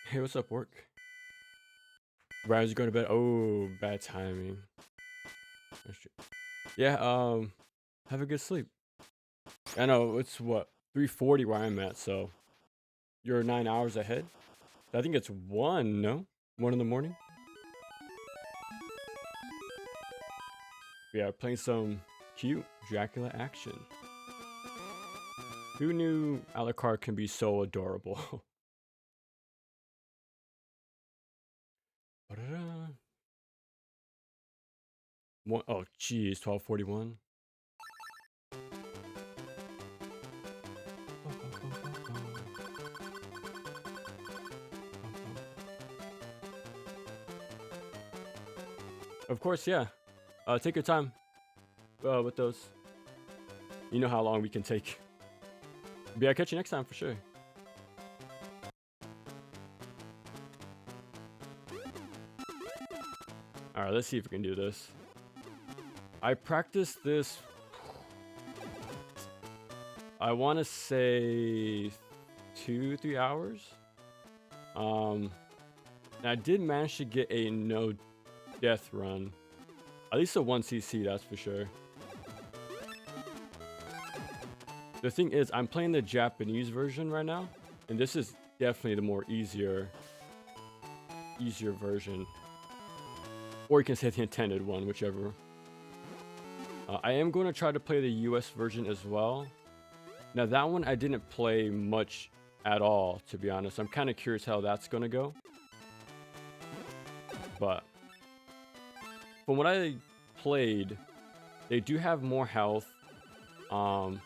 Hey, what's up, work? Ryan's going to bed. Oh, bad timing. That's true. Yeah, have a good sleep. I know it's what 3:40 where I'm at, so you're 9 hours ahead. I think it's one. No, 1 in the morning. Yeah, playing some cute Dracula action. Who knew Alucard can be so adorable? Ba-da-da. Oh, geez, 12:41. Of course, yeah. Take your time with those. You know how long we can take. But yeah, I'll catch you next time for sure. All right, let's see if we can do this. I practiced this, I want to say 2-3 hours. And I did manage to get a no death run. At least a 1cc, that's for sure. The thing is, I'm playing the Japanese version right now, and this is definitely the more easier version. Or you can say the intended one, whichever. I am going to try to play the US version as well. Now that one I didn't play much at all, to be honest. I'm kind of curious how that's going to go. But from what I played, they do have more health. And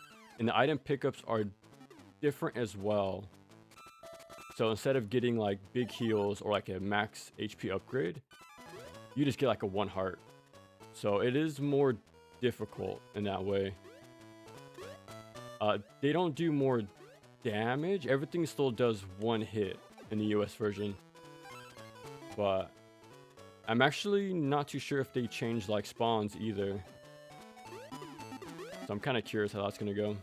the item pickups are different as well. So instead of getting like big heals or like a max HP upgrade, you just get like a 1 heart. So it is more difficult in that way. They don't do more damage. Everything still does 1 hit in the US version. But I'm actually not too sure if they change like spawns either. So I'm kind of curious how that's going to go.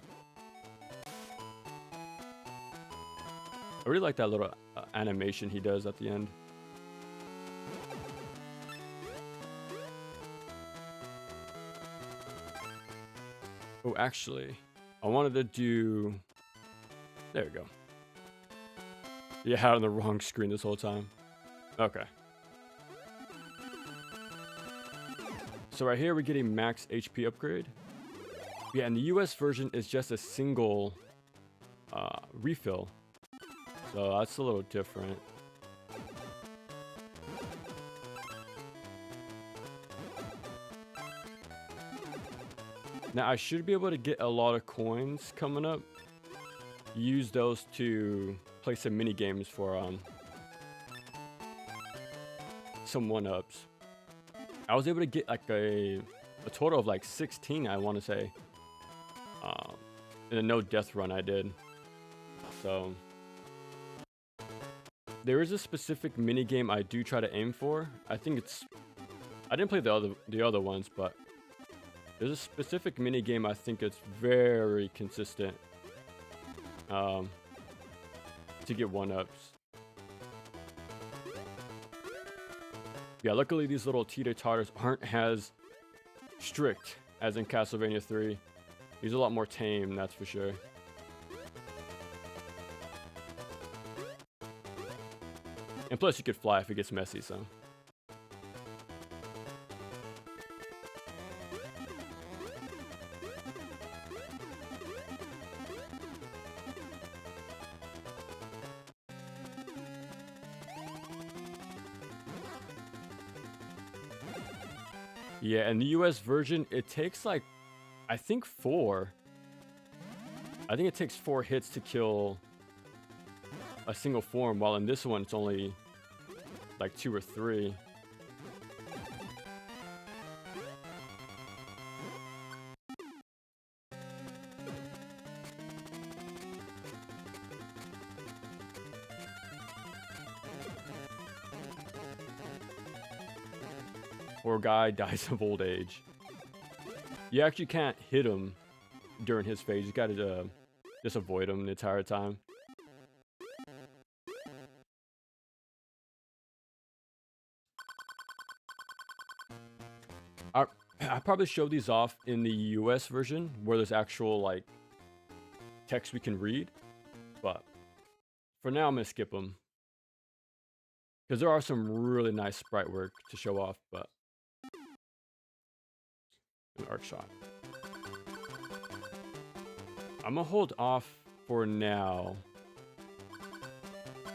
I really like that little animation he does at the end. Oh, actually, I wanted to do... There we go. Yeah, I had it on the wrong screen this whole time. Okay. So right here, we're getting max HP upgrade. Yeah, and the US version is just a single refill. So that's a little different. Now I should be able to get a lot of coins coming up. Use those to play some mini games for some 1-ups. I was able to get like a total of like 16, I want to say, in a no death run I did. So there is a specific mini game I do try to aim for. I think it's... I didn't play the other ones, but there's a specific mini game I think it's very consistent to get 1-ups. Yeah, luckily these little teeter-totters aren't as strict as in Castlevania 3. He's a lot more tame, that's for sure. And plus you could fly if it gets messy, so. Yeah, and the US version, it takes like, I think 4. I think it takes 4 hits to kill a single form, while in this one it's only like 2 or 3. Poor guy dies of old age. You actually can't hit him during his phase. You gotta just avoid him the entire time. I I probably show these off in the US version where there's actual like text we can read, but for now I'm gonna skip them because there are some really nice sprite work to show off. But an arc shot. I'm gonna hold off for now.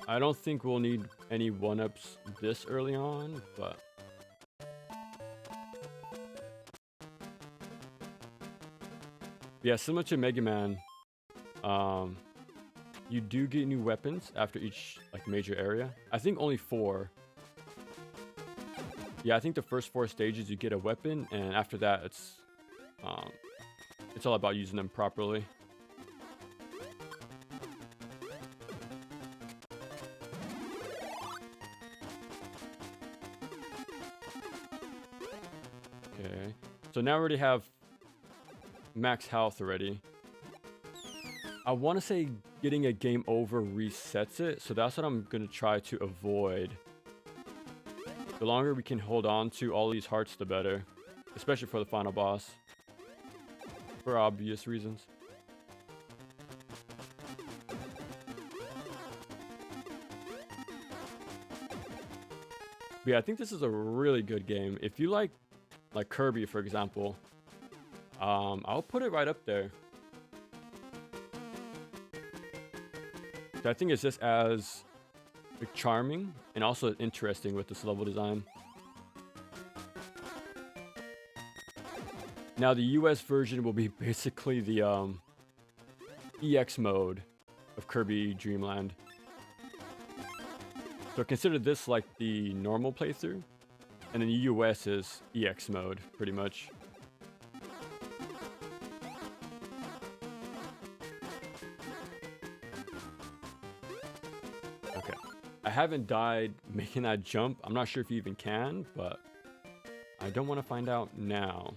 I don't think we'll need any 1-ups this early on, but yeah, similar to Mega Man, you do get new weapons after each like major area. I think only 4. Yeah, I think the first 4 stages you get a weapon, and after that it's all about using them properly. Okay, so now we already have max health already. I want to say getting a game over resets it, so that's what I'm going to try to avoid. The longer we can hold on to all these hearts, the better. Especially for the final boss. For obvious reasons. But yeah, I think this is a really good game. If you like Kirby, for example, I'll put it right up there. So I think it's just as charming and also interesting with this level design. Now the US version will be basically the EX mode of Kirby Dream Land. So consider this like the normal playthrough, and then the US is EX mode, pretty much. Okay, I haven't died making that jump. I'm not sure if you even can, but I don't want to find out now.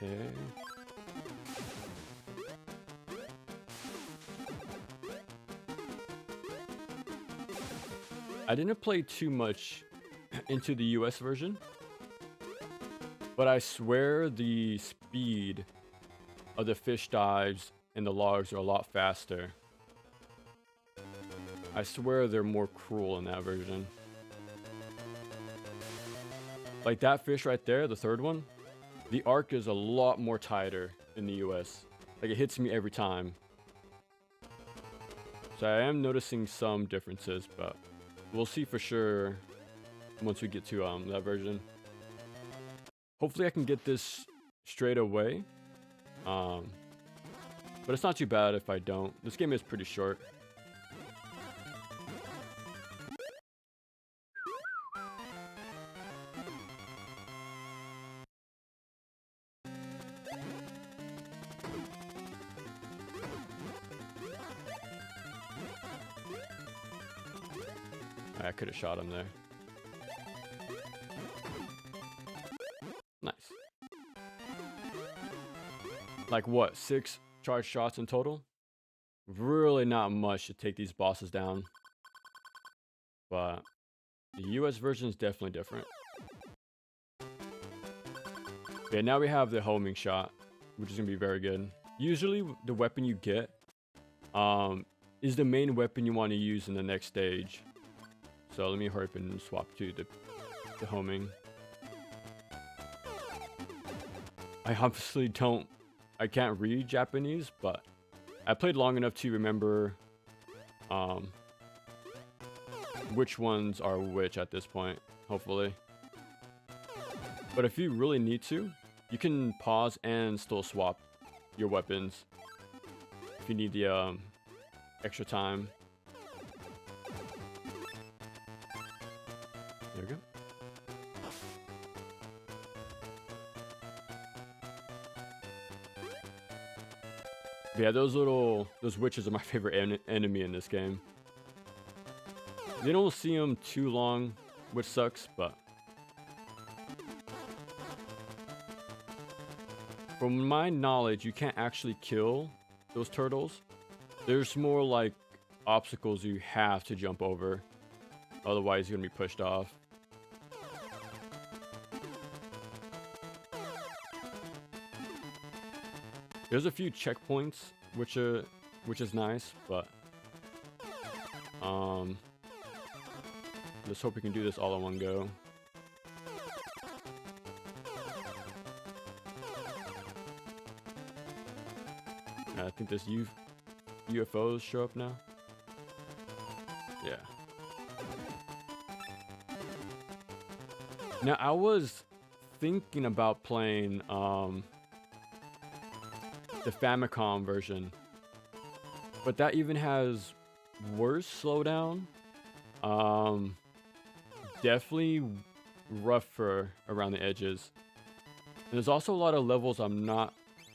Okay. I didn't play too much into the US version, but I swear the speed of the fish dives and the logs are a lot faster. I swear they're more cruel in that version. Like that fish right there, the third one, the arc is a lot more tighter in the US. Like it hits me every time. So I am noticing some differences, but we'll see for sure once we get to that version. Hopefully I can get this straight away. But it's not too bad if I don't. This game is pretty short. I could have shot him there. Nice. Like what, 6 charged shots in total? Really not much to take these bosses down. But the US version is definitely different. Yeah, now we have the homing shot, which is going to be very good. Usually the weapon you get is the main weapon you want to use in the next stage. So let me hurry up and swap to the homing. I obviously I can't read Japanese, but I played long enough to remember which ones are which at this point, hopefully. But if you really need to, you can pause and still swap your weapons if you need the extra time. There we go. Yeah, those witches are my favorite enemy in this game. You don't see them too long, which sucks, but from my knowledge, you can't actually kill those turtles. There's more like obstacles you have to jump over. Otherwise, you're gonna be pushed off. There's a few checkpoints, which is nice, but let's hope we can do this all in one go. I think this UFOs show up now. Yeah. Now I was thinking about playing the Famicom version, but that even has worse slowdown. Definitely rougher around the edges. And there's also a lot of levels I'm not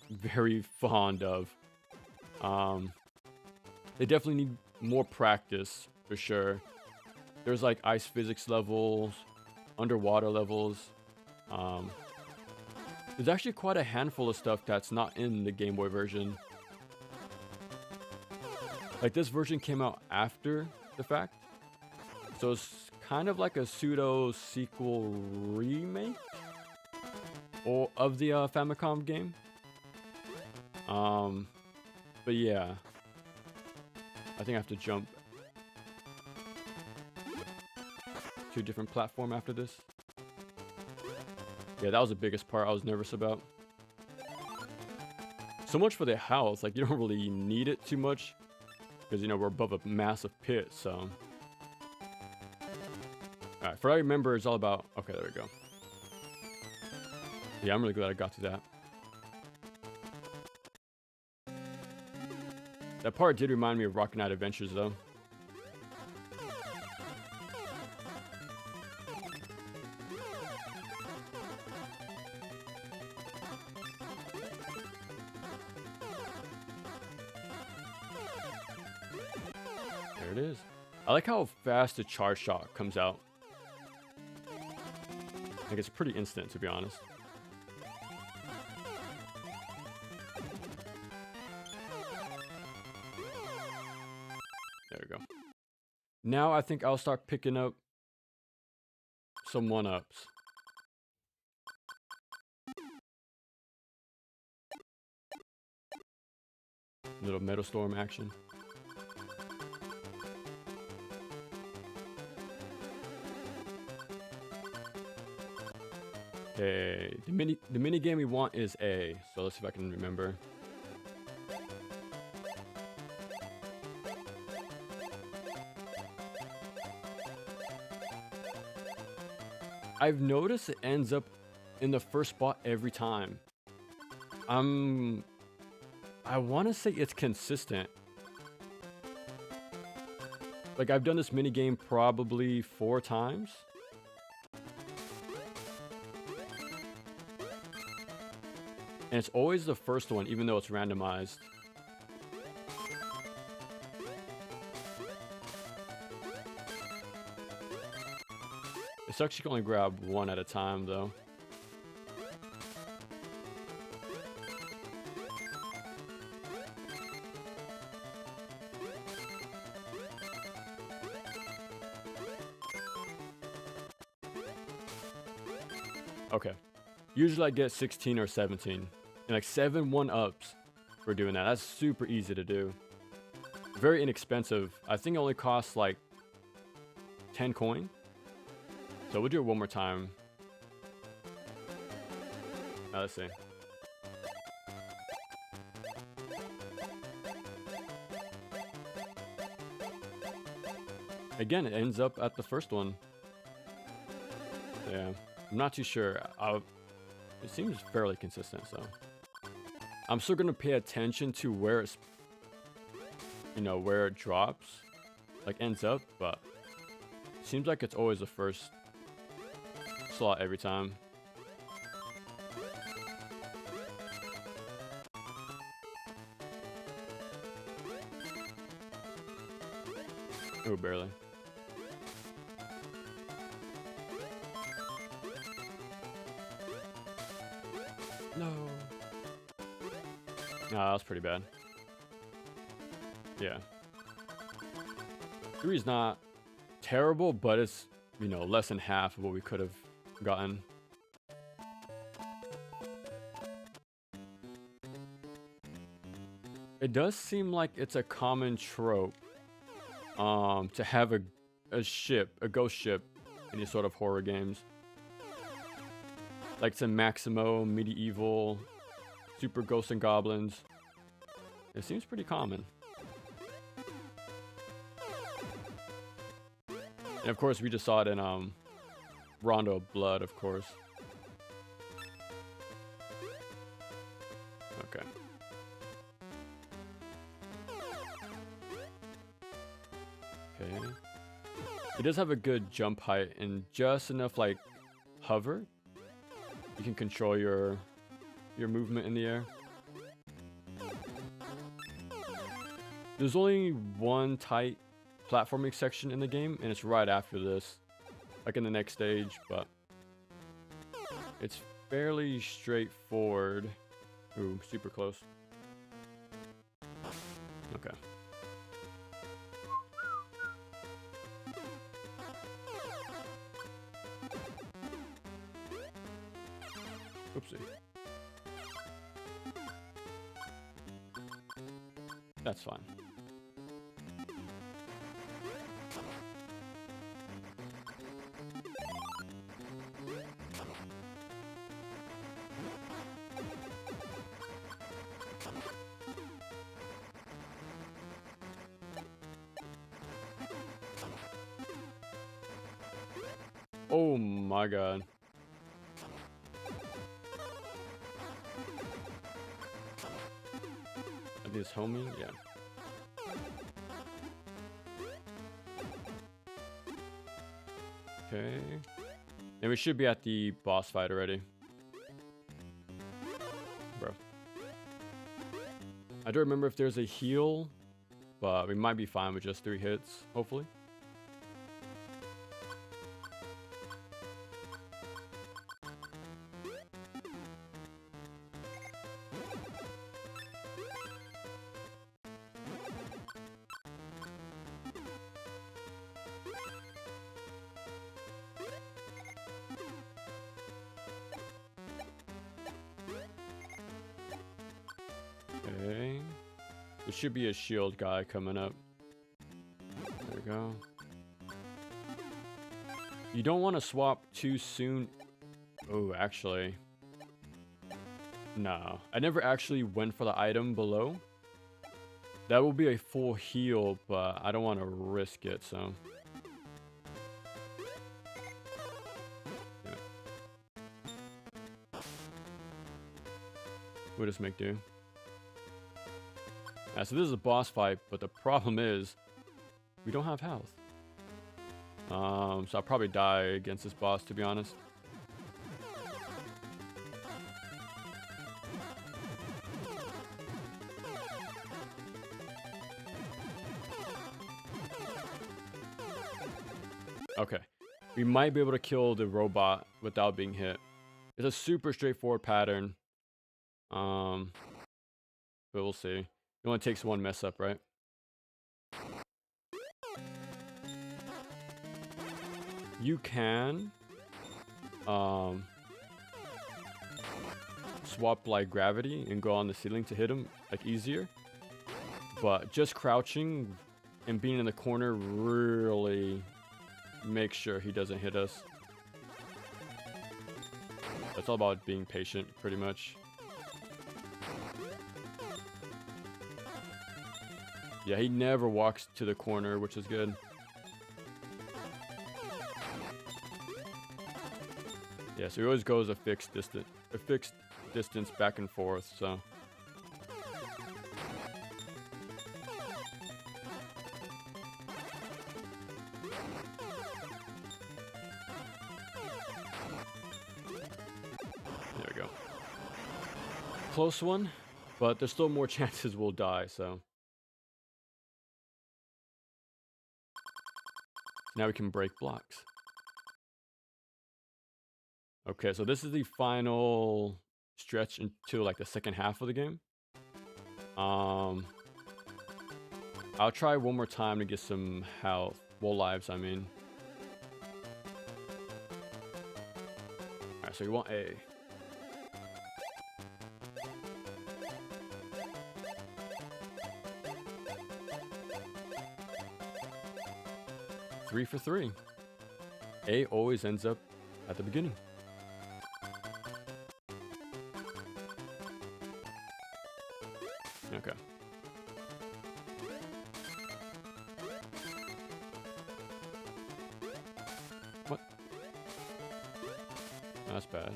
very fond of. They definitely need more practice for sure. There's like ice physics levels, underwater levels. There's actually quite a handful of stuff that's not in the Game Boy version. Like this version came out after the fact, so it's kind of like a pseudo sequel remake or of the Famicom game. But yeah, I think I have to jump to a different platform after this. Yeah, that was the biggest part I was nervous about. So much for the health, like you don't really need it too much because, you know, we're above a massive pit, so. Alright, for what I remember, it's all about, okay, there we go. Yeah, I'm really glad I got to that. That part did remind me of Rocket Knight Adventures, though. There it is. I like how fast the charge shot comes out. Like it's pretty instant, to be honest. There we go. Now I think I'll start picking up some one-ups. Little Metal Storm action. Okay, the mini game we want is A. So let's see if I can remember. I've noticed it ends up in the first spot every time. I want to say it's consistent. Like I've done this mini game probably 4 times. And it's always the first one, even though it's randomized. It sucks you can only grab one at a time, though. Okay. Usually I get 16 or 17. And like 7 1-ups for doing that. That's super easy to do. Very inexpensive. I think it only costs like 10 coin. So we'll do it one more time. Now let's see. Again, it ends up at the first one. Yeah, I'm not too sure. It seems fairly consistent, so. I'm still gonna pay attention to where it's, you know, where it drops, like ends up, but it seems like it's always the first slot every time. Oh, barely. No. Nah, that was pretty bad. Yeah. 3 is not terrible, but it's, you know, less than half of what we could have gotten. It does seem like it's a common trope to have a ship, a ghost ship in these sort of horror games. Like some Maximo, Medieval, Super Ghosts and Goblins. It seems pretty common. And of course, we just saw it in Rondo of Blood, of course. Okay. Okay. It does have a good jump height and just enough like hover. You can control your movement in the air. There's only one tight platforming section in the game, and it's right after this, like in the next stage, but it's fairly straightforward. Ooh, super close. Okay. Oopsie. That's fine. Oh my god. I think it's homing? Yeah. Okay. And we should be at the boss fight already. Bro. I don't remember if there's a heal, but we might be fine with just 3 hits, hopefully. Okay. There should be a shield guy coming up. There we go. You don't want to swap too soon. Oh, actually. No. I never actually went for the item below. That will be a full heal, but I don't want to risk it, so. Yeah. We'll just make do. So this is a boss fight, but the problem is we don't have health. So I'll probably die against this boss, to be honest. Okay. We might be able to kill the robot without being hit. It's a super straightforward pattern. But we'll see. It only takes one mess up, right? You can swap like gravity and go on the ceiling to hit him like easier. But just crouching and being in the corner really makes sure he doesn't hit us. That's all about being patient, pretty much. Yeah, he never walks to the corner, which is good. Yeah, so he always goes a fixed distance back and forth, so. There we go. Close one, but there's still more chances we'll die, so. Now we can break blocks. Okay, so this is the final stretch into like the second half of the game. I I'll try one more time to get some health. Well, lives, I mean. Alright, so you want A. Three for three. A always ends up at the beginning. Okay. What? That's bad.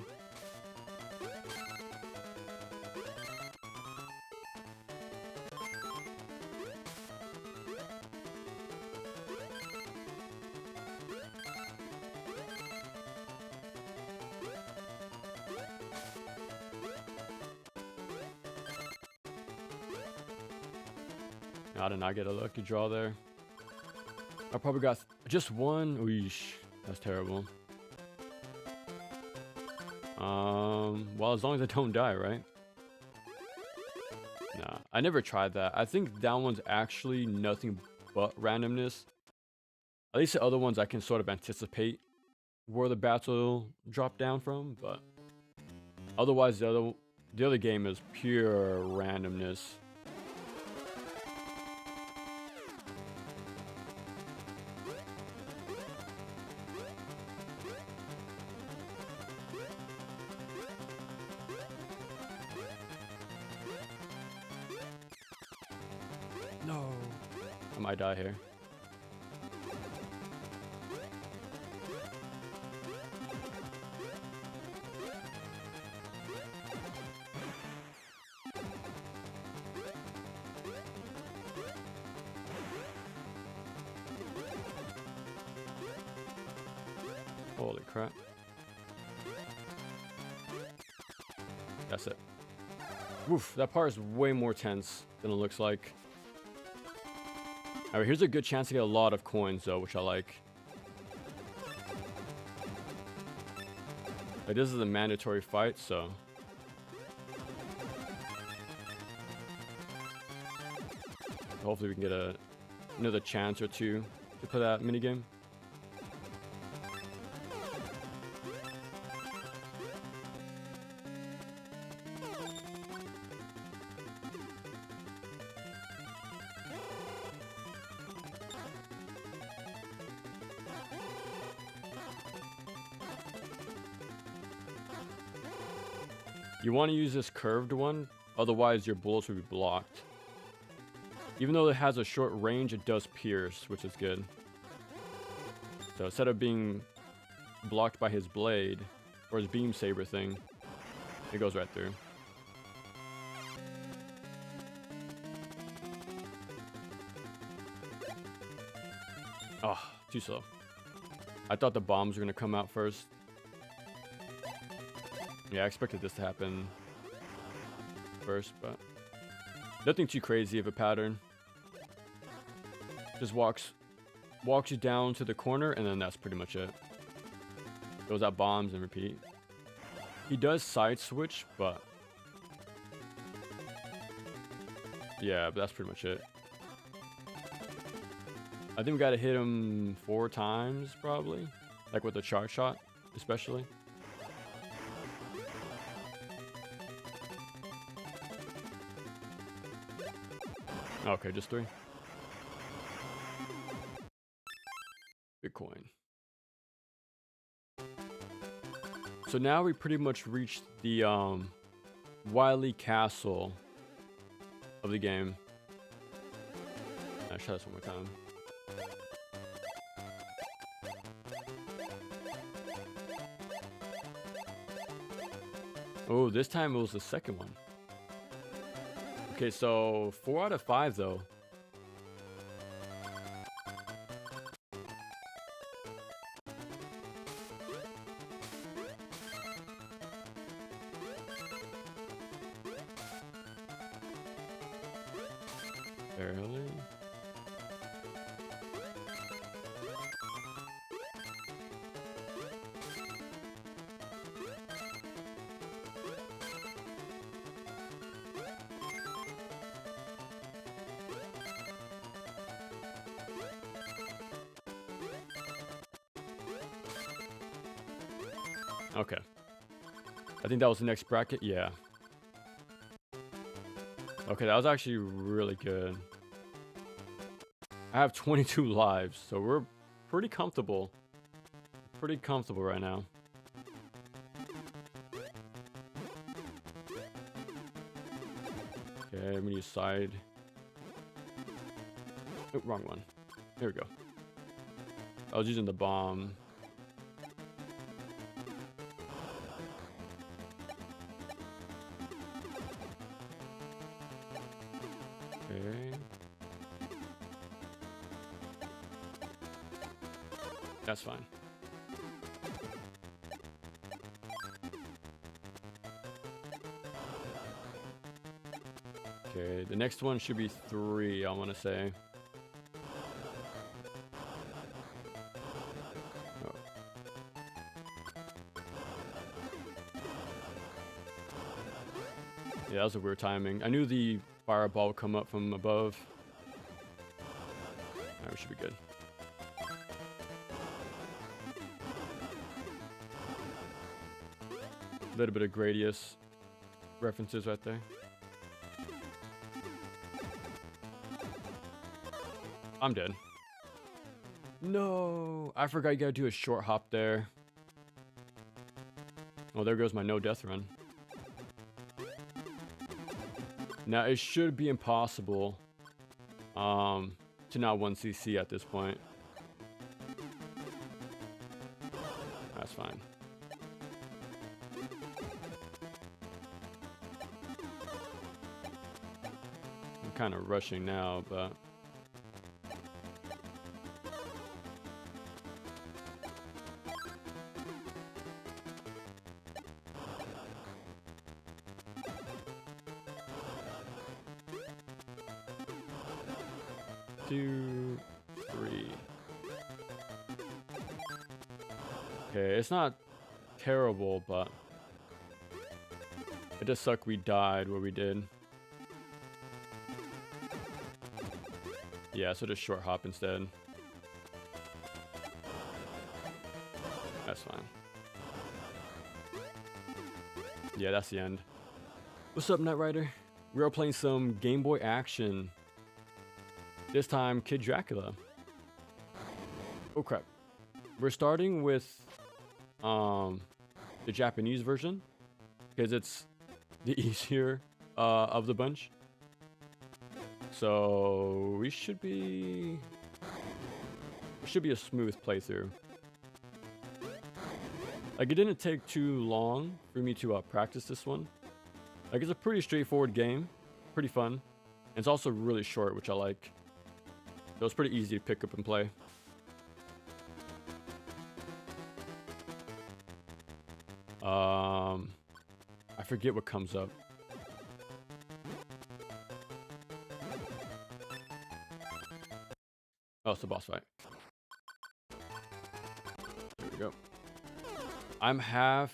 I did not get a lucky draw there. I probably got just one. Weesh, that's terrible. Well, as long as I don't die, right? Nah, I never tried that. I think that one's actually nothing but randomness. At least the other ones I can sort of anticipate where the bats will drop down from, but otherwise the other game is pure randomness. No. I might die here. Holy crap. That's it. Woof, that part is way more tense than it looks like. Alright, here's a good chance to get a lot of coins though, which I like. Like, this is a mandatory fight, so hopefully we can get another chance or two to play that minigame. You want to use this curved one, otherwise your bullets will be blocked. Even though it has a short range, it does pierce, which is good. So instead of being blocked by his blade, or his beam saber thing, it goes right through. Oh, too slow. I thought the bombs were going to come out first. Yeah, I expected this to happen first, but nothing too crazy of a pattern. Just walks you down to the corner, and then that's pretty much it. Goes out bombs and repeat. He does side switch, but yeah, but that's pretty much it. I think we gotta hit him 4 times, probably. Like with the charge shot, especially. Okay, just 3. Bitcoin. So now we pretty much reached the Wily Castle of the game. I'll try this one more time. Oh, this time it was the second one. Okay, so 4 out of 5 though. Barely. Okay. I think that was the next bracket. Yeah. Okay, that was actually really good. I have 22 lives, so we're pretty comfortable. Pretty comfortable right now. Okay, I'm gonna use side. Oh, wrong one. Here we go. I was using the bomb. Okay. That's fine. Okay, the next one should be 3, I want to say. Oh. Yeah, that was a weird timing. I knew the fireball would come up from above. Alright, we should be good. A little bit of Gradius references right there. I'm dead. No, I forgot you gotta do a short hop there. Well, there goes my no death run. Now it should be impossible to not 1cc at this point. That's fine. I'm kind of rushing now, but two, 3. Okay, it's not terrible, but it does suck we died where we did. Yeah, so just short hop instead. That's fine. Yeah, that's the end. What's up, Knight Rider? We are playing some Game Boy action. This time, Kid Dracula. Oh crap. We're starting with the Japanese version because it's the easier of the bunch. So it should be a smooth playthrough. Like, it didn't take too long for me to practice this one. Like, it's a pretty straightforward game, pretty fun. And it's also really short, which I like. So it's pretty easy to pick up and play. I forget what comes up. Oh, it's the boss fight. There we go. I'm half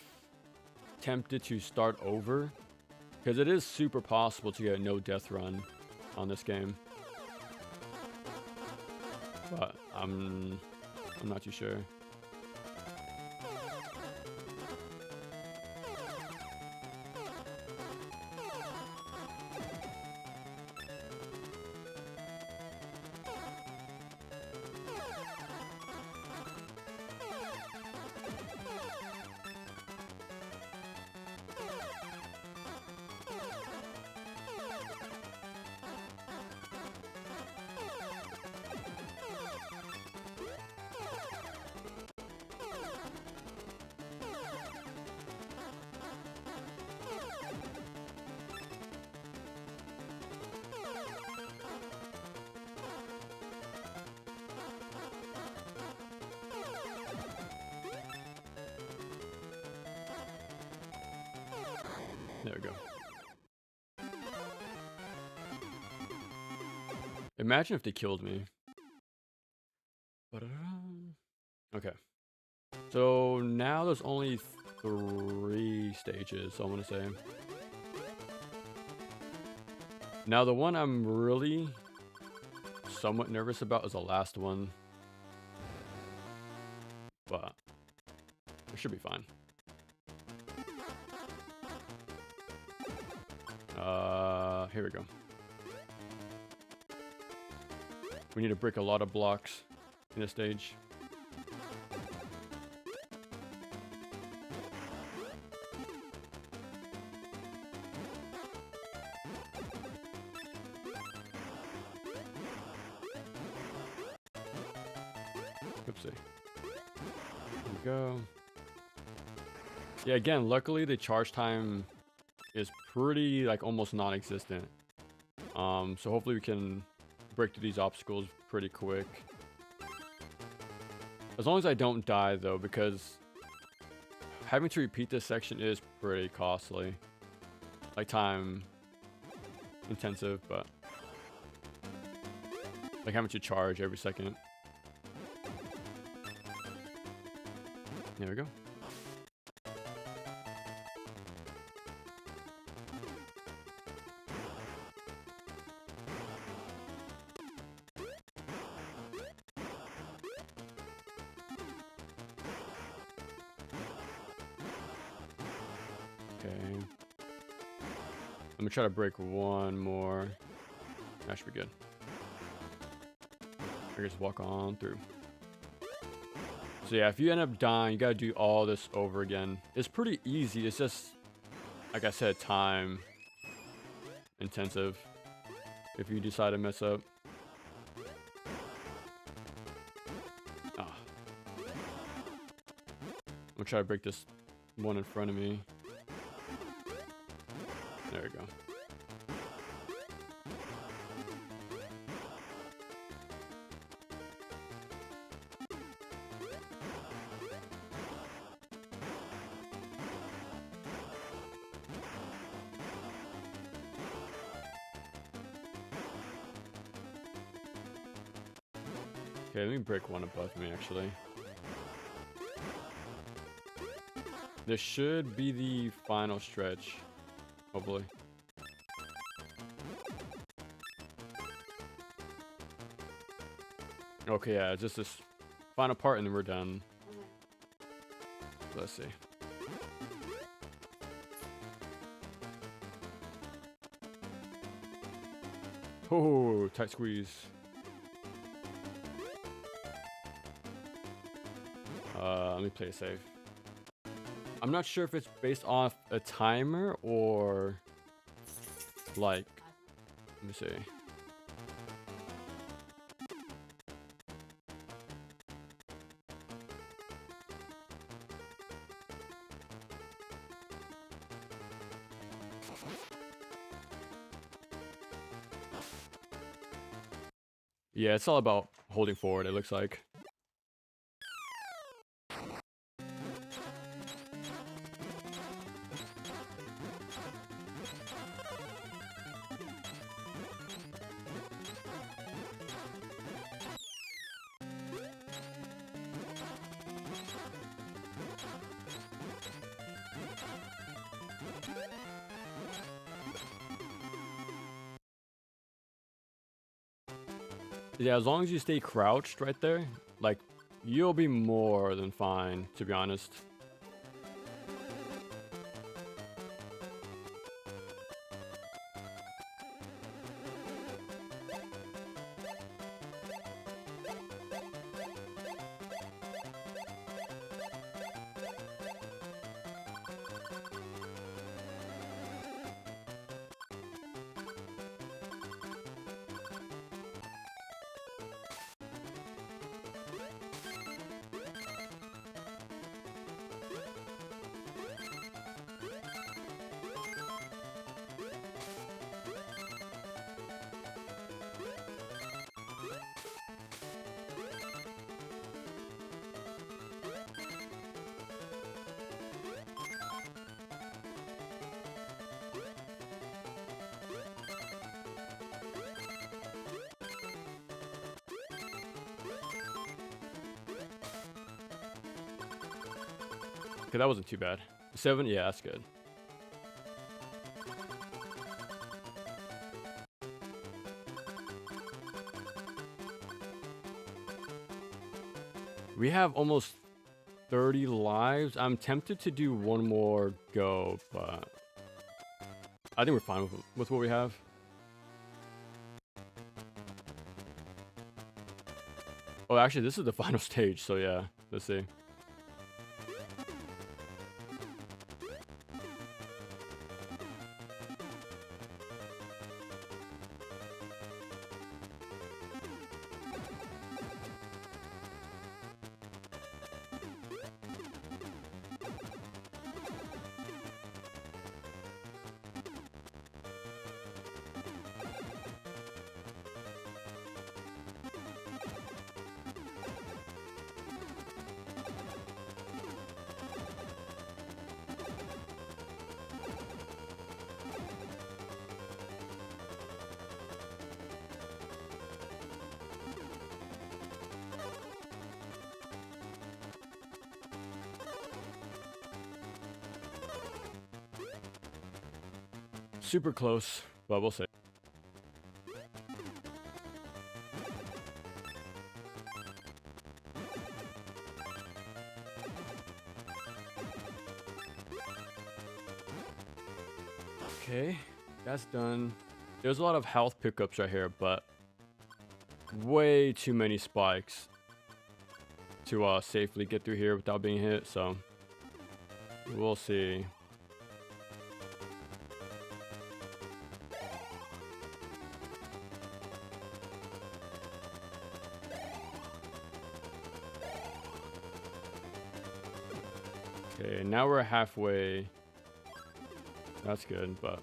tempted to start over because it is super possible to get a no death run on this game. But I'm not too sure. There we go. Imagine if they killed me. Okay. So now there's only 3 stages, I want to say. Now the one I'm really somewhat nervous about is the last one. But it should be fine. Here we go. We need to break a lot of blocks in this stage. Oopsie. There we go. Yeah, again, luckily the charge time is pretty, like, almost non-existent. So hopefully we can break through these obstacles pretty quick. As long as I don't die, though, because having to repeat this section is pretty costly. Like, time intensive, but like having to charge every second. There we go. Okay. Let me try to break one more. That should be good. I just walk on through. So yeah, if you end up dying, you gotta do all this over again. It's pretty easy. It's just, like I said, time intensive if you decide to mess up. Ah. I'm gonna try to break this one in front of me. There we go. Okay, let me break one above me, actually. This should be the final stretch, hopefully. Okay, yeah, just this final part and then we're done. Let's see. Oh, tight squeeze. Let me play it safe. I'm not sure if it's based off a timer or like, let me see. Yeah, it's all about holding forward, it looks like. Yeah, as long as you stay crouched right there, like, you'll be more than fine, to be honest. Okay, that wasn't too bad. 7, yeah, that's good. We have almost 30 lives. I'm tempted to do one more go, but I think we're fine with what we have. Oh, actually, this is the final stage, so yeah. Let's see. Super close, but we'll see. Okay, that's done. There's a lot of health pickups right here, but way too many spikes to safely get through here without being hit, so we'll see. Okay, now we're halfway. That's good, but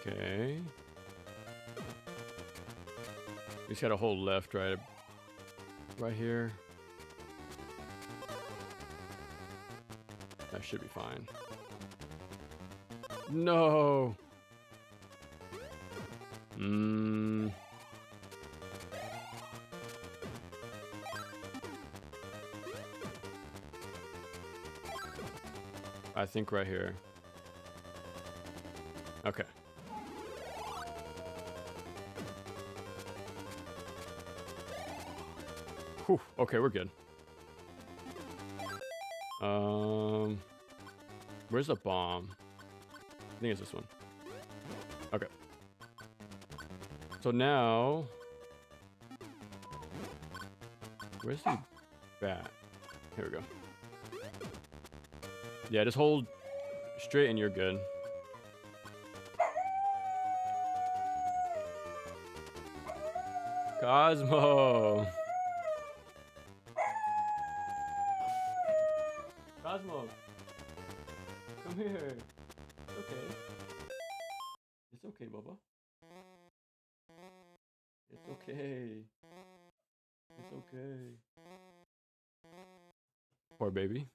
okay. We just got a whole left, right here. That should be fine. No. I think right here. Okay. Whew. Okay, we're good. Where's the bomb? I think it's this one. Okay. So now, where's the bat? Here we go. Yeah, just hold straight and you're good. Cosmo. Cosmo. Come here. It's okay. It's okay, Bubba. It's okay. It's okay. Poor baby.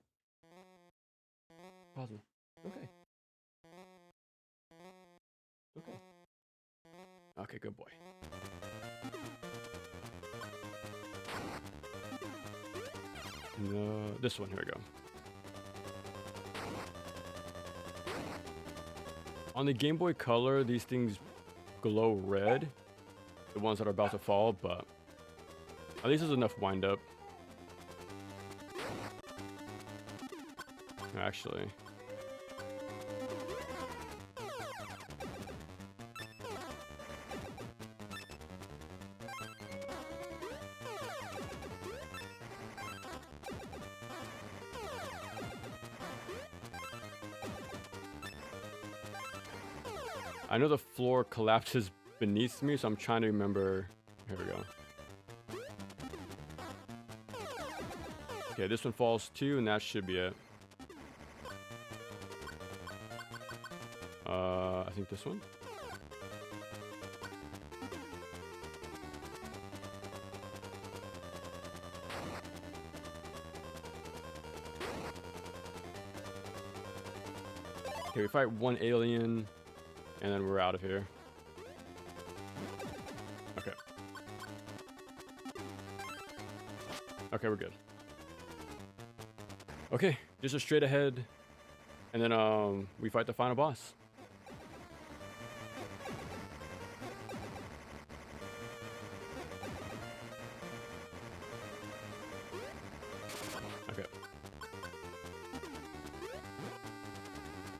Cosmo. Okay. Okay. Okay, good boy. No, this one. Here we go. On the Game Boy Color, these things glow red. The ones that are about to fall, but at least there's enough wind up. Actually. I know the floor collapses beneath me, so I'm trying to remember. Here we go. Okay, this one falls too, and that should be it. I think this one. Okay, we fight one alien, and then we're out of here. Okay. Okay, we're good. Okay, just a straight ahead, and then we fight the final boss.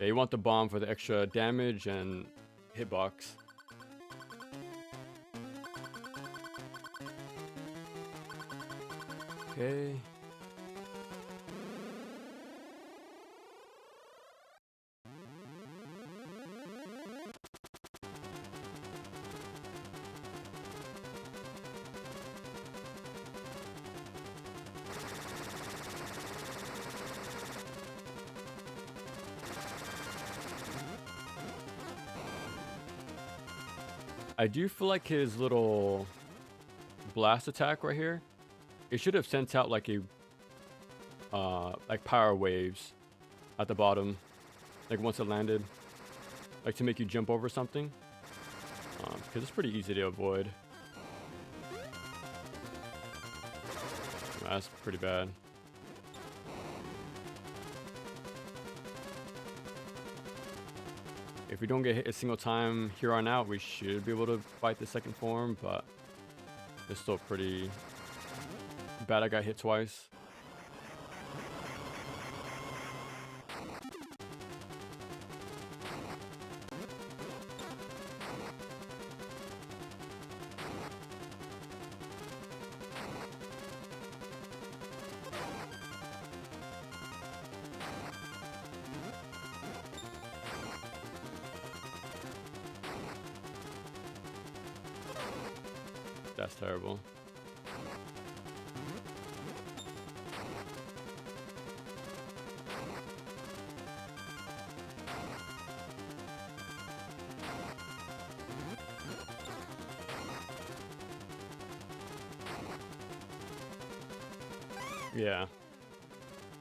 Yeah, you want the bomb for the extra damage and hitbox. Okay. I do feel like his little blast attack right here, it should have sent out like a like power waves at the bottom, like once it landed, like to make you jump over something, because it's pretty easy to avoid. That's pretty bad. If we don't get hit a single time here on out, we should be able to fight the second form, but it's still pretty bad. I got hit twice. That's terrible. Yeah.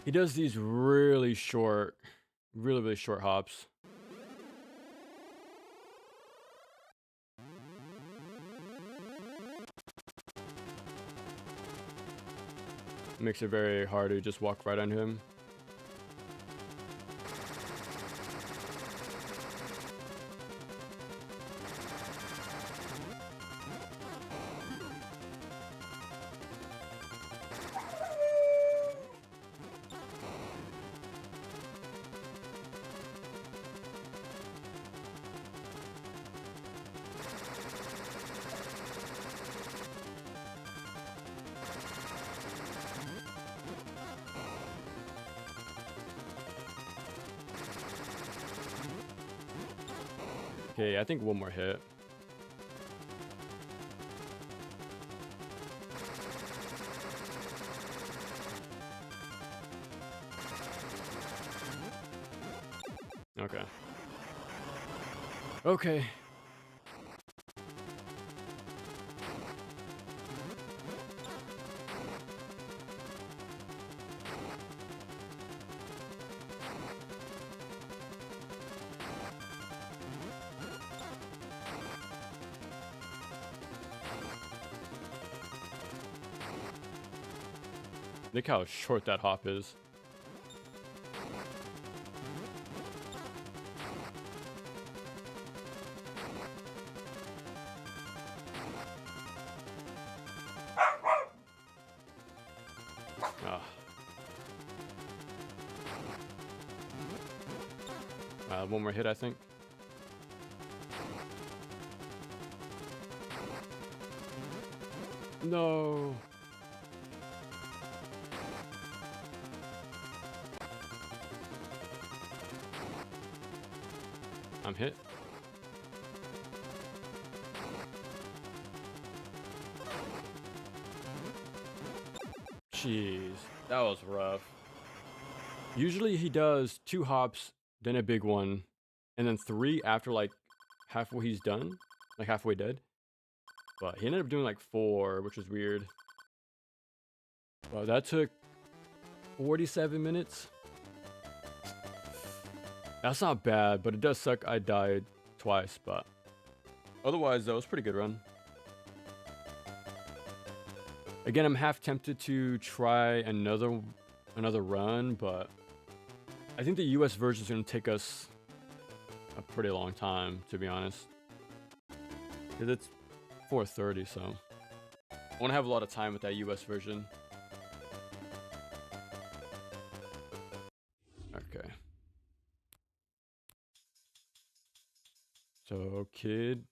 He does these really short, really short hops. Makes it very hard to just walk right onto him. Okay, I think one more hit. Okay. Okay. Look how short that hop is. One more hit, I think. No. I'm hit. Jeez, that was rough. Usually he does 2 hops, then a big one, and then 3 after like halfway he's done, like halfway dead. But he ended up doing like 4, which was weird. Well, that took 47 minutes. That's not bad, but it does suck I died twice, but otherwise that was a pretty good run. Again, I'm half tempted to try another run, but I think the US version is going to take us a pretty long time, to be honest. Because it's 4:30, so I want to have a lot of time with that US version. Okay. So, Kid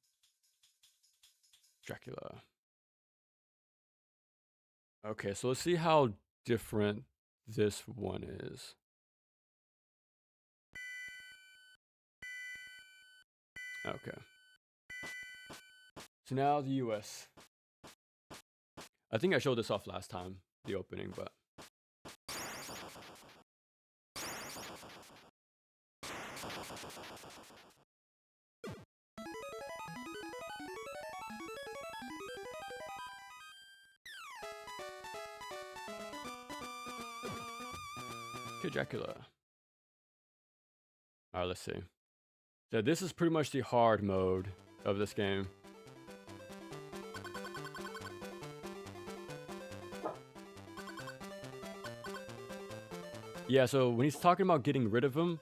Dracula. Okay, so let's see how different this one is. Okay. So now the US. I think I showed this off last time, the opening, but. Okay, Dracula. Alright, let's see. So this is pretty much the hard mode of this game. Yeah, so when he's talking about getting rid of him,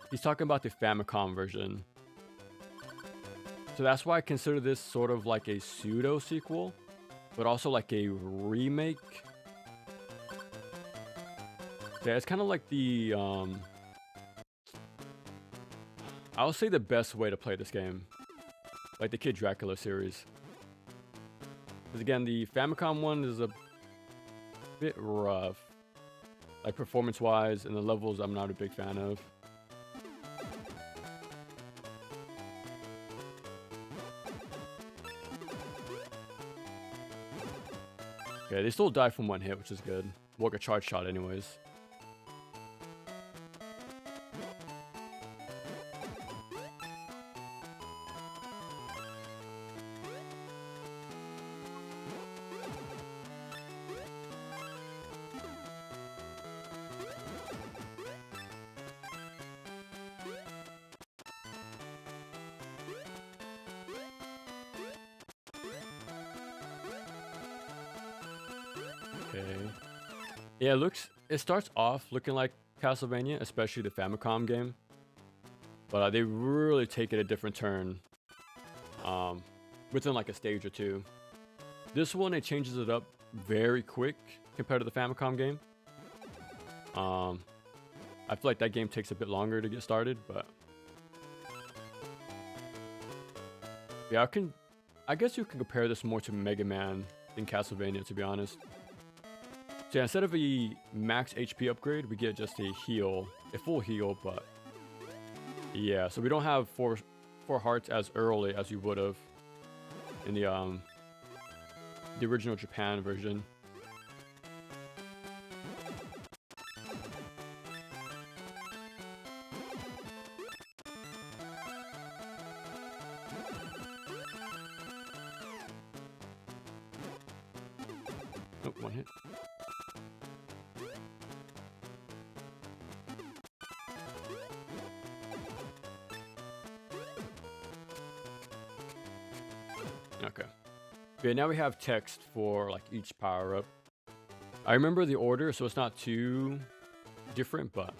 he's talking about the Famicom version. So that's why I consider this sort of like a pseudo sequel, but also like a remake. Yeah, it's kind of like the I'll say the best way to play this game, like the Kid Dracula series. Because again, the Famicom one is a bit rough, like performance-wise, and the levels I'm not a big fan of. Okay, they still die from one hit, which is good. Work a charge shot anyways. Okay. Yeah, it starts off looking like Castlevania, especially the Famicom game. But they really take it a different turn within like a stage or two. This one, it changes it up very quick compared to the Famicom game. I feel like that game takes a bit longer to get started, but yeah, I guess you can compare this more to Mega Man than Castlevania, to be honest. So yeah, instead of a max HP upgrade, we get just a full heal, but yeah, so we don't have four hearts as early as you would have in the original Japan version. Oh, one hit. Okay. Okay, now we have text for like each power up. I remember the order, so it's not too different, but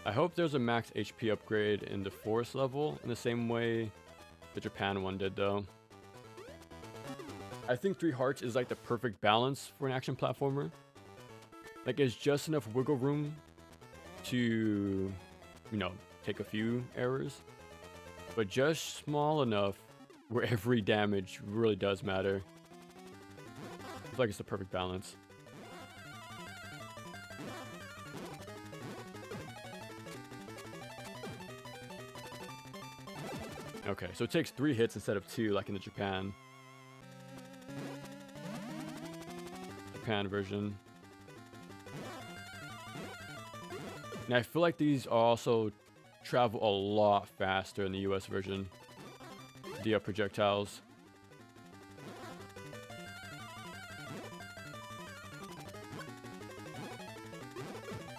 I hope there's a max HP upgrade in the forest level in the same way the Japan one did, though. I think 3 hearts is like the perfect balance for an action platformer. Like, it's just enough wiggle room to, you know, take a few errors, but just small enough where every damage really does matter. I feel like it's the perfect balance. Okay, so it takes 3 hits instead of 2, like in the Japan version. Now I feel like these also travel a lot faster in the US version. The projectiles.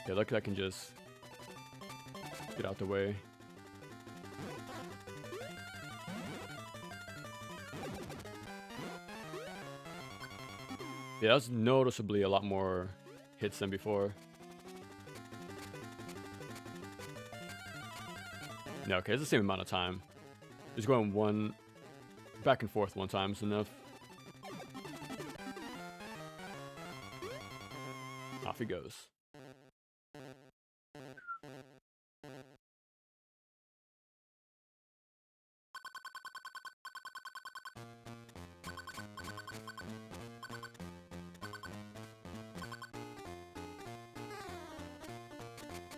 Okay, luckily I can just get out the way. Yeah, that's noticeably a lot more hits than before. Yeah, okay, it's the same amount of time. Just going one back and forth one time is enough. Off he goes.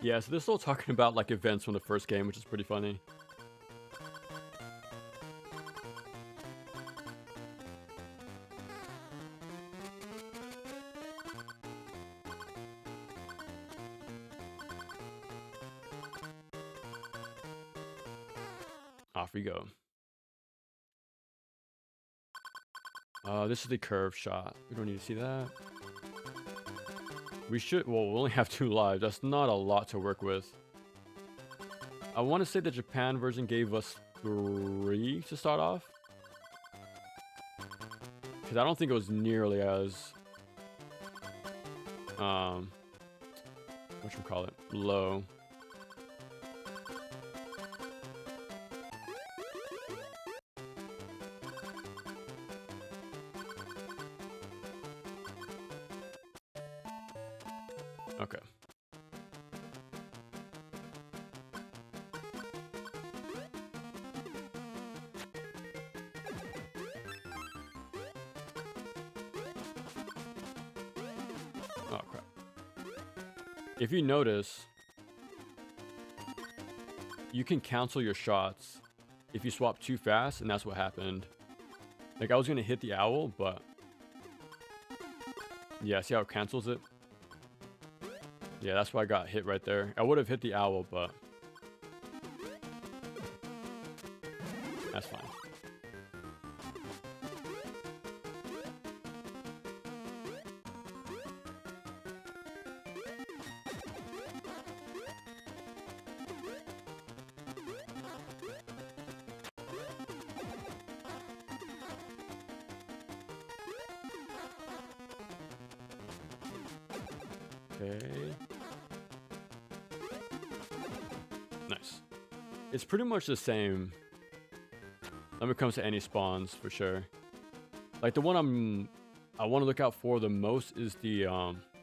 Yeah, so they're still talking about like events from the first game, which is pretty funny. Off we go. This is the curve shot. We don't need to see that. We should, well, we only have 2 lives. That's not a lot to work with. I want to say the Japan version gave us 3 to start off. Because I don't think it was nearly as, whatchamacallit, low. Okay. Oh, crap. If you notice, you can cancel your shots if you swap too fast, and that's what happened. Like, I was gonna hit the owl, but... yeah, see how it cancels it? Yeah, that's why I got hit right there. I would have hit the owl, but... that's fine. Okay. Nice. It's pretty much the same when it comes to any spawns, for sure. Like, the one I want to look out for the most is the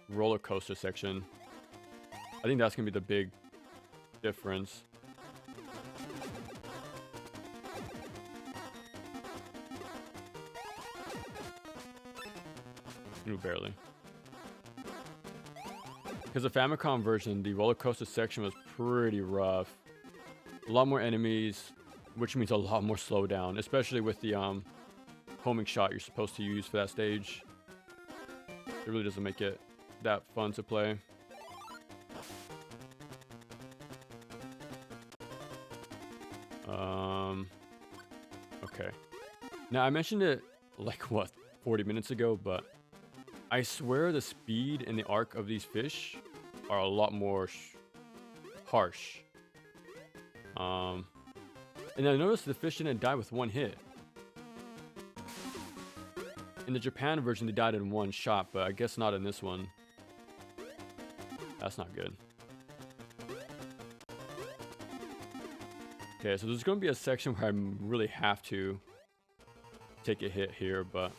roller coaster section. I think that's gonna be the big difference. Ooh, barely. Because the Famicom version, the roller coaster section was pretty rough. A lot more enemies, which means a lot more slowdown, especially with the homing shot you're supposed to use for that stage. It really doesn't make it that fun to play. Okay. Now, I mentioned it, like, what, 40 minutes ago, but I swear the speed and the arc of these fish are a lot more harsh. And I noticed the fish didn't die with 1 hit. In the Japan version, they died in 1 shot, but I guess not in this one. That's not good. Okay, so there's going to be a section where I really have to take a hit here, but...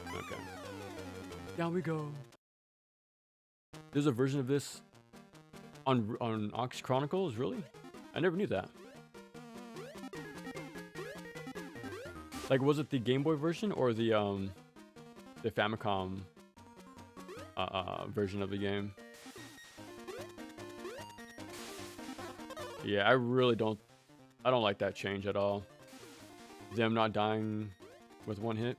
okay. Down we go. There's a version of this on Ox Chronicles, really? I never knew that. Like, was it the Game Boy version or the Famicom version of the game? Yeah, I don't like that change at all. Them not dying with 1 hit.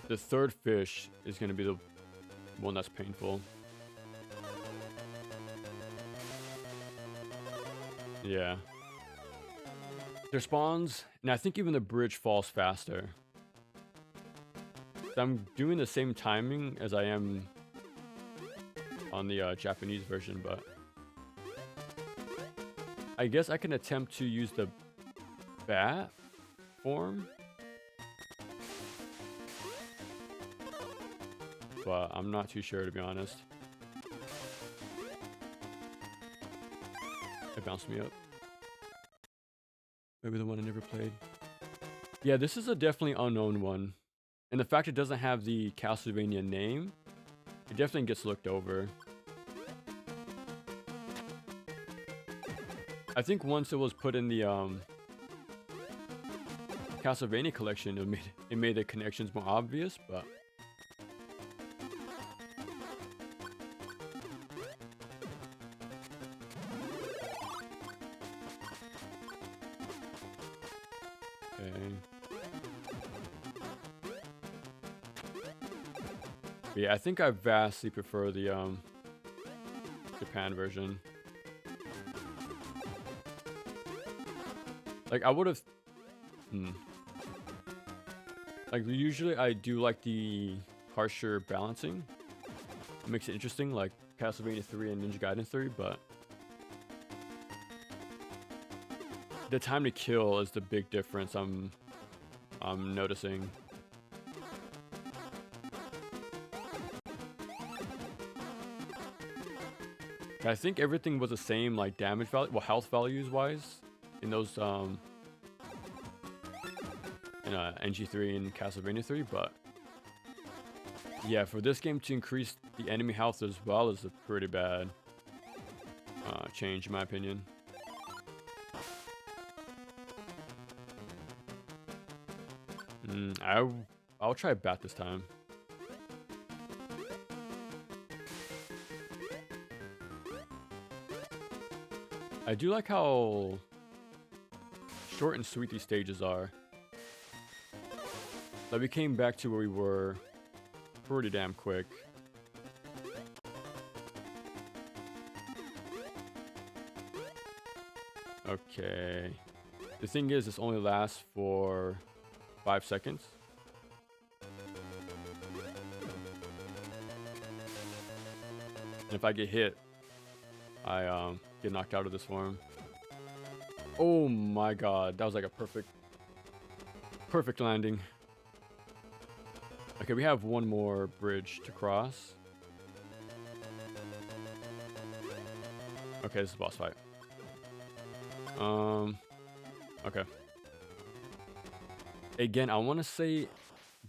The 3rd fish is going to be the one that's painful. Yeah. There spawns, and I think even the bridge falls faster. I'm doing the same timing as I am on the Japanese version, but I guess I can attempt to use the bat form. but I'm not too sure, to be honest. It bounced me up. Maybe the one I never played. Yeah, this is a definitely unknown one. And the fact it doesn't have the Castlevania name, it definitely gets looked over. I think once it was put in the Castlevania collection, it made the connections more obvious, but okay. But yeah, I think I vastly prefer the Japan version. Like I would have like usually I do like the harsher balancing. It makes it interesting, like Castlevania 3 and Ninja Gaiden 3, but the time to kill is the big difference I'm noticing. I think everything was the same, like damage value, well, health values wise, in those in NG3 and Castlevania 3, but yeah, for this game to increase the enemy health as well is a pretty bad change in my opinion. I'll try bat this time. I do like how short and sweet these stages are. Like we came back to where we were pretty damn quick. Okay. The thing is, this only lasts for 5 seconds. And if I get hit, I get knocked out of this form. Oh my god, that was like a perfect landing. Okay, we have one more bridge to cross. Okay, this is a boss fight. Okay. Again, I want to say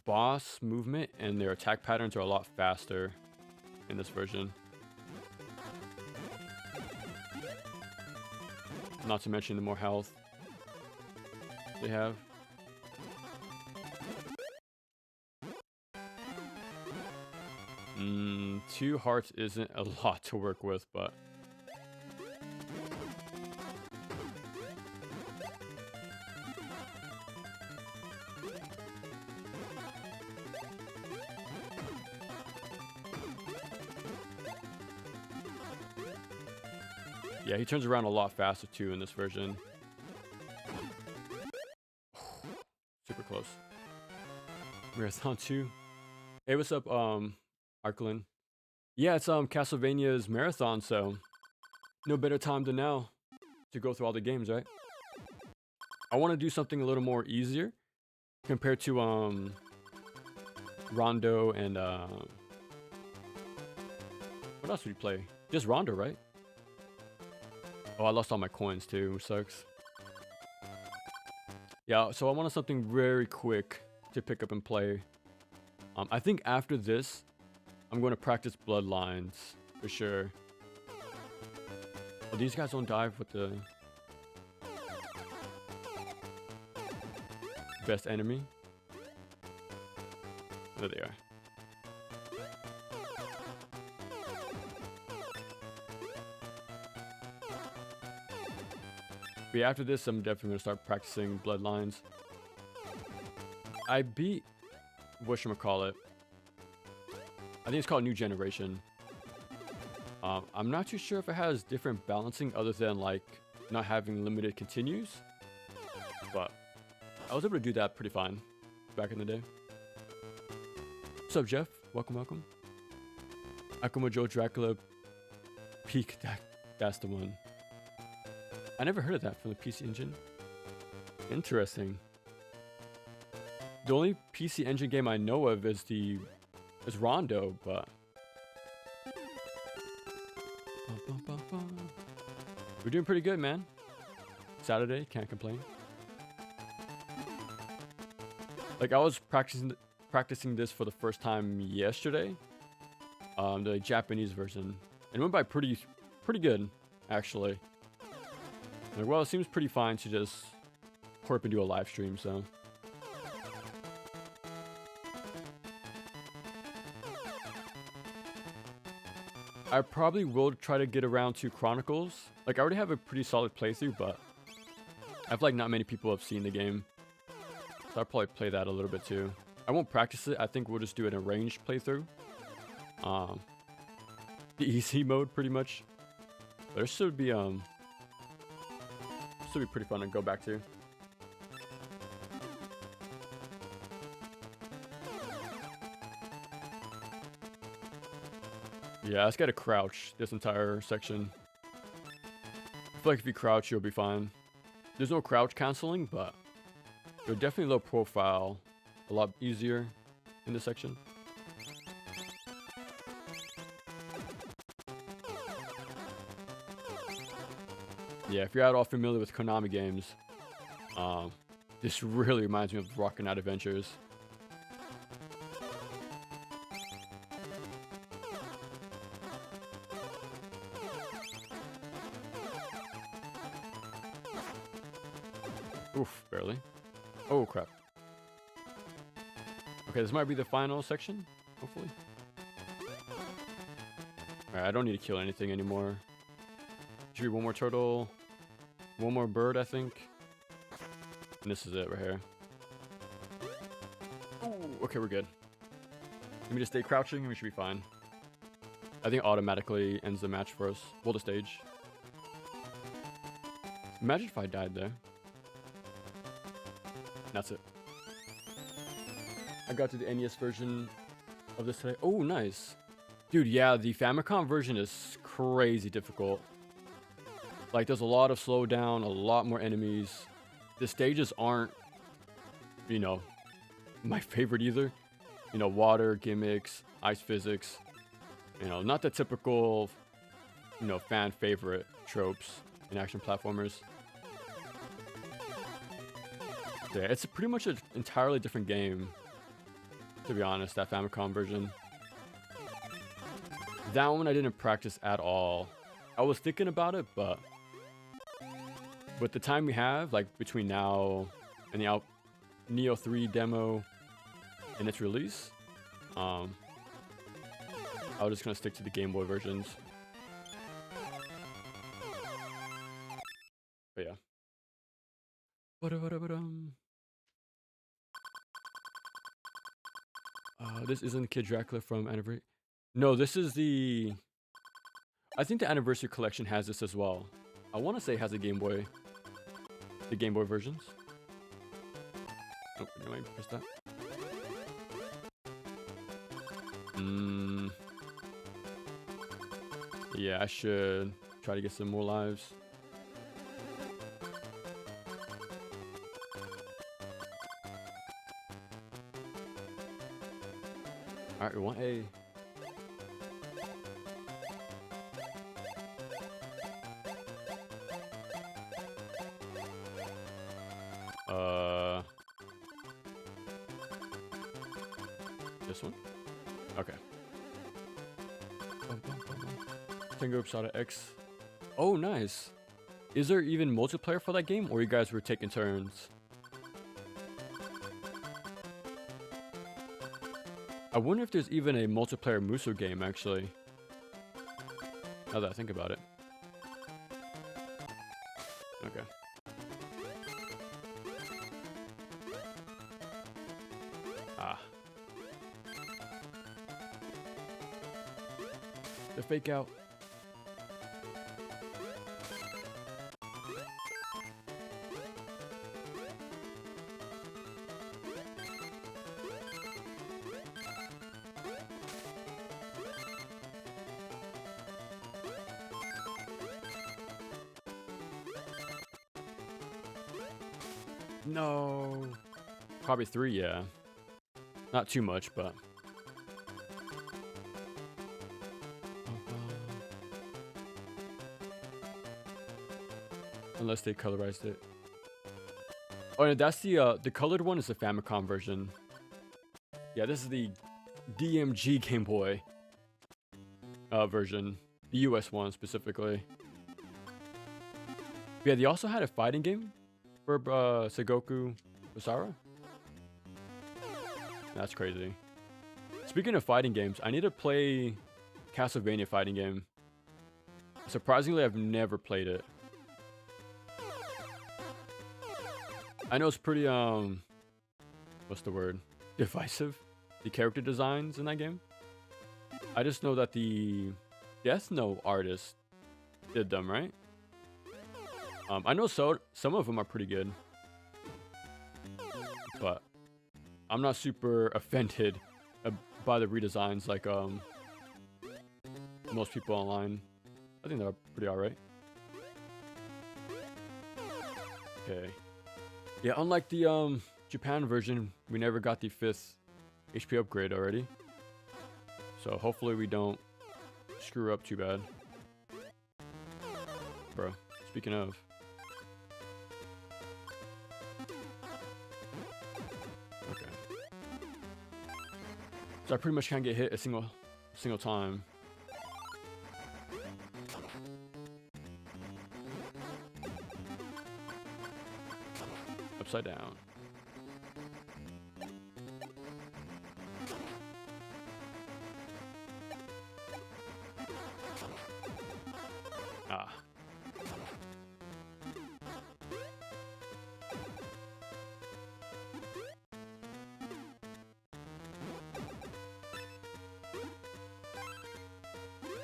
boss movement and their attack patterns are a lot faster in this version. Not to mention the more health they have. Two hearts isn't a lot to work with, but yeah, he turns around a lot faster too in this version. Super close. Marathon 2. Hey, what's up, Arklin? Yeah, it's Castlevania's marathon, so no better time than now to go through all the games, right? I want to do something a little more easier compared to Rondo and what else would you play? Just Rondo, right? Oh, I lost all my coins too, which sucks. Yeah, so I wanted something very quick to pick up and play. I think after this, I'm going to practice Bloodlines for sure. Oh, these guys don't dive with the best enemy. There they are. But yeah, after this, I'm definitely going to start practicing Bloodlines. I beat whatchamacallit. I think it's called New Generation. I'm not too sure if it has different balancing other than like not having limited continues, but I was able to do that pretty fine back in the day. What's up, Jeff? Welcome, welcome. Akuma Joe Dracula Peak, that's the one. I never heard of that from the PC Engine. Interesting. The only PC Engine game I know of is the It's Rondo, but we're doing pretty good, man. Saturday, can't complain. Like I was practicing this for the first time yesterday, the Japanese version, and it went by pretty good, actually. Like, well, it seems pretty fine to just hurry up and do a live stream, so. I probably will try to get around to Chronicles. Like, I already have a pretty solid playthrough, but I feel like not many people have seen the game. So I'll probably play that a little bit too. I won't practice it. I think we'll just do an arranged playthrough. The easy mode, pretty much. But it should be pretty fun to go back to. Yeah, I just gotta crouch this entire section. I feel like if you crouch, you'll be fine. There's no crouch canceling, but you're definitely low profile. A lot easier in this section. Yeah, if you're at all familiar with Konami games, this really reminds me of Rockin' Out Adventures. Oof, barely. Oh, crap. Okay, this might be the final section, hopefully. Alright, I don't need to kill anything anymore. Should be one more turtle. One more bird, I think. And this is it right here. Ooh, okay, we're good. Let me just stay crouching and we should be fine. I think automatically ends the match for us. Well, the stage. Imagine if I died there. That's it. I got to the NES version of this today. Oh, nice. Dude, yeah, the Famicom version is crazy difficult. Like, there's a lot of slowdown, a lot more enemies. The stages aren't, you know, my favorite either. You know, water, gimmicks, ice physics. You know, not the typical, you know, fan favorite tropes in action platformers. Yeah, it's pretty much an entirely different game, to be honest, that Famicom version. That one I didn't practice at all. I was thinking about it, but with the time we have, like between now and the Neo 3 demo and its release, I was just gonna stick to the Game Boy versions. But yeah. This isn't Kid Dracula from Anniversary. No, this is the... I think the Anniversary Collection has this as well. I want to say it has a Game Boy. The Game Boy versions. Oh, no, I press that. Yeah, I should try to get some more lives. Alright, we want A. This one? Okay. Tango Upsada X. Oh, nice. Is there even multiplayer for that game, or you guys were taking turns? I wonder if there's even a multiplayer Musou game, actually. Now that I think about it. Okay. Ah. The fake out. No. Probably 3, yeah. Not too much, but... Unless they colorized it. Oh, and that's the colored one is the Famicom version. Yeah, this is the DMG Game Boy version. The US one specifically. But yeah, they also had a fighting game for Sengoku Basara. That's crazy. Speaking of fighting games, I need to play Castlevania fighting game. Surprisingly, I've never played it. I know it's pretty, what's the word? Divisive. The character designs in that game. I just know that the Death Note artist did them, right? I know some of them are pretty good. But I'm not super offended by the redesigns like most people online. I think they're pretty alright. Okay. Yeah, unlike the Japan version, we never got the 5th HP upgrade already. So hopefully we don't screw up too bad. Bro, speaking of. Okay. So I pretty much can't get hit a single time. Upside down. Ah.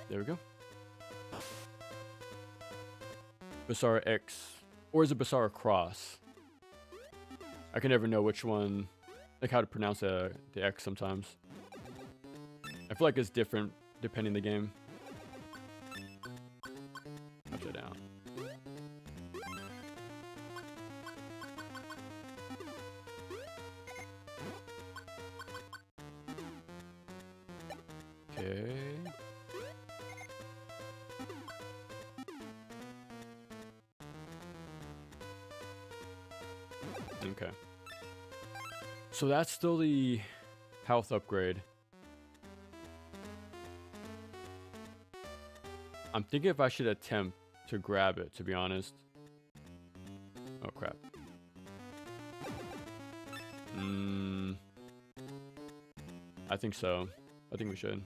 There we go. Basara X. Or is it Basara Cross? I can never know which one, like how to pronounce the X sometimes. I feel like it's different depending the game. Upside down. Okay. Okay. So that's still the health upgrade. I'm thinking if I should attempt to grab it, to be honest. Oh, crap. I think so. I think we should.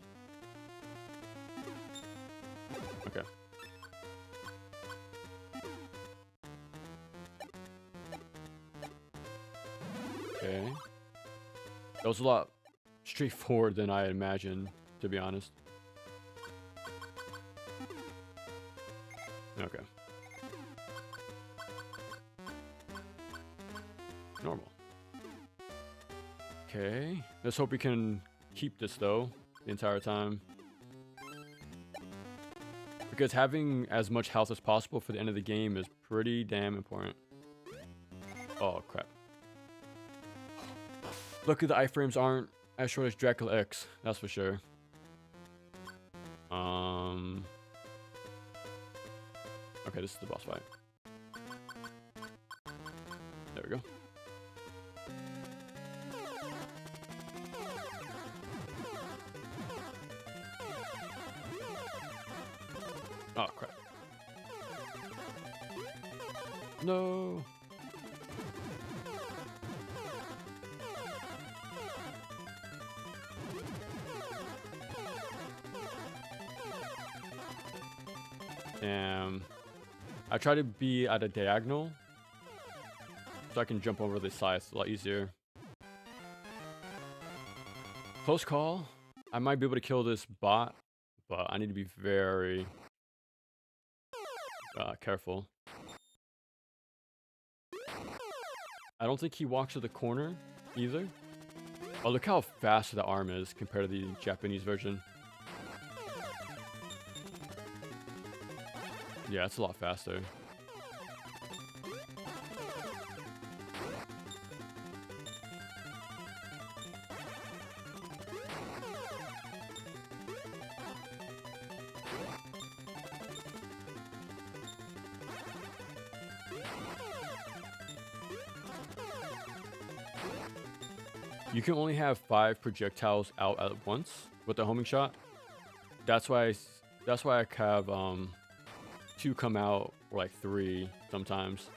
Okay. Okay. That was a lot straightforward than I imagined, to be honest. Okay. Normal. Okay. Let's hope we can keep this, though, the entire time. Because having as much health as possible for the end of the game is pretty damn important. Oh, crap. Luckily, the iframes aren't as short as Dracula X, that's for sure. Okay, this is the boss fight. There we go. Oh, crap. No. I try to be at a diagonal so I can jump over the sides a lot easier. Close call. I might be able to kill this bot, but I need to be very careful. I don't think he walks to the corner either. Oh, look how fast the arm is compared to the Japanese version. Yeah, it's a lot faster. You can only have 5 projectiles out at once with the homing shot. That's why I have 2 come out, or like 3 sometimes.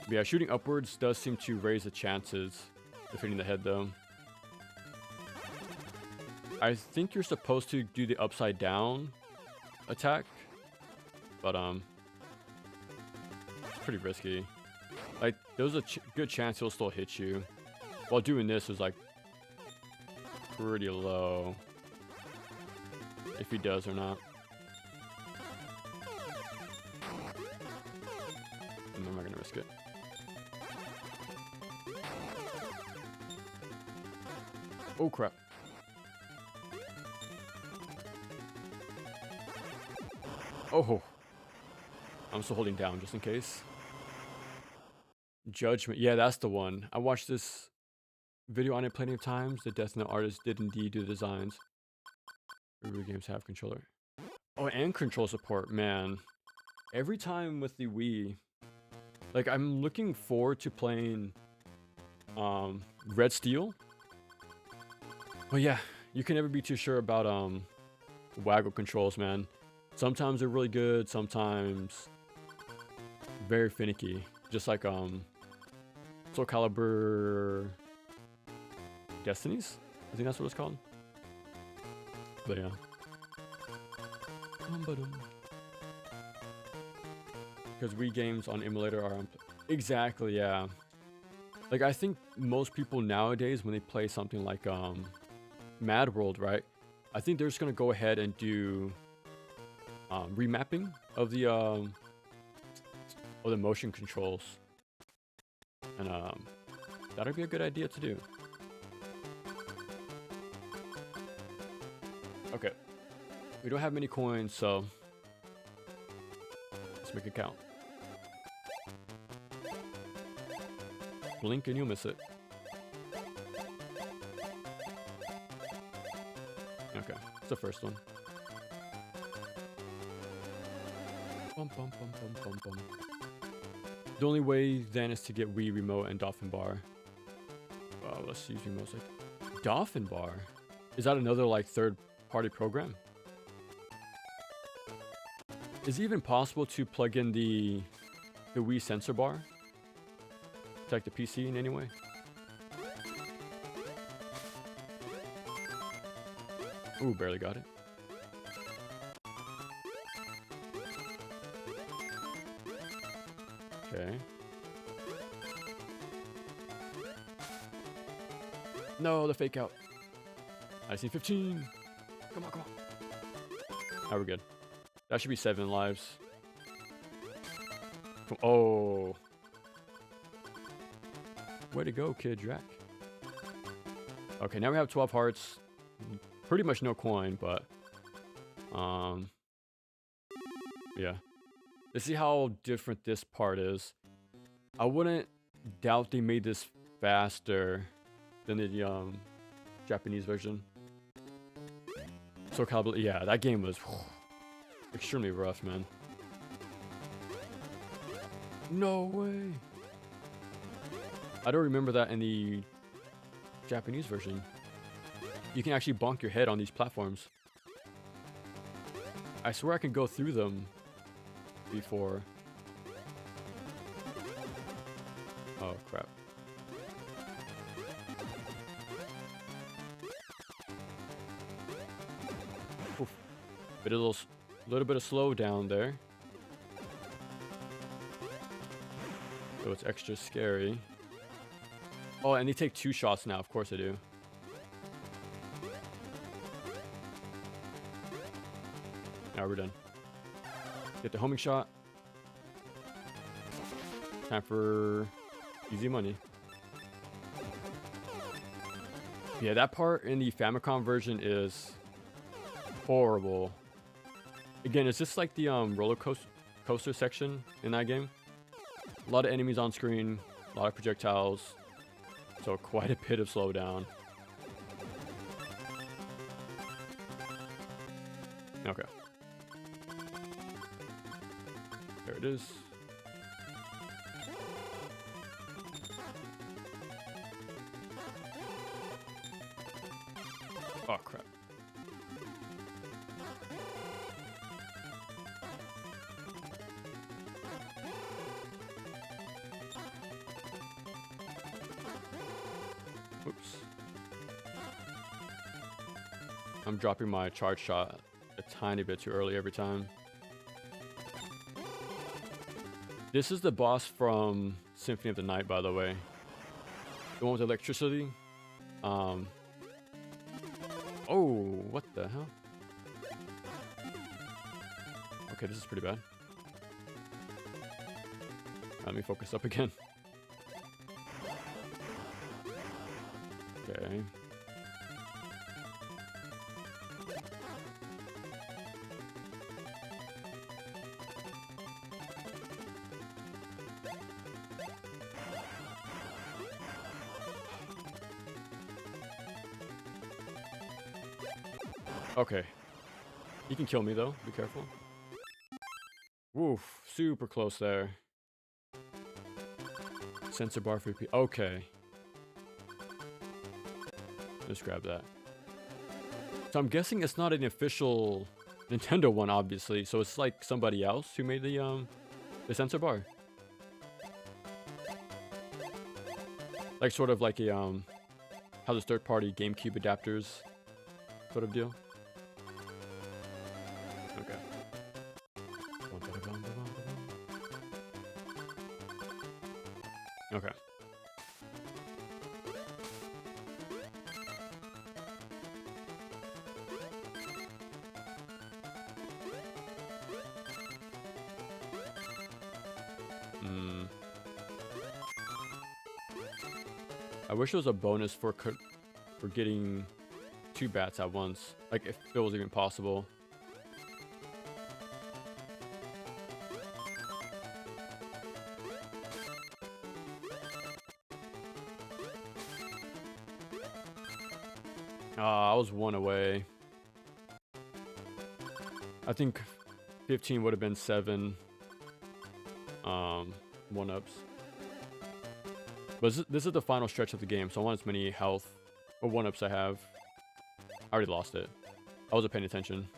But yeah, shooting upwards does seem to raise the chances of hitting the head though. I think you're supposed to do the upside down attack, but it's pretty risky. Like, there's a good chance he'll still hit you. While doing this is like pretty low, if he does or not. I'm not gonna risk it. Oh crap. Oh, I'm still holding down just in case. Judgment. Yeah, that's the one. I watched this video on it plenty of times. The Death Note artist did indeed do the designs. Every games have controller. Oh, and control support, man. Every time with the Wii, like, I'm looking forward to playing Red Steel. But yeah, you can never be too sure about waggle controls, man. Sometimes they're really good, sometimes very finicky. Just like Soul Calibur Destinies? I think that's what it's called. But yeah. Because Wii games on emulator are exactly, yeah. Like, I think most people nowadays, when they play something like Mad World, right? I think they're just gonna go ahead and do remapping of the motion controls, and that'd be a good idea to do. Okay, we don't have many coins, so let's make it count. Blink and you'll miss it. Okay, it's the first one. Bum, bum, bum, bum, bum, bum. The only way then is to get Wii Remote and Dolphin Bar. Let's use remotes like Dolphin Bar. Is that another like third-party program? Is it even possible to plug in the Wii sensor bar? Protect the PC in any way? Ooh, barely got it. Okay. No, the fake out. I see 15. Come on, come on. Now we're good. That should be 7 lives. Oh. Way to go, Kid Drac. Okay, now we have 12 hearts. Pretty much no coin, but yeah. Let's see how different this part is. I wouldn't doubt they made this faster than the Japanese version. Soul Calibur, yeah, that game was extremely rough, man. No way. I don't remember that in the Japanese version. You can actually bonk your head on these platforms. I swear I can go through them before. Oh crap. Oof. Little bit of slow down there. So it's extra scary. Oh, and they take 2 shots now. Of course they do. Now we're done. Get the homing shot. Time for easy money. Yeah, that part in the Famicom version is horrible. Again, it's just like the roller coaster section in that game. A lot of enemies on screen, a lot of projectiles, so quite a bit of slowdown. Okay. There it is. I'm dropping my charge shot a tiny bit too early every time. This is the boss from Symphony of the Night, by the way. The one with electricity. Oh, what the hell? Okay, this is pretty bad. Let me focus up again. Okay. Okay. He can kill me though, be careful. Woof, super close there. Sensor bar for EP. Okay. Let's grab that. So I'm guessing it's not an official Nintendo one, obviously. So it's like somebody else who made the sensor bar. Like sort of like a how those third-party GameCube adapters sort of deal. Okay. Okay. I wish there was a bonus for getting 2 bats at once. Like if it was even possible. I was 1 away. I think 15 would have been 7 1-ups. But this is the final stretch of the game, so I want as many health or 1-ups I have. I already lost it. I wasn't paying attention.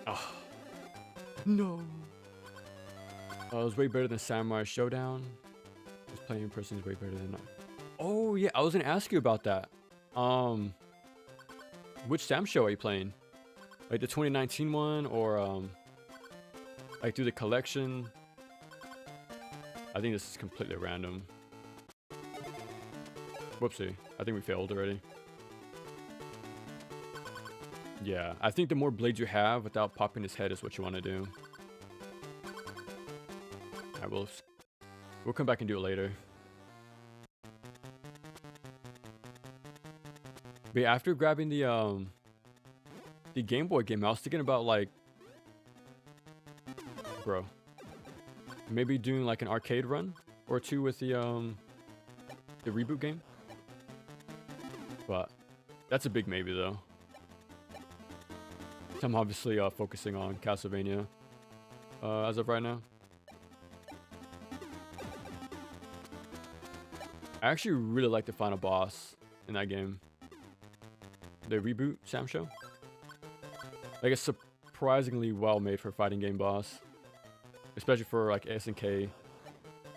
Oh. No. It was way better than Samurai Showdown. Just playing in person is way better than... Oh, yeah. I was going to ask you about that. Which Sam show are you playing? Like the 2019 one or... like through the collection? I think this is completely random. Whoopsie. I think we failed already. Yeah, I think the more blades you have without popping his head is what you want to do. Alright, we'll come back and do it later. But yeah, after grabbing the Game Boy game, I was thinking about like... Bro. Maybe doing like an arcade run or 2 with the reboot game. But that's a big maybe though. I'm obviously focusing on Castlevania as of right now. I actually really like the final boss in that game. The reboot Sam show. Like it's surprisingly well made for a fighting game boss. Especially for like SNK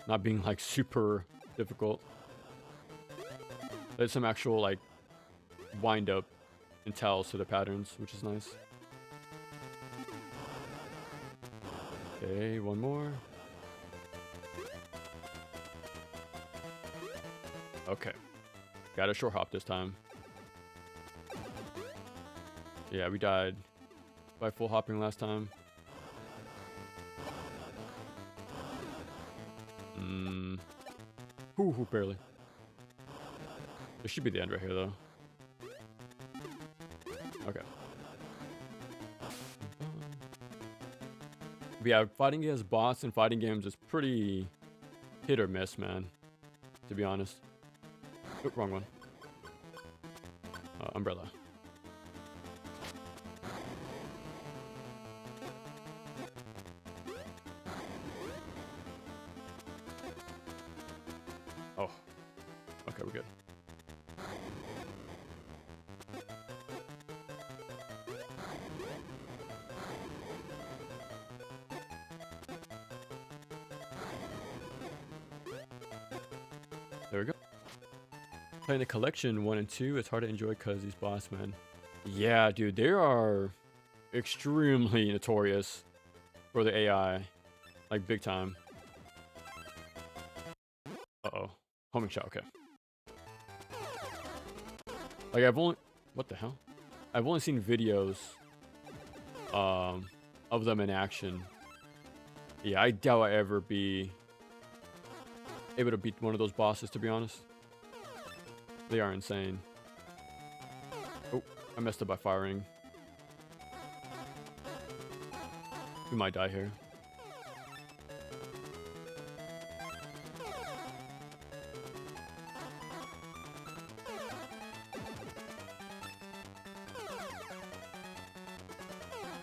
not being like super difficult. There's some actual like wind up and tells to the patterns, which is nice. Okay, 1 more. Okay. Got a short hop this time. Yeah, we died by full hopping last time. Ooh, barely. This should be the end right here, though. Okay. But yeah, fighting against boss in fighting games is pretty hit or miss, man. To be honest. Oh, wrong one. Umbrella. Oh. Okay, we're good. Playing the collection 1 and 2, it's hard to enjoy because these boss men. Yeah, dude, they are extremely notorious for the AI, like big time. Uh-oh, homing shot. Okay. Like what the hell? I've only seen videos, of them in action. Yeah, I doubt I ever be able to beat one of those bosses, to be honest. They are insane. Oh, I messed up by firing. We might die here.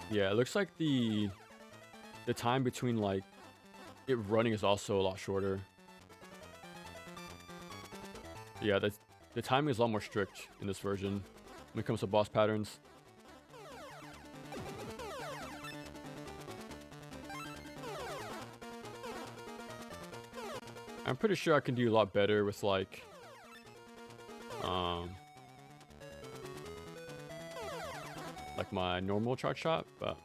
Yeah, it looks like the time between like it running is also a lot shorter. Yeah, the timing is a lot more strict in this version when it comes to boss patterns. I'm pretty sure I can do a lot better with like my normal charge shot, but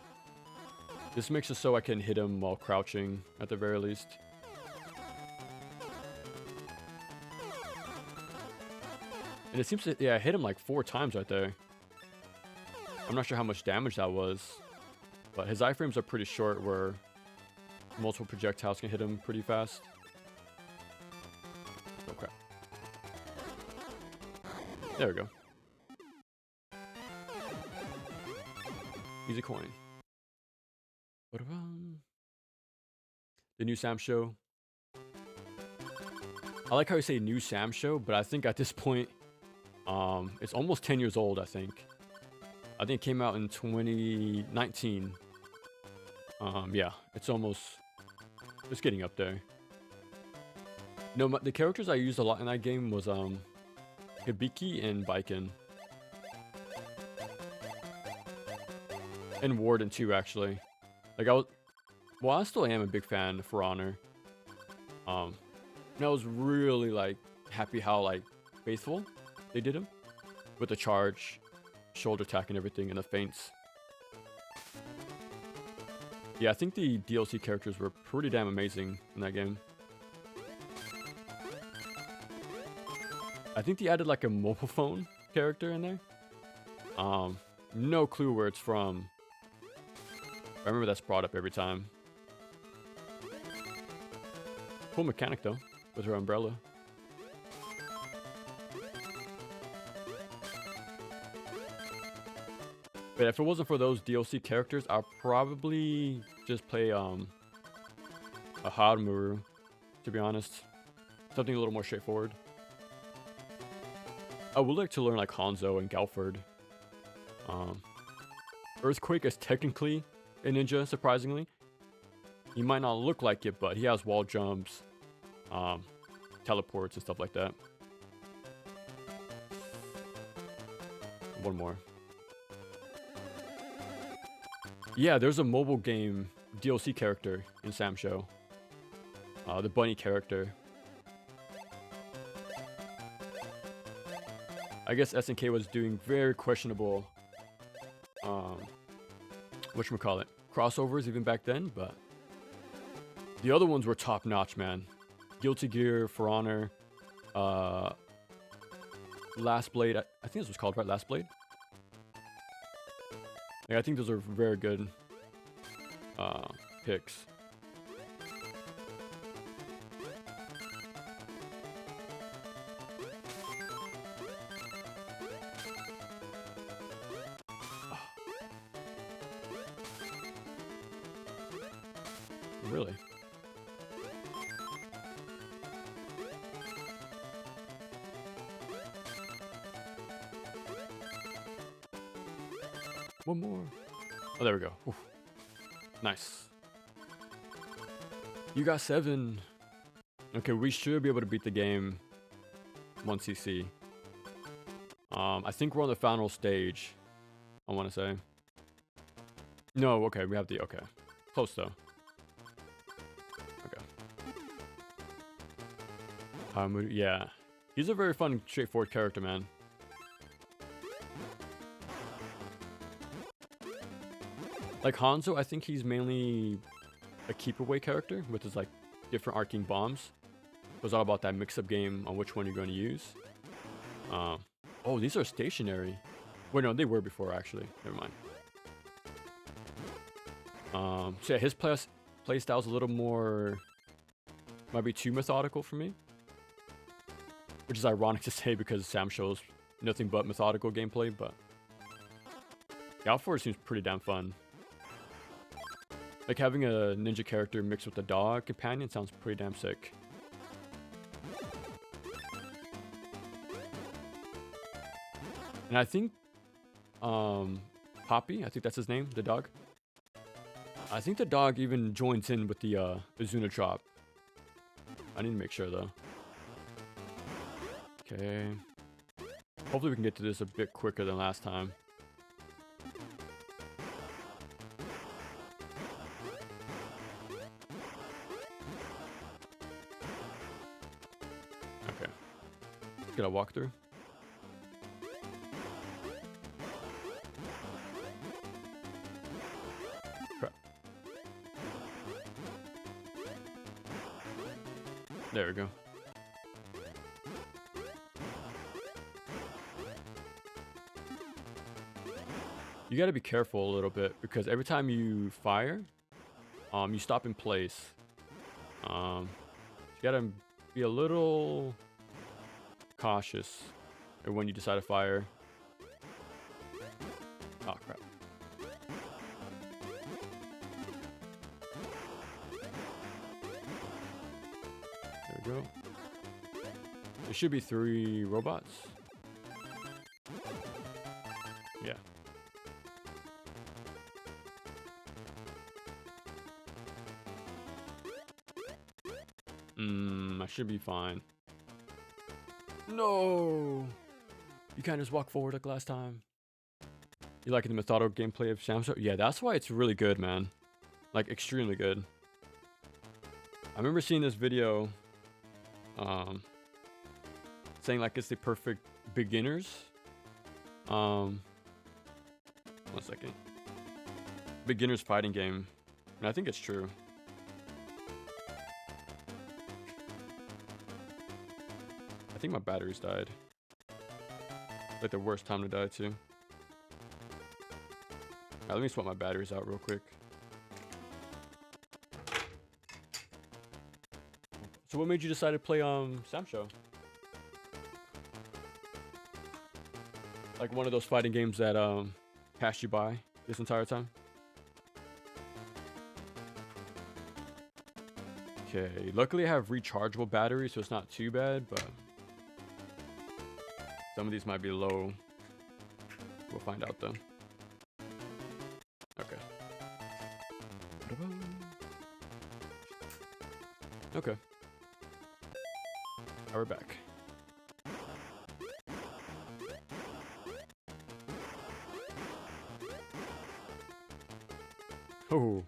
this makes it so I can hit him while crouching at the very least. And it seems that, yeah, I hit him like 4 times right there. I'm not sure how much damage that was, but his iframes are pretty short where multiple projectiles can hit him pretty fast. Oh crap. There we go. Easy coin. What about the new Sam show? I like how you say new Sam show, but I think at this point, it's almost 10 years old, I think. I think it came out in 2019. Yeah, it's getting up there. No, the characters I used a lot in that game was, Hibiki and Baiken. And Warden too, actually. Like I still am a big fan For Honor. And I was really like happy how like faithful they did him with the charge, shoulder attack, and everything, and the feints. Yeah, I think the DLC characters were pretty damn amazing in that game. I think they added like a mobile phone character in there. No clue where it's from. I remember that's brought up every time. Cool mechanic though, with her umbrella. But if it wasn't for those DLC characters, I'll probably just play a Harumaru, to be honest. Something a little more straightforward. I would like to learn like Hanzo and Galford. Earthquake is technically a ninja, surprisingly. He might not look like it, but he has wall jumps, teleports, and stuff like that. One more. Yeah, there's a mobile game DLC character in Sam Show. The bunny character. I guess SNK was doing very questionable, whatchamacallit, crossovers even back then, but the other ones were top notch, man. Guilty Gear, For Honor, Last Blade, I think this was called, right? Last Blade? Yeah, I think those are very good picks. Really? One more. Oh, there we go. Oof. Nice. You got 7. Okay, we should be able to beat the game 1cc. I think we're on the final stage, I want to say. No, okay, we have the... Okay. Close, though. Okay. Yeah. He's a very fun, straightforward character, man. Like Hanzo, I think he's mainly a keep away character with his like different arcing bombs. It was all about that mix-up game on which one you're going to use. Oh, these are stationary. Wait, no, they were before actually. Never mind. So yeah, his play style's a little more, might be too methodical for me, which is ironic to say because Sam shows nothing but methodical gameplay. But Gale Force seems pretty damn fun. Like having a ninja character mixed with a dog companion sounds pretty damn sick. And I think Poppy, I think that's his name, the dog. I think the dog even joins in with the Azuna Trop. I need to make sure though. Okay. Hopefully we can get to this a bit quicker than last time. Okay. Let's get a walkthrough. There we go. You gotta be careful a little bit because every time you fire, you stop in place. You gotta be a little cautious when you decide to fire. Oh crap. There we go. There should be 3 robots. Yeah. I should be fine. No! You can't just walk forward like last time. You liking the methodical gameplay of Samsung? Yeah, that's why it's really good, man. Like, extremely good. I remember seeing this video saying like it's the perfect beginners. One second. Beginners fighting game. And I think it's true. I think my batteries died. Like the worst time to die too. Alright, let me swap my batteries out real quick. So what made you decide to play Sam Show? Like one of those fighting games that passed you by this entire time? Okay, luckily I have rechargeable batteries, so it's not too bad, but some of these might be low. We'll find out though. Okay. Okay. Now we're back. Oh.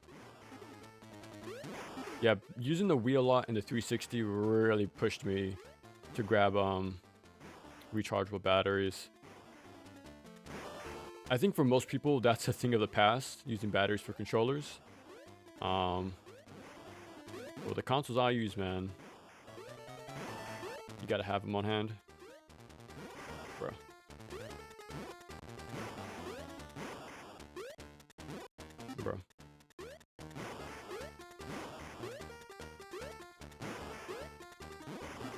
Yeah, using the Wii a lot in the 360 really pushed me to grab rechargeable batteries. I think for most people that's a thing of the past, using batteries for controllers. Well, the consoles I use, man, you gotta have them on hand, bro. Bro.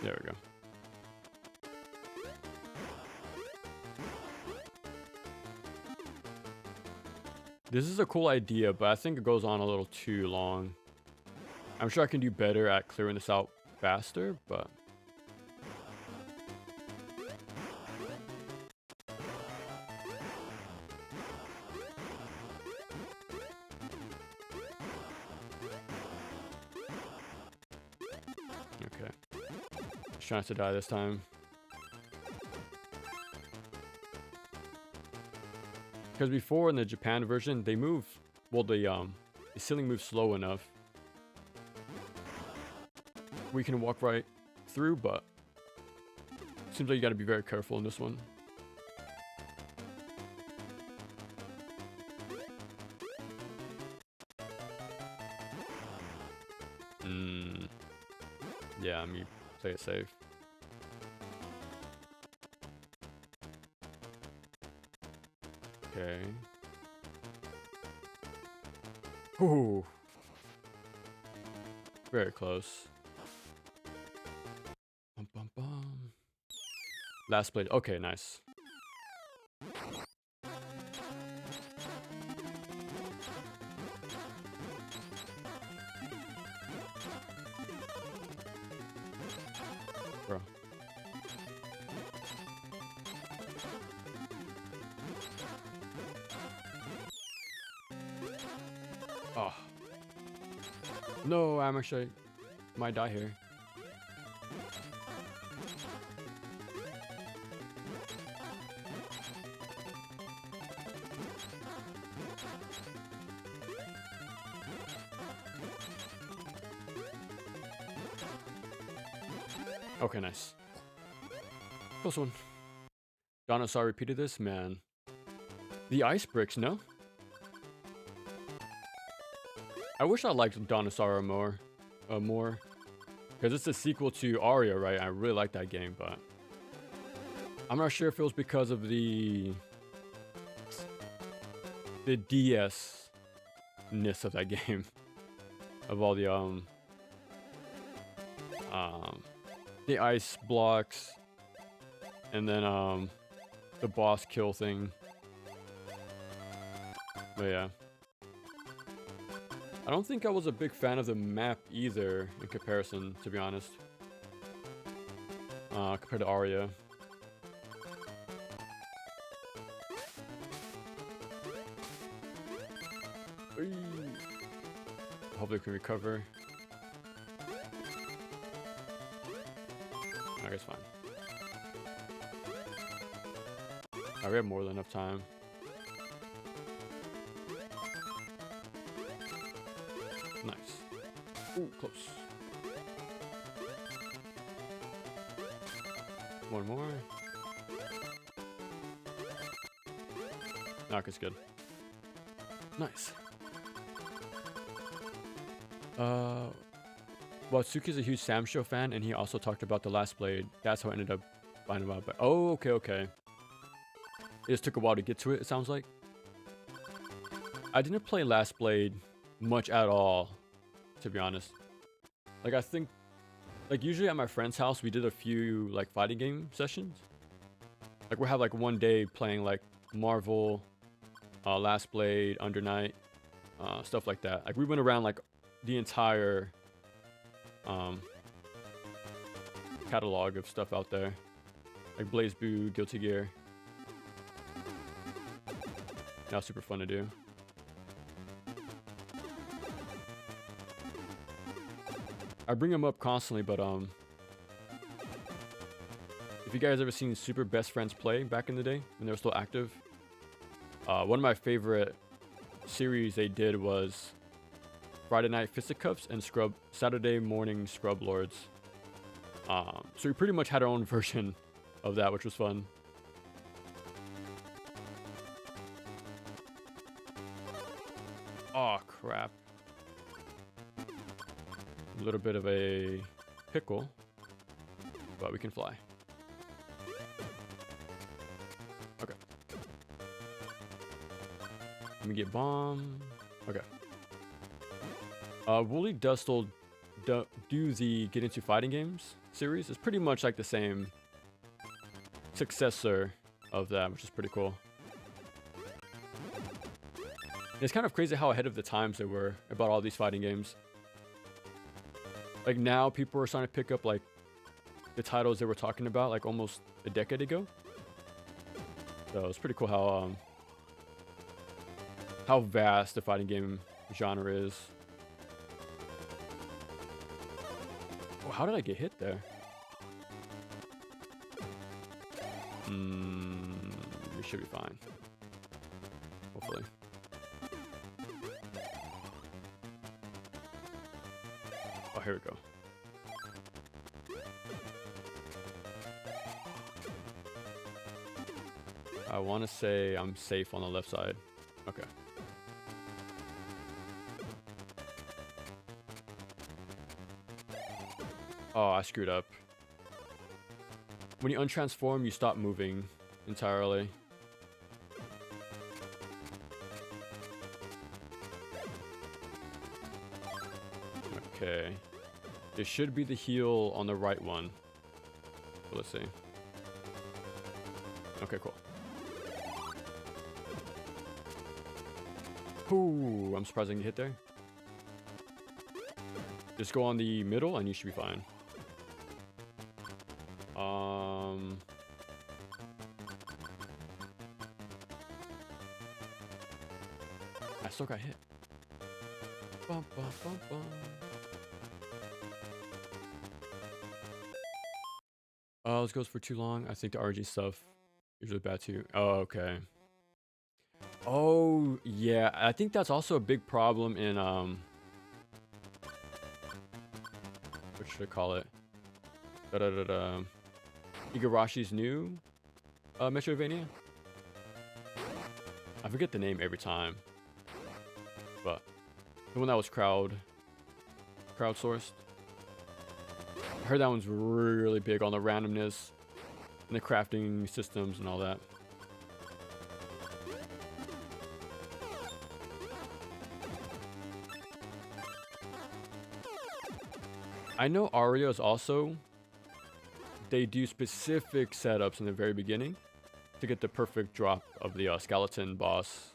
There we go. This is a cool idea, but I think it goes on a little too long. I'm sure I can do better at clearing this out faster, but okay. Just trying not to die this time. Because before in the Japan version, they move, well, the ceiling moves slow enough. We can walk right through, but Seems like you gotta be very careful in this one. Yeah, let me play it safe. Okay. Ooh. Very close. Bum, bum, bum. Last blade. Okay, nice. Bro. Oh. No, I'm actually might die here. Okay, nice. Close one. Dinosaur repeated this, man. The ice bricks, no? I wish I liked Dinosaur more. Because it's a sequel to Aria, right? I really like that game, but I'm not sure if it was because of the DS-ness of that game. Of all the ice blocks, and then the boss kill thing. But yeah, I don't think I was a big fan of the map either in comparison, to be honest. Compared to Aria. Hopefully we can recover. I guess fine. Alright, we have more than enough time. Nice. Ooh, close. One more. Knock is good. Nice. Well, Suki's a huge Sam Show fan, and he also talked about The Last Blade. That's how I ended up finding out. But oh, okay. It just took a while to get to it, it sounds like. I didn't play Last Blade much at all, to be honest. Like, I think, like, usually at my friend's house, we did a few, like, fighting game sessions. Like, we'll have, like, one day playing, like, Marvel, Last Blade, Under Night, stuff like that. Like, we went around, like, the entire catalog of stuff out there, like Blaze Boo, Guilty Gear. That was super fun to do. I bring them up constantly, but if you guys ever seen Super Best Friends play back in the day when they were still active, one of my favorite series they did was Friday Night Fisticuffs and Saturday Morning Scrub Lords. So we pretty much had our own version of that, which was fun. Oh crap. A little bit of a pickle, but we can fly. Okay. Let me get bomb. Okay. Wooly does still do the Get Into Fighting Games series. It's pretty much like the same successor of that, which is pretty cool. And it's kind of crazy how ahead of the times they were about all these fighting games. Like now people are starting to pick up like the titles they were talking about like almost a decade ago. So it's pretty cool how vast the fighting game genre is. Oh, how did I get hit there? We should be fine. Hopefully. Oh, here we go. I want to say I'm safe on the left side. Okay. Oh, I screwed up. When you untransform, you stop moving entirely. Okay. It should be the heal on the right one. So let's see. Okay, cool. Ooh, I'm surprised I can hit there. Just go on the middle and you should be fine. I still got hit. Bum, bum, bum, bum. This goes for too long. I think the RG stuff usually bad too. Oh, okay. Oh, yeah. I think that's also a big problem in what should I call it? Igarashi's new Metroidvania. I forget the name every time, but the one that was crowdsourced. I heard that one's really big on the randomness and the crafting systems and all that. I know Ario's also, they do specific setups in the very beginning to get the perfect drop of the skeleton boss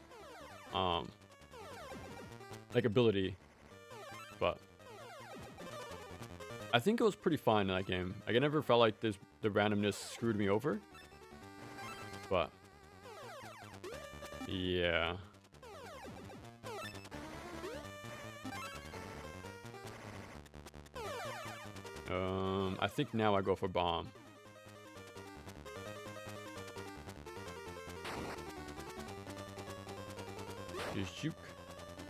like ability, but I think it was pretty fun in that game. Like, I never felt like the randomness screwed me over, but yeah. I think now I go for bomb. Just juke,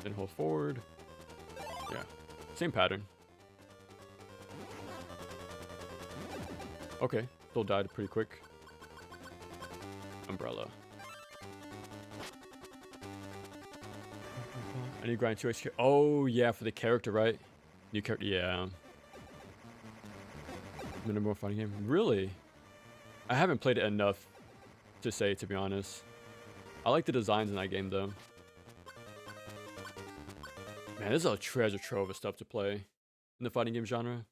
then hold forward. Yeah, same pattern. Okay, still died pretty quick. Umbrella. I need to grind 2 HP. Oh yeah, for the character, right? New character, yeah. Minimal fighting game. Really? I haven't played it enough to say, to be honest. I like the designs in that game though. Man, this is a treasure trove of stuff to play in the fighting game genre.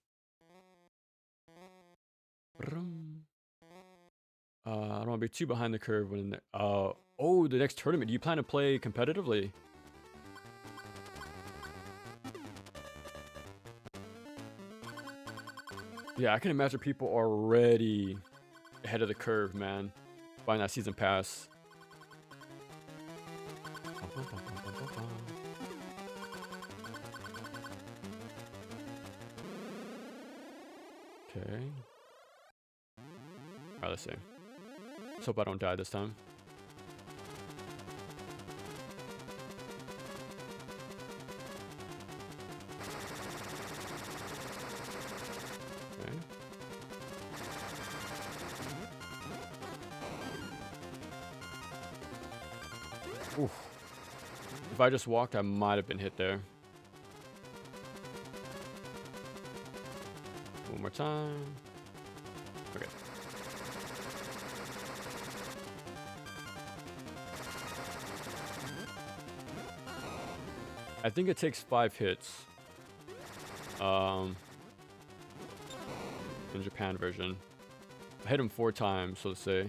I don't want to be too behind the curve when oh, the next tournament. Do you plan to play competitively? Yeah, I can imagine people are already ahead of the curve, man. Buying that season pass. Okay. Alright, let's see. Let's hope I don't die this time. Okay. Oof. If I just walked, I might have been hit there. One more time. Okay. I think it takes 5 hits. In Japan version. I hit him 4 times, so let's say.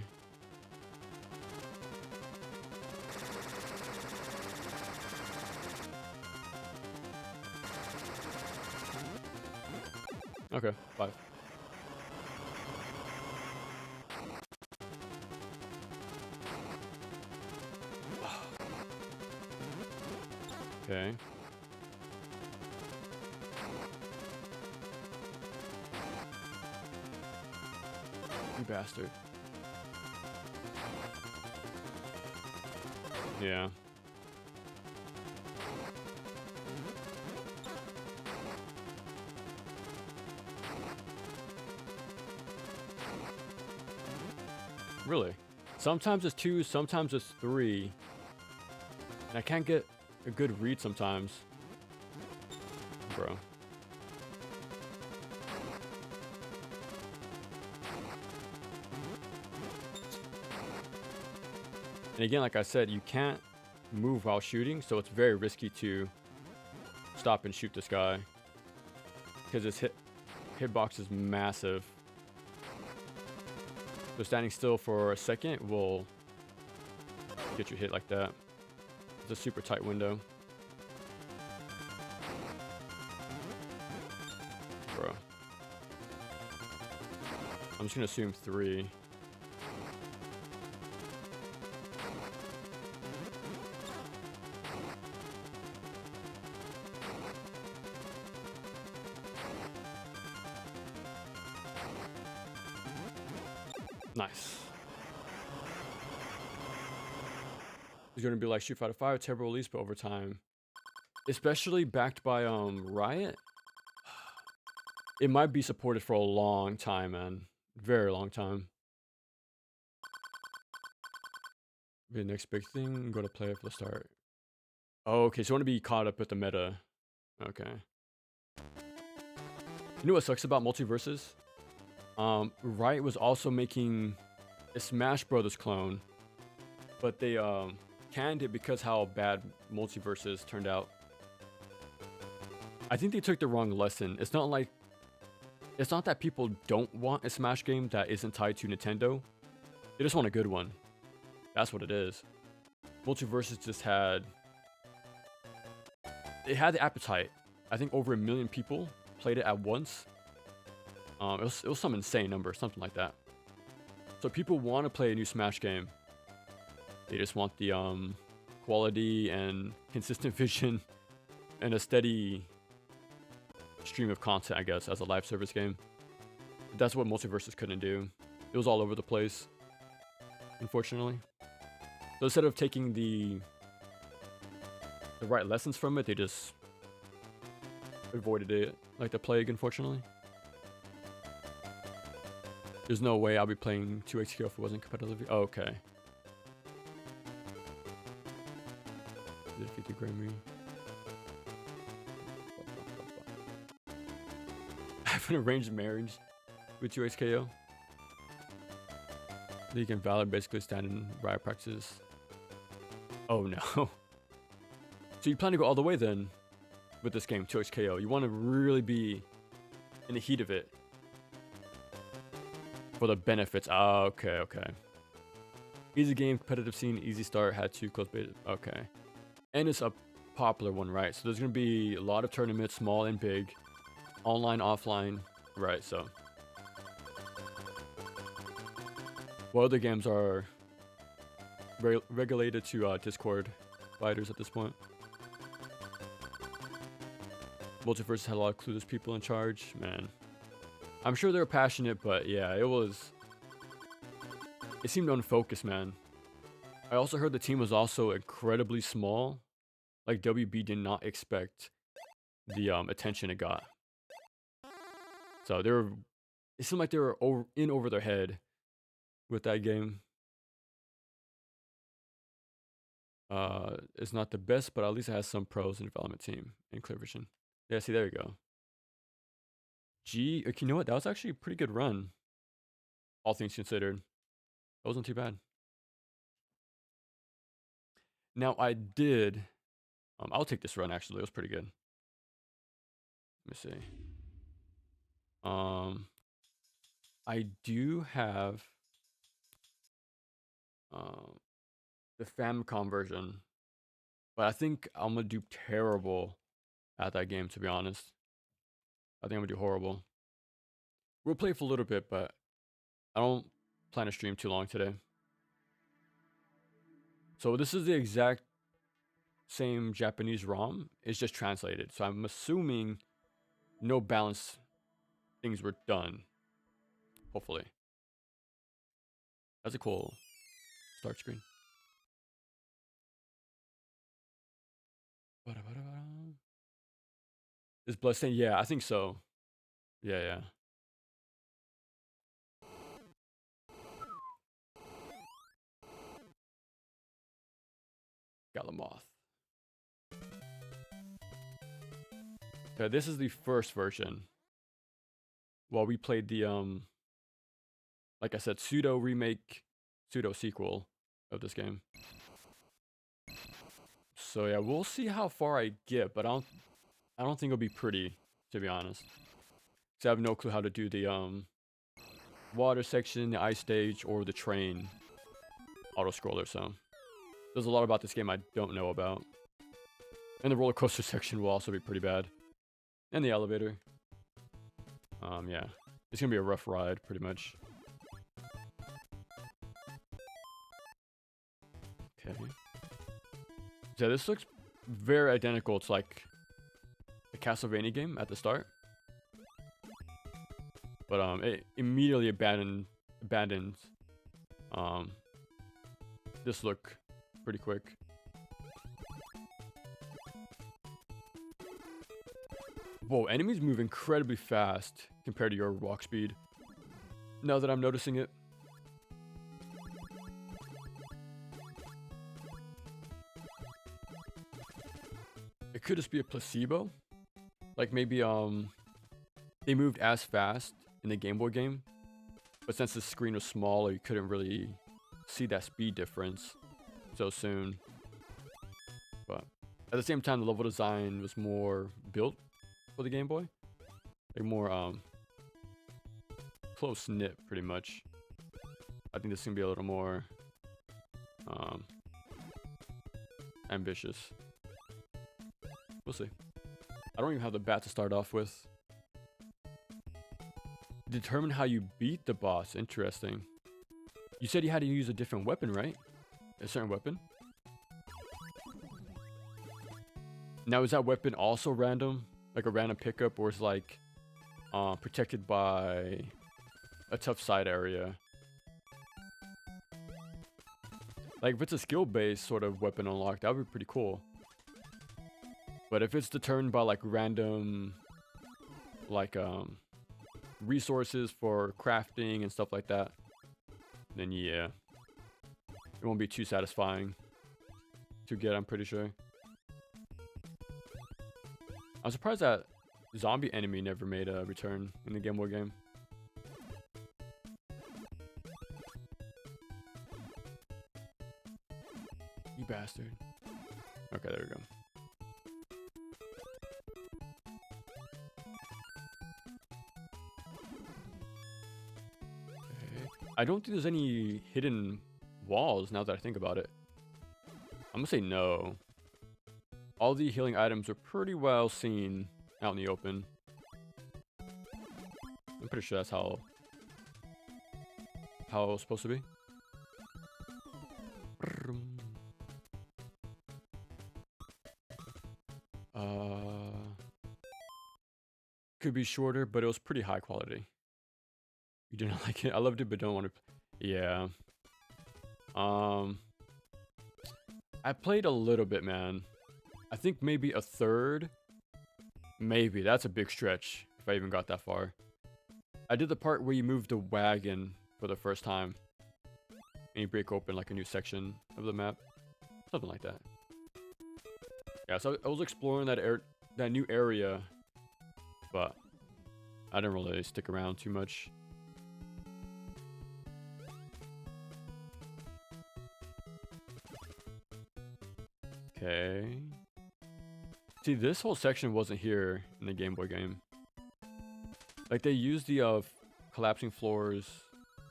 Okay, 5. Okay. You bastard. Yeah. Really? Sometimes it's 2, sometimes it's 3. And I can't get a good read sometimes. Bro. And again, like I said, you can't move while shooting, so it's very risky to stop and shoot this guy. Because his hitbox is massive. So standing still for a second will get you hit like that. It's a super tight window. Bro. I'm just gonna assume 3. Nice. It's gonna be like Street Fighter 5, terrible release, but over time, especially backed by Riot, it might be supported for a long time, man. Very long time. The next big thing, go to play for the start. Oh, okay, so you want to be caught up with the meta. Okay. You know what sucks about multiverses? Riot was also making a Smash Brothers clone, but they canned it because how bad multiverses turned out. I think they took the wrong lesson. It's not that people don't want a Smash game that isn't tied to Nintendo. They just want a good one. That's what it is. Multiverses just had the appetite. I think over 1 million people played it at once. It was some insane number, something like that. So people want to play a new Smash game. They just want the quality and consistent vision and a steady stream of content, I guess, as a live service game. But that's what Multiverses couldn't do. It was all over the place, unfortunately. So instead of taking the right lessons from it, they just avoided it like the plague, unfortunately. There's no way I'll be playing 2XQ if it wasn't competitive. Oh, okay. Defeat the Grammy. I have an arranged marriage with 2XKO. League and Valor basically stand in riot practices. Oh no. So you plan to go all the way then with this game, 2XKO. You want to really be in the heat of it. For the benefits. Oh, okay. Easy game, competitive scene, easy start, had 2 close beta. Okay. And it's a popular one, right? So there's going to be a lot of tournaments, small and big. Online, offline. Right, so. What other games are regulated to Discord providers at this point? Multiverse had a lot of clueless people in charge. Man. I'm sure they were passionate, but yeah, it seemed unfocused, man. I also heard the team was also incredibly small. Like WB did not expect the attention it got. So it seemed like they were over their head with that game. It's not the best, but at least it has some pros in the development team and clear vision. Yeah, see, there you go. Okay, you know what? That was actually a pretty good run. All things considered. That wasn't too bad. Now I did. I'll take this run actually. It was pretty good. Let me see. I do have the Famicom version, but I think I'm gonna do terrible at that game, to be honest. I think I'm gonna do horrible. We'll play for a little bit, but I don't plan to stream too long today. So this is the exact same Japanese ROM. It's just translated. So I'm assuming no balance things were done. Hopefully. That's a cool start screen. Is Bloodstain? Yeah, I think so. Yeah. Galamoth. Okay, this is the first version. Well, we played the like I said, pseudo remake, pseudo sequel of this game. So yeah, we'll see how far I get, but I don't think it'll be pretty, to be honest. Cause I have no clue how to do the water section, the ice stage, or the train auto scroller. So there's a lot about this game I don't know about. And the roller coaster section will also be pretty bad. And the elevator. Yeah. It's gonna be a rough ride, pretty much. Okay. So this looks very identical to like the Castlevania game at the start. But it immediately abandoned this look pretty quick. Whoa, enemies move incredibly fast compared to your walk speed. Now that I'm noticing it. It could just be a placebo. Like maybe they moved as fast in the Game Boy game, but since the screen was smaller, you couldn't really see that speed difference so soon. But at the same time, the level design was more built for the Game Boy. Like more close knit, pretty much. I think this is gonna be a little more ambitious. We'll see. I don't even have the bat to start off with. Determine how you beat the boss. Interesting. You said you had to use a different weapon, right? A certain weapon. Now, is that weapon also random? Like a random pickup, or is it like protected by a tough side area? Like if it's a skill-based sort of weapon unlocked, that would be pretty cool. But if it's determined by like random, like resources for crafting and stuff like that, then yeah, it won't be too satisfying to get, I'm pretty sure. I'm surprised that zombie enemy never made a return in the Game Boy game. You bastard. Okay, there we go. I don't think there's any hidden walls now that I think about it. I'm gonna say no. All the healing items are pretty well seen out in the open. I'm pretty sure that's how it was supposed to be. Could be shorter, but it was pretty high quality. You didn't like it? I loved it, but don't want to. Yeah. I played a little bit, man. I think maybe a third. Maybe. That's a big stretch, if I even got that far. I did the part where you move the wagon for the first time. And you break open like a new section of the map. Something like that. Yeah, so I was exploring that new area. But I didn't really stick around too much. Okay. See, this whole section wasn't here in the Game Boy game. Like, they used the collapsing floors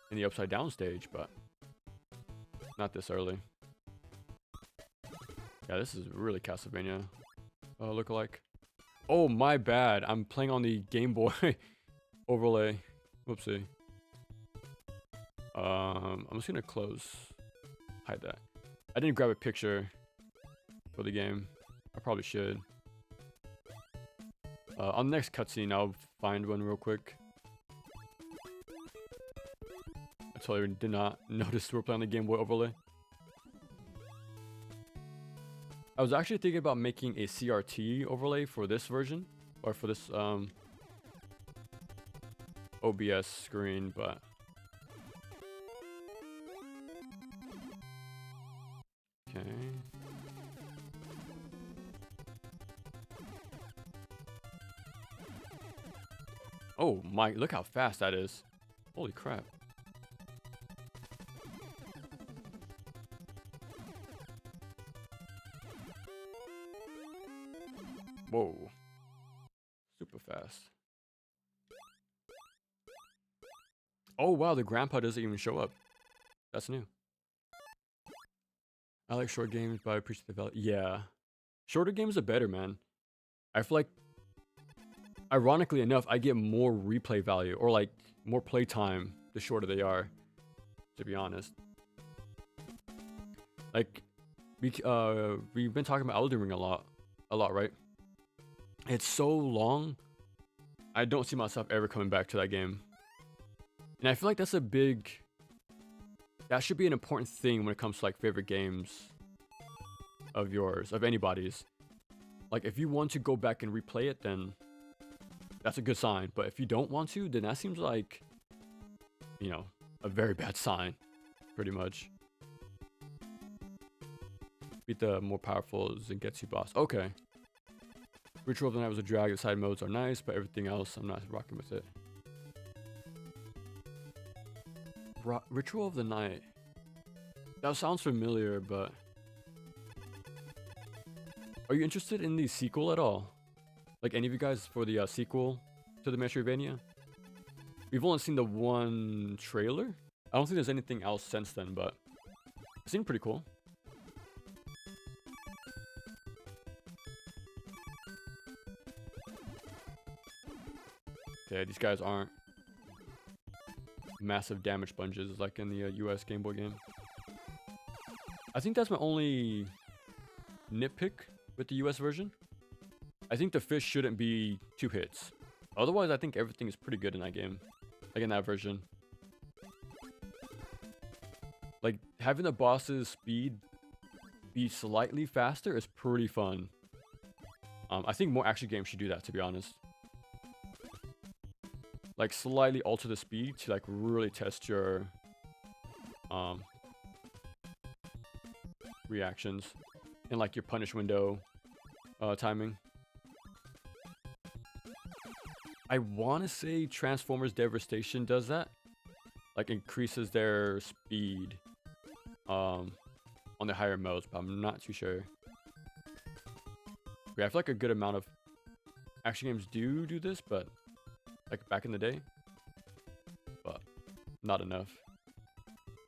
in the upside down stage, but not this early. Yeah, this is really Castlevania lookalike. Oh, my bad. I'm playing on the Game Boy overlay. Whoopsie. I'm just gonna hide that. I didn't grab a picture for the game. I probably should. On the next cutscene, I'll find one real quick. I totally did not notice we're playing the Game Boy overlay. I was actually thinking about making a CRT overlay for this version, or for this OBS screen, but okay. Oh my, look how fast that is. Holy crap. Whoa. Super fast. Oh wow, the grandpa doesn't even show up. That's new. I like short games, but I appreciate the value. Yeah. Shorter games are better, man. I feel like, ironically enough, I get more replay value, or like more playtime the shorter they are, to be honest. Like, we've been talking about Elden Ring a lot, right? It's so long, I don't see myself ever coming back to that game. And I feel like that should be an important thing when it comes to like favorite games of yours, of anybody's. Like if you want to go back and replay it, then that's a good sign. But if you don't want to, then that seems like, you know, a very bad sign, pretty much. Beat the more powerful Zangetsu boss. Okay. Ritual of the Night was a drag. The side modes are nice, but everything else, I'm not rocking with it. Ritual of the Night. That sounds familiar, but... Are you interested in the sequel at all? Like any of you guys for the sequel to the Metroidvania? We've only seen the one trailer. I don't think there's anything else since then, but it seemed pretty cool. Okay, these guys aren't massive damage sponges like in the US Game Boy game. I think that's my only nitpick with the US version. I think the fish shouldn't be 2 hits. Otherwise, I think everything is pretty good in that game. Like in that version. Like, having the boss's speed be slightly faster is pretty fun. I think more action games should do that, to be honest. Like, slightly alter the speed to, like, really test your reactions. And, like, your punish window timing. I want to say Transformers Devastation does that. Like, increases their speed on the higher modes, but I'm not too sure. Yeah, I feel like a good amount of action games do this, but like back in the day, but not enough.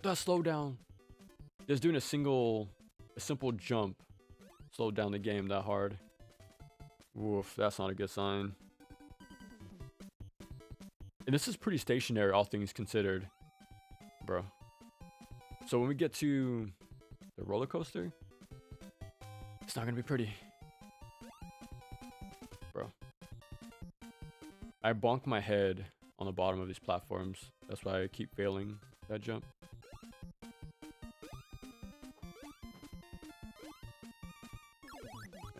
The slowdown. Just doing a simple jump slowed down the game that hard. Woof, that's not a good sign. And this is pretty stationary, all things considered, bro. So when we get to the roller coaster, it's not gonna be pretty, bro. I bonk my head on the bottom of these platforms. That's why I keep failing that jump. There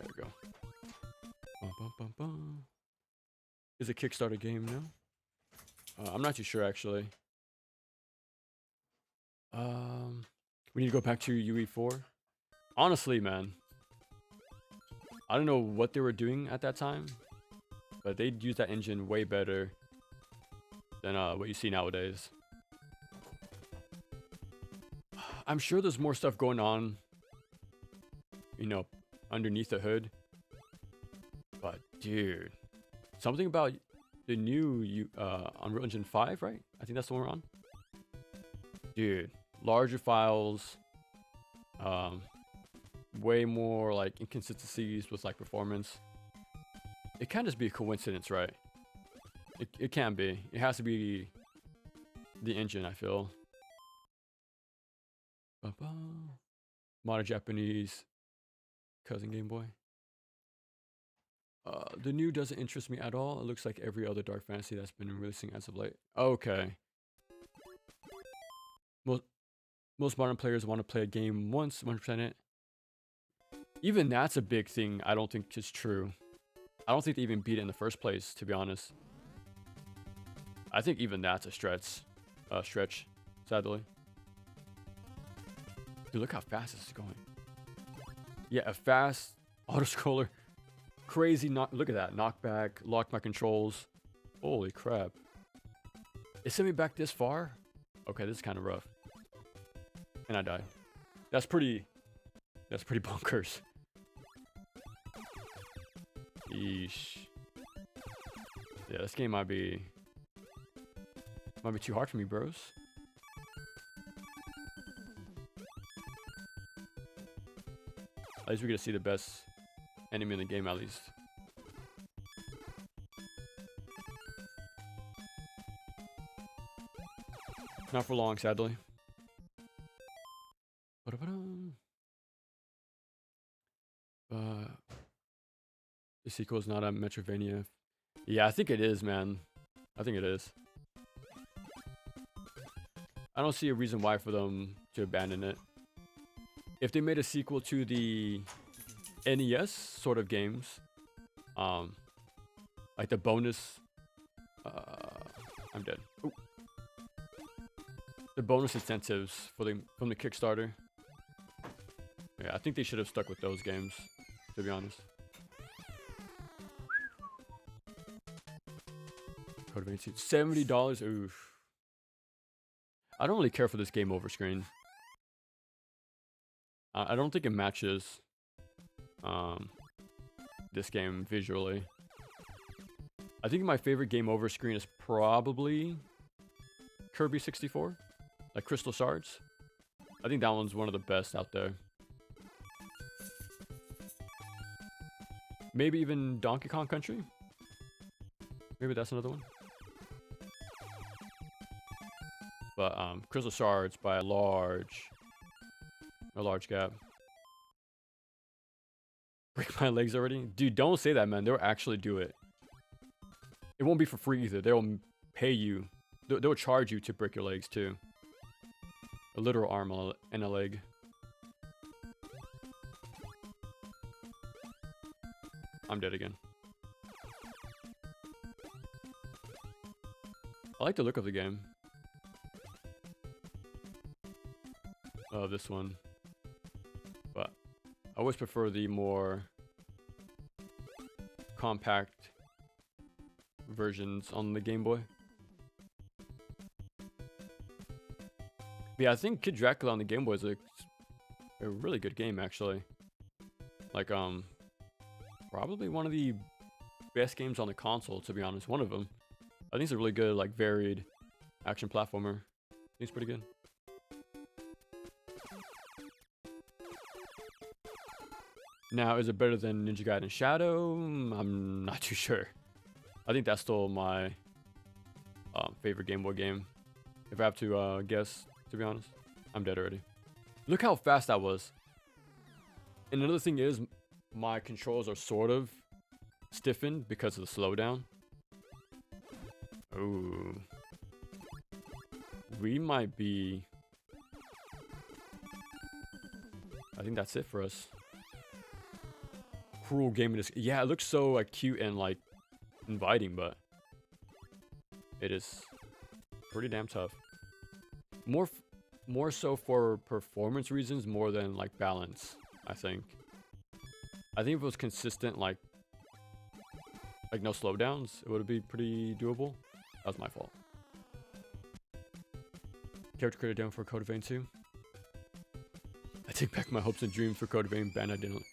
we go. Bum, bum, bum, bum. Is a Kickstarter game now? I'm not too sure, actually. We need to go back to UE4. Honestly, man, I don't know what they were doing at that time, but they'd use that engine way better than what you see nowadays. I'm sure there's more stuff going on, you know, underneath the hood. But dude, something about the new Unreal Engine 5, right? I think that's the one we're on. Dude, larger files, way more like inconsistencies with like performance. It can't just be a coincidence, right? It can't be. It has to be the engine, I feel. Modern Japanese cousin Game Boy. The new doesn't interest me at all. It looks like every other Dark Fantasy that's been releasing as of late. Okay. Most modern players want to play a game once, 100% it. Even that's a big thing I don't think is true. I don't think they even beat it in the first place, to be honest. I think even that's a stretch, sadly. Dude, look how fast this is going. Yeah, a fast auto-scroller. Crazy, look at that. Knockback, locked my controls. Holy crap. It sent me back this far? Okay, this is kind of rough. And I died. That's pretty bonkers. Yeesh. Yeah, this game might be too hard for me, bros. At least we get to see the best enemy in the game, at least. Not for long, sadly. The sequel is not a Metrovania. Yeah, I think it is, man. I think it is. I don't see a reason why for them to abandon it. If they made a sequel to the NES sort of games, like the bonus, I'm dead. Ooh. The bonus incentives for from the Kickstarter. Yeah, I think they should have stuck with those games, to be honest. Code Vein 2, $70. Oof. I don't really care for this game over screen. I don't think it matches this game visually. I think my favorite game over screen is probably Kirby 64, like Crystal Shards. I think that one's one of the best out there. Maybe even Donkey Kong Country. Maybe that's another one. But Crystal Shards by a large gap. Break my legs already? Dude, don't say that, man. They'll actually do it. It won't be for free either. They'll pay you. They'll charge you to break your legs too. A literal arm and a leg. I'm dead again. I like the look of the game. This one. But I always prefer the more compact versions on the Game Boy. But yeah, I think Kid Dracula on the Game Boy is a really good game, actually. Like, probably one of the best games on the console, to be honest. One of them. I think it's a really good, like, varied action platformer. I think it's pretty good. Now, is it better than Ninja Gaiden Shadow? I'm not too sure. I think that's still my favorite Game Boy game. If I have to guess, to be honest. I'm dead already. Look how fast that was. And another thing is, my controls are sort of stiffened because of the slowdown. Ooh. We might be... I think that's it for us. Cruel game. Yeah, it looks so like cute and like inviting, but it is pretty damn tough. More so for performance reasons more than like balance, I think. I think if it was consistent, like no slowdowns, it would be pretty doable. That was my fault. Character created down for Code Vein 2. I take back my hopes and dreams for Code Vein. Band I didn't.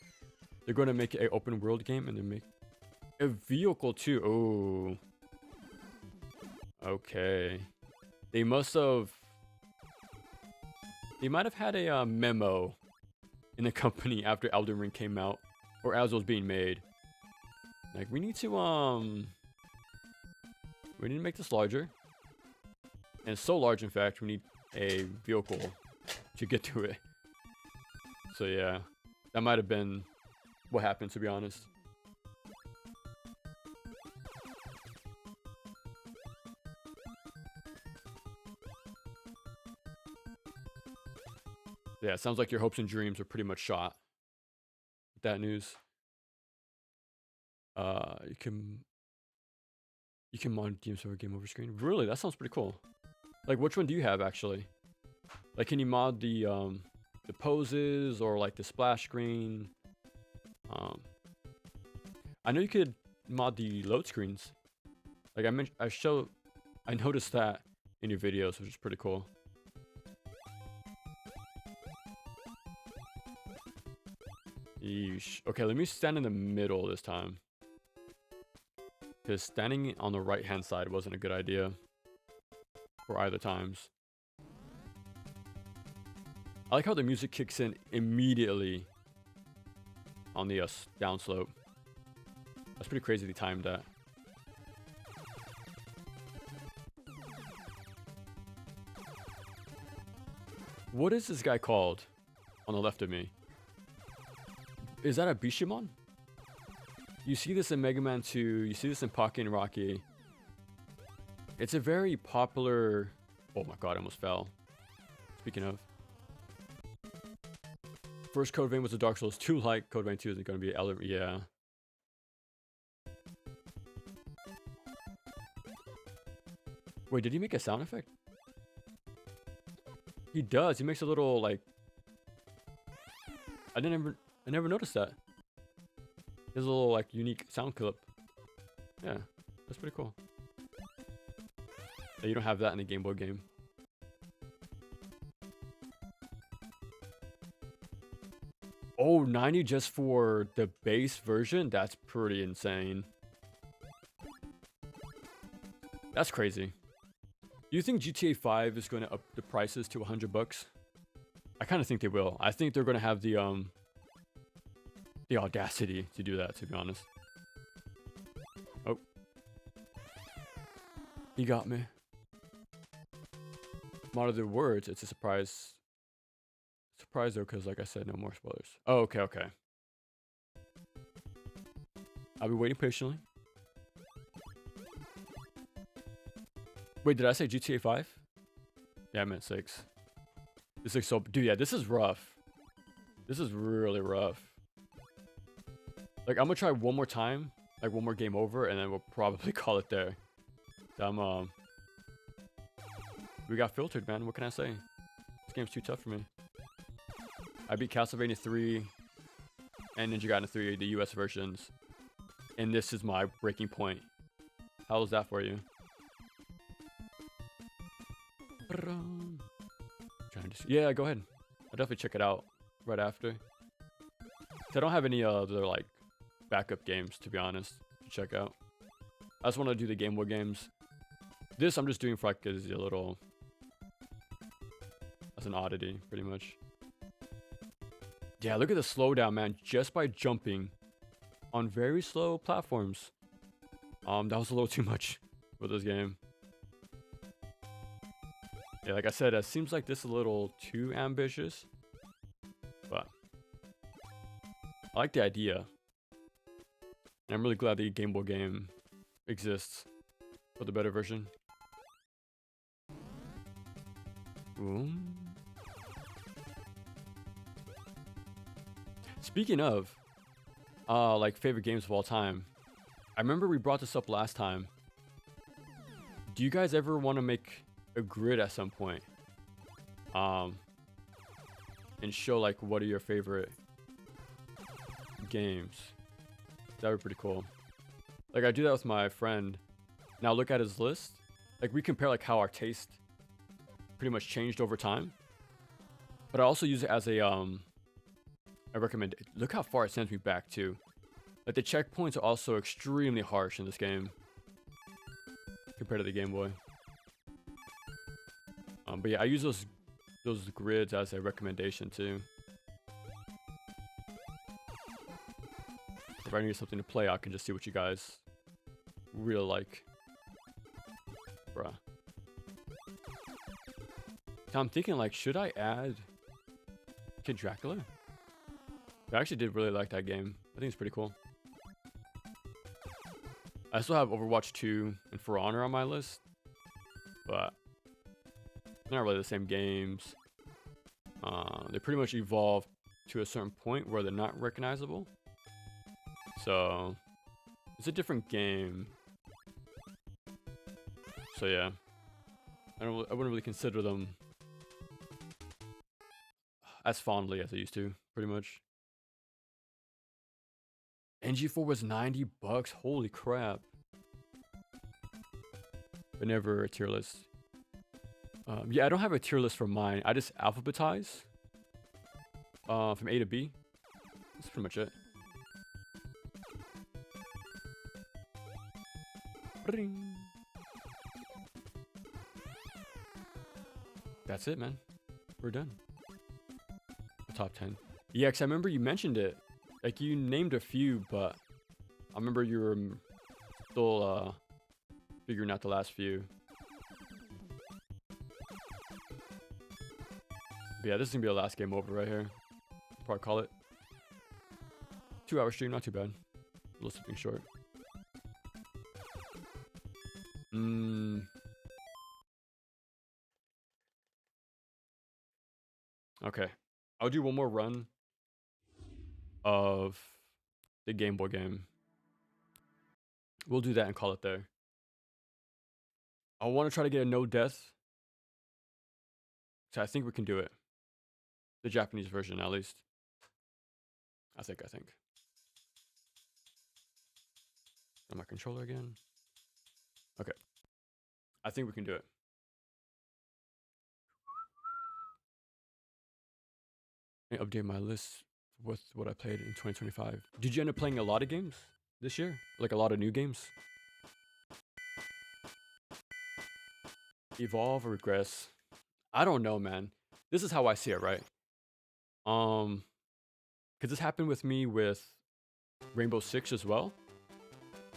They're going to make it an open world game and then make a vehicle too. Oh. Okay. They might have had a memo in the company after Elden Ring came out, or as it was being made. Like, we need to make this larger. And it's so large, in fact, we need a vehicle to get to it. So yeah, that might have been what happened, to be honest. Yeah, it sounds like your hopes and dreams are pretty much shot with that news. You can mod games over game over screen. Really, that sounds pretty cool. Like, which one do you have actually? Like, can you mod the poses or like the splash screen? I know you could mod the load screens. Like I noticed that in your videos, which is pretty cool. Yeesh. Okay, let me stand in the middle this time. Because standing on the right-hand side wasn't a good idea for either times. I like how the music kicks in immediately on the downslope. That's pretty crazy they timed that. What is this guy called on the left of me? Is that a Bishamon? You see this in Mega Man 2, you see this in Pocky and Rocky. It's a very popular... Oh my god, I almost fell. Speaking of. First Code Vein was a Dark Souls 2 like. Code Vein 2 is going to be yeah. Wait, did he make a sound effect? He does. He makes a little like... I never noticed that. There's a little like unique sound clip. Yeah, that's pretty cool. Yeah, you don't have that in the Game Boy game. Oh, 90 just for the base version? That's pretty insane. That's crazy. Do you think GTA 5 is going to up the prices to $100? I kind of think they will. I think they're going to have the audacity to do that, to be honest. Oh. He got me. Out of the words, it's a surprise. Surprise though, because like I said, no more spoilers. Oh, okay. I'll be waiting patiently. Wait, did I say GTA 5? Yeah, I meant 6. This looks so... Dude, yeah, this is rough. This is really rough. Like, I'm gonna try one more time. Like, one more game over, and then we'll probably call it there. We got filtered, man. What can I say? This game's too tough for me. I beat Castlevania 3 and Ninja Gaiden 3, the US versions. And this is my breaking point. How was that for you? Yeah, go ahead. I'll definitely check it out right after. I don't have any other like backup games, to be honest, to check out. I just want to do the Game Boy games. This I'm just doing for like as a little, as an oddity, pretty much. Yeah, look at the slowdown, man. Just by jumping on very slow platforms. That was a little too much for this game. Yeah, like I said, it seems like this is a little too ambitious, but I like the idea. And I'm really glad the Game Boy game exists for the better version. Ooh. Speaking of, like favorite games of all time, I remember we brought this up last time. Do you guys ever want to make a grid at some point? And show like what are your favorite games? That would be pretty cool. Like I do that with my friend. Now look at his list. Like we compare like how our taste pretty much changed over time. But I also use it as a I recommend. Look how far it sends me back too. Like the checkpoints are also extremely harsh in this game compared to the Game Boy. But yeah, I use those grids as a recommendation too. If I need something to play, I can just see what you guys really like. Bruh. Now I'm thinking like, should I add Kid Dracula? I actually did really like that game. I think it's pretty cool. I still have Overwatch 2 and For Honor on my list, but they're not really the same games. They pretty much evolved to a certain point where they're not recognizable. So it's a different game. So yeah, I wouldn't really consider them as fondly as I used to, pretty much. NG4 was $90. Holy crap. but never a tier list. Yeah, I don't have a tier list for mine. I just alphabetize from A to B. That's pretty much it. Ring. That's it, man. We're done. Top 10. Yeah, because I remember you mentioned it. Like, you named a few, but I remember you were still figuring out the last few. But yeah, this is going to be the last game over right here. Probably call it. 2-hour stream, not too bad. A little something short. Okay. I'll do one more run of the Game Boy game. We'll do that and call it there. I want to try to get a no death. So I think we can do it. The Japanese version, at least. I think. On my controller again. Okay. I think we can do it. I update my list with what I played in 2025. Did you end up playing a lot of games this year? Like a lot of new games? Evolve or regress? I don't know, man. This is how I see it, right? Because this happened with me with Rainbow Six as well.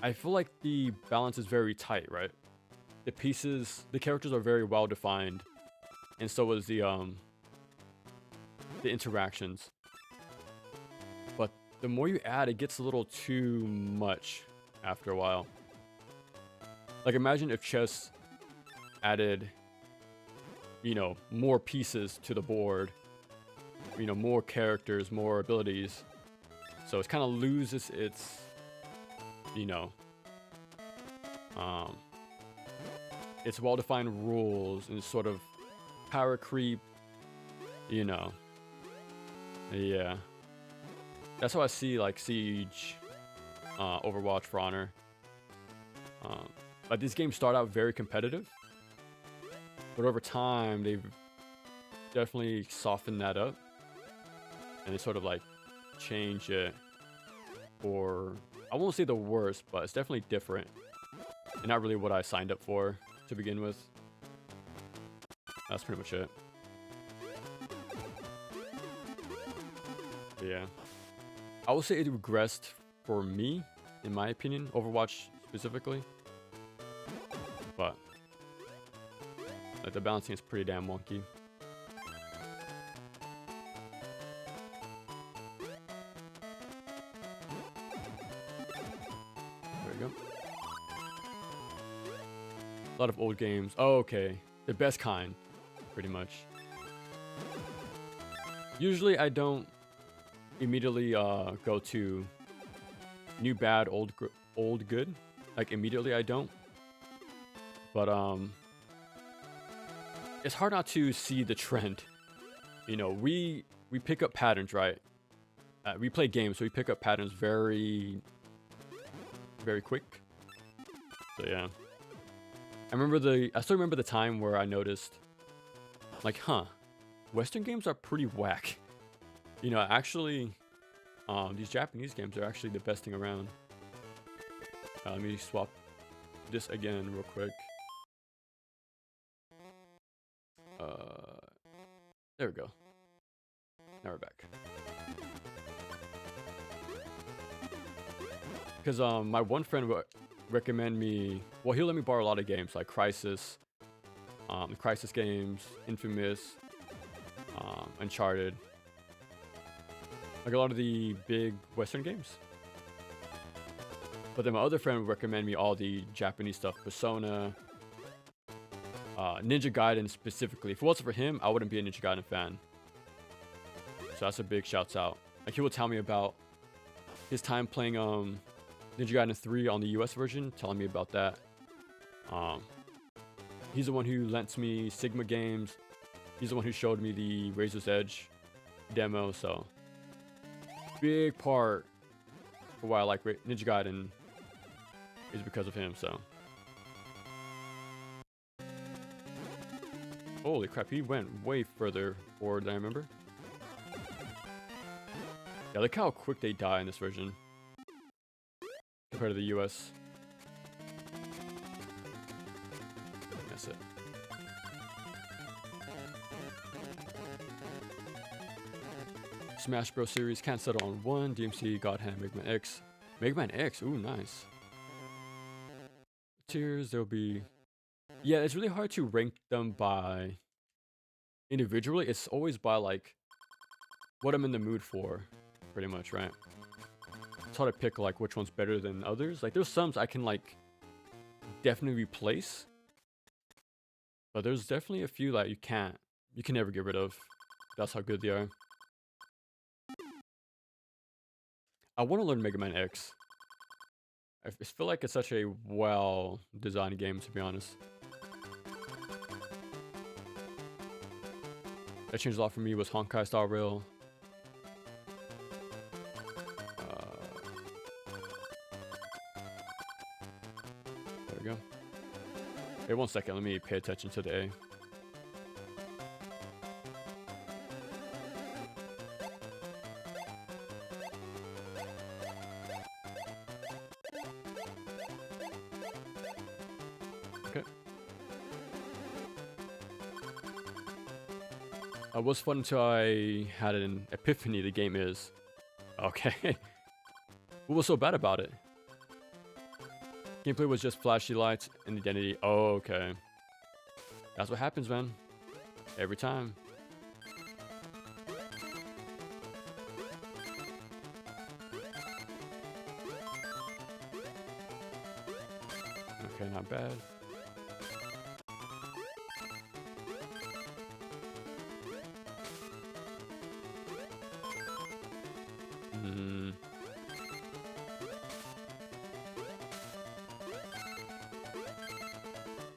I feel like the balance is very tight, right? The pieces, the characters are very well defined, and so is the interactions. But the more you add, it gets a little too much after a while. Like, imagine if chess added, you know, more pieces to the board, you know, more characters, more abilities. So it kind of loses its, you know, its well-defined rules and sort of power creep, you know. Yeah. That's how I see, like, Siege, Overwatch, For Honor. But these games start out very competitive. But over time, they've definitely softened that up. And they sort of, like, change it for, I won't say the worst, but it's definitely different. And not really what I signed up for to begin with. That's pretty much it. Yeah. I will say it regressed for me, in my opinion, Overwatch specifically. But like, the balancing is pretty damn wonky. There we go. A lot of old games. Oh, okay. The best kind, pretty much. Usually I don't immediately go to new bad, old good. Like, immediately I don't. But it's hard not to see the trend. You know, we pick up patterns, right? We play games, so we pick up patterns very, very quick. So yeah. I still remember the time where I noticed, like, Western games are pretty whack. You know, actually, these Japanese games are actually the best thing around. Let me swap this again real quick. There we go. Now we're back. Because my one friend would recommend me, well, he'll let me borrow a lot of games like Crysis, the Crysis games, Infamous, Uncharted. Like a lot of the big Western games. But then my other friend would recommend me all the Japanese stuff, Persona, Ninja Gaiden specifically. If it wasn't for him, I wouldn't be a Ninja Gaiden fan. So that's a big shouts out. Like, he would tell me about his time playing Ninja Gaiden 3 on the US version, telling me about that. He's the one who lent me Sigma games. He's the one who showed me the Razor's Edge demo, so big part for why I like Ninja Gaiden is because of him, so Holy crap, he went way further forward than I remember. Yeah, look how quick they die in this version compared to the US. That's it. Smash Bros. Series can't settle on one. DMC, God Hand, Mega Man X. Mega Man X, ooh, nice. Tiers, there'll be... Yeah, it's really hard to rank them by... individually. It's always by, like, what I'm in the mood for, pretty much, right? It's hard to pick, like, which one's better than others. Like, there's some I can, like, definitely replace. But there's definitely a few that you can never get rid of. That's how good they are. I want to learn Mega Man X. I feel like it's such a well-designed game, to be honest. That changed a lot for me was Honkai Star Rail. There we go. Wait 1 second, let me pay attention to the A. Okay. It was fun until I had an epiphany the game is. Okay. What was so bad about it? Gameplay was just flashy lights and identity. Oh, okay. That's what happens, man. Every time. Okay, not bad.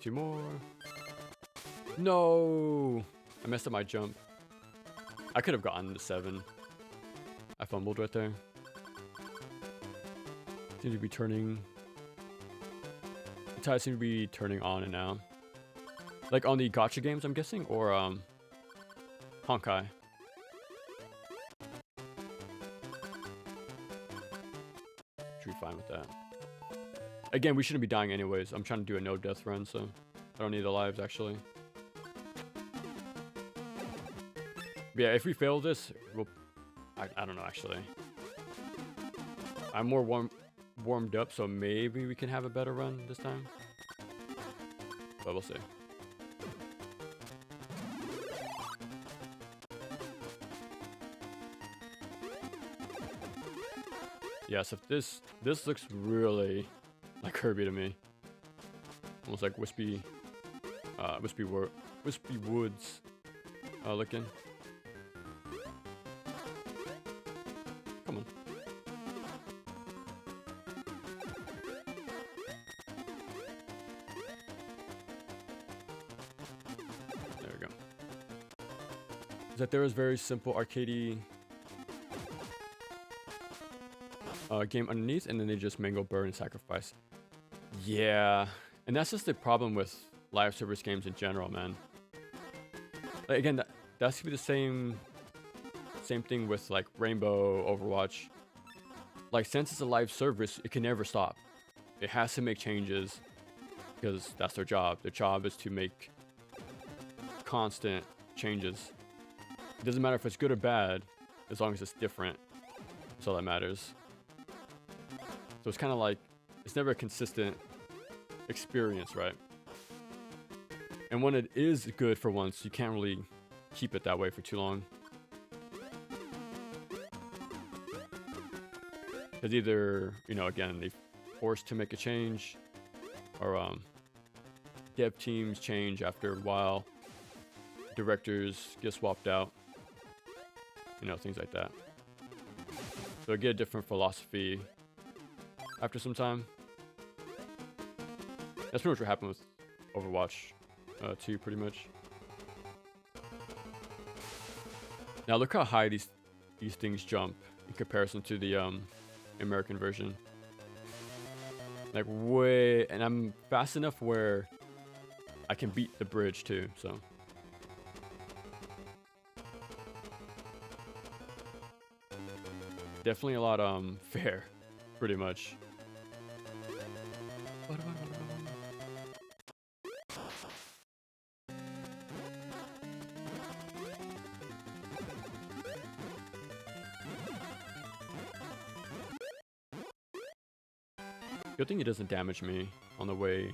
Two more. No! I messed up my jump. I could have gotten the 7. I fumbled right there. Seems to be turning... The tide seems to be turning on and now. Like on the gacha games, I'm guessing? Or, Honkai. Should be fine with that. Again, we shouldn't be dying anyways. I'm trying to do a no-death run, so I don't need the lives, actually. But yeah, if we fail this, we'll... I don't know, actually. I'm more warmed up, so maybe we can have a better run this time. But we'll see. Yes, if this looks really... like Kirby to me. Almost like Wispy Woods looking. Come on. There we go. Is that there is very simple arcadey game underneath, and then they just mangle, burn, and sacrifice. Yeah, and that's just the problem with live service games in general, man. Like, again, that's gonna be the same thing with like Rainbow, Overwatch. Like, since it's a live service, it can never stop. It has to make changes because that's their job. Their job is to make constant changes. It doesn't matter if it's good or bad, as long as it's different. That's all that matters. So it's kind of like, it's never a consistent experience, right? And when it is good for once, you can't really keep it that way for too long. Because either, you know, again, they're forced to make a change, or dev teams change after a while, directors get swapped out, you know, things like that. So I get a different philosophy after some time. That's pretty much what happened with Overwatch 2, pretty much. Now look how high these things jump in comparison to the American version. Like way, and I'm fast enough where I can beat the bridge too. So Definitely a lot fair, pretty much. Good thing it doesn't damage me on the way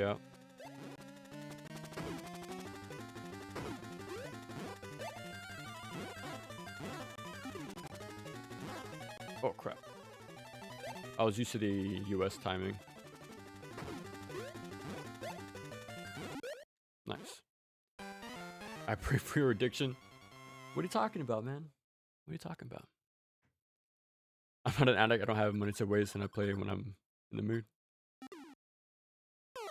out. Oh crap. I was used to the US timing. Nice. I pray for your addiction. What are you talking about, man? What are you talking about? I'm not an addict. I don't have money to waste, and I play when I'm in the mood.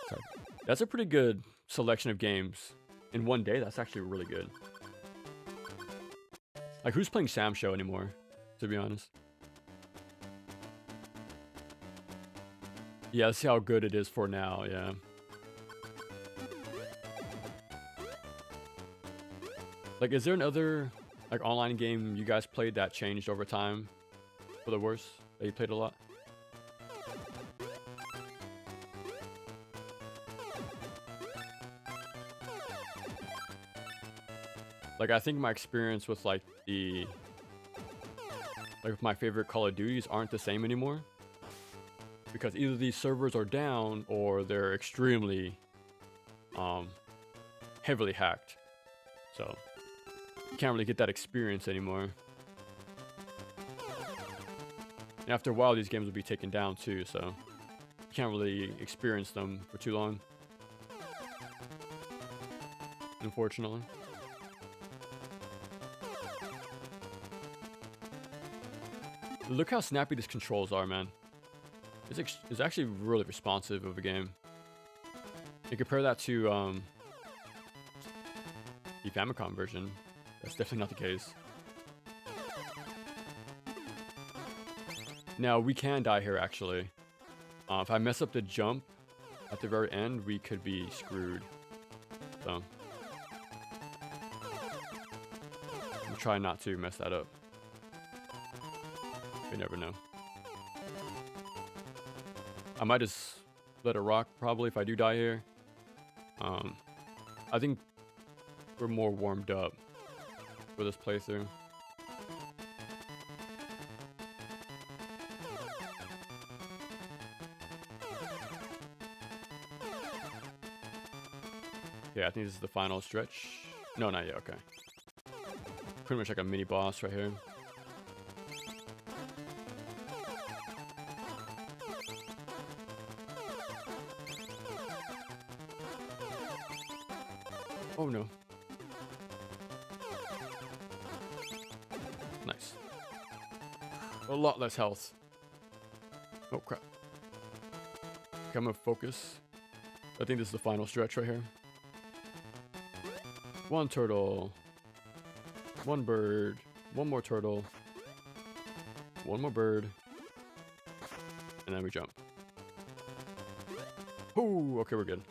Sorry. That's a pretty good selection of games in one day. That's actually really good. Like, who's playing Sam Show anymore, to be honest? Yeah, let's see how good it is for now, yeah. Like, is there another, like, online game you guys played that changed over time for the worse? That you played a lot? Like, I think my experience with, like, with my favorite Call of Duties aren't the same anymore. Because either these servers are down or they're extremely, heavily hacked. So, you can't really get that experience anymore. And after a while, these games will be taken down too, so you can't really experience them for too long. Unfortunately. Look how snappy these controls are, man. It's actually really responsive of a game. You compare that to the Famicom version. That's definitely not the case. Now, we can die here, actually. If I mess up the jump at the very end, we could be screwed. So, I'm trying not to mess that up. You never know. I might just let it rock, probably, if I do die here. I think we're more warmed up for this playthrough. Yeah, I think this is the final stretch. No, not yet, okay. Pretty much like a mini boss right here. Oh no. Nice. A lot less health. Oh crap. Okay, I'm gonna focus. I think this is the final stretch right here. One turtle. One bird. One more turtle. One more bird. And then we jump. Ooh, okay, we're good.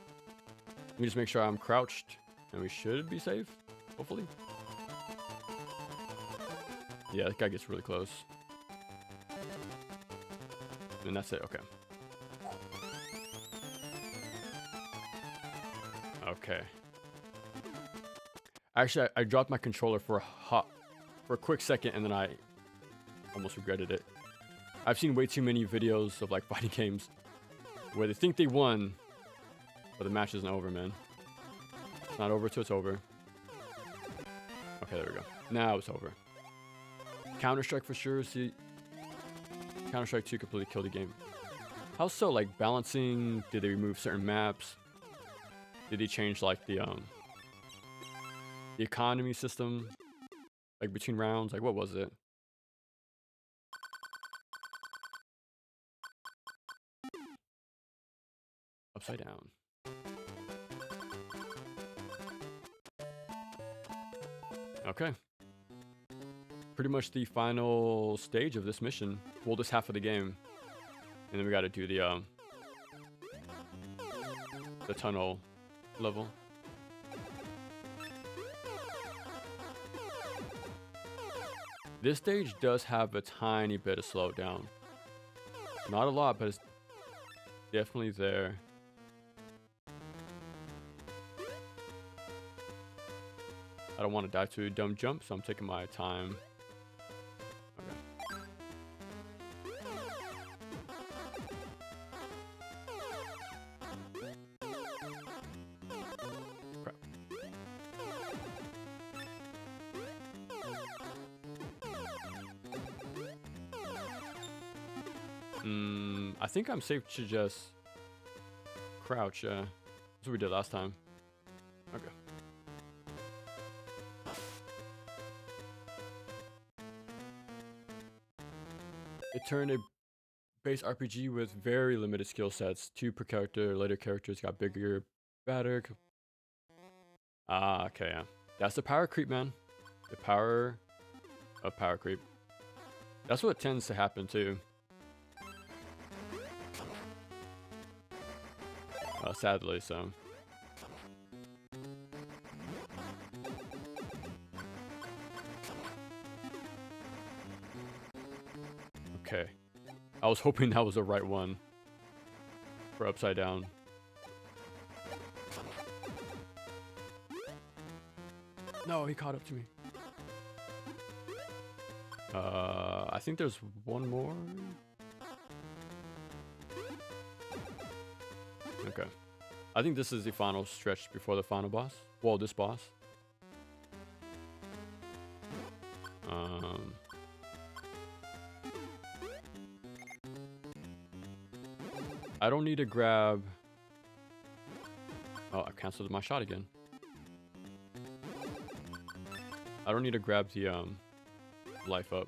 Let me just make sure I'm crouched. And we should be safe, hopefully. Yeah, that guy gets really close. And that's it, okay. Okay. Actually, I dropped my controller for a quick second, and then I almost regretted it. I've seen way too many videos of, like, fighting games where they think they won, but the match isn't over, man. It's not over till it's over. Okay, there we go. Now it's over. Counter-Strike for sure. See, Counter-Strike 2 completely killed the game. How so? Like, balancing? Did they remove certain maps? Did they change, like, the economy system? Like, between rounds? Like, what was it? Upside down. Okay. Pretty much the final stage of this mission. Well, this half of the game. And then we gotta do the tunnel level. This stage does have a tiny bit of slowdown. Not a lot, but it's definitely there. I don't want to die to a dumb jump, so I'm taking my time. Okay. Crap. I think I'm safe to just crouch. That's what we did last time. Okay. It turned a base RPG with very limited skill sets. 2 per character. Later characters got bigger, better. Ah, okay, yeah. That's the power creep, man. The power of power creep. That's what tends to happen too. Sadly, so. Okay. I was hoping that was the right one for upside down. No, he caught up to me. I think there's one more. Okay. I think this is the final stretch before the final boss. Well, this boss. I don't need to grab... Oh, I canceled my shot again. I don't need to grab the life up.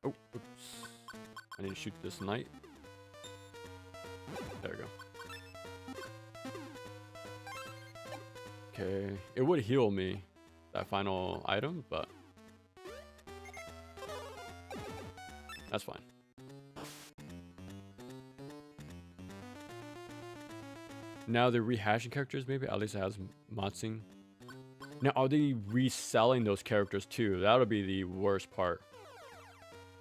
Oh, oops. I need to shoot this knight. There we go. Okay, it would heal me, that final item, but that's fine. Now they're rehashing characters, maybe? At least it has modsing. Now, are they reselling those characters too? That would be the worst part.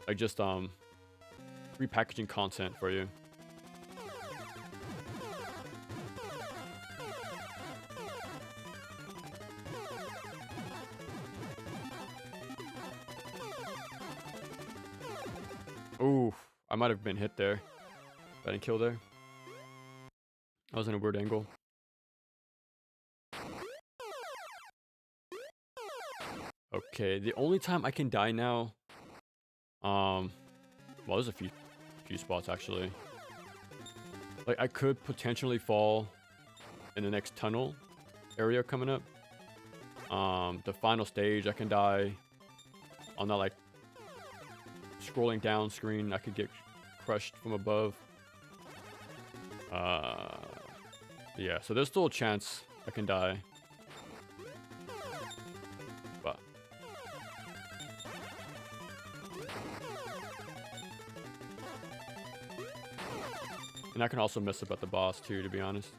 Like just repackaging content for you. Ooh, I might have been hit there. I didn't kill there. I was in a weird angle. Okay, the only time I can die now, well, there's a few spots actually. Like I could potentially fall in the next tunnel area coming up. The final stage, I can die on that like scrolling down screen. I could get crushed from above. Yeah, so there's still a chance I can die. But and I can also mess up at the boss too, to be honest.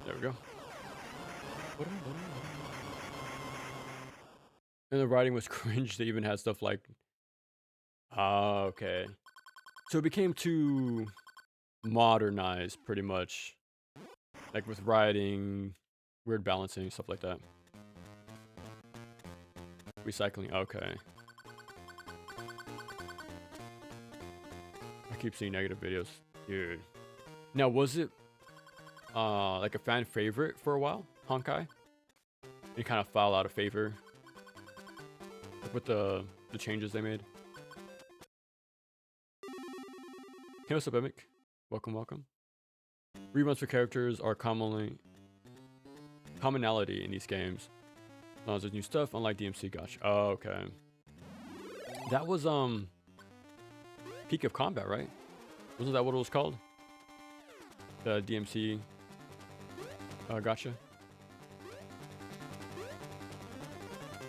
There we go. And the writing was cringe. They even had stuff like, okay. So it became too modernized, pretty much. Like with writing, weird balancing, stuff like that. Recycling, okay. I keep seeing negative videos. Dude. Now, was it like a fan favorite for a while, Honkai? It kind of fell out of favor with the changes they made. Hey, what's up, Emic? Welcome, welcome. Reruns for characters are commonality in these games. Oh, there's new stuff, unlike DMC, gotcha. Oh, okay. That was, Peak of Combat, right? Wasn't that what it was called? The DMC, gotcha.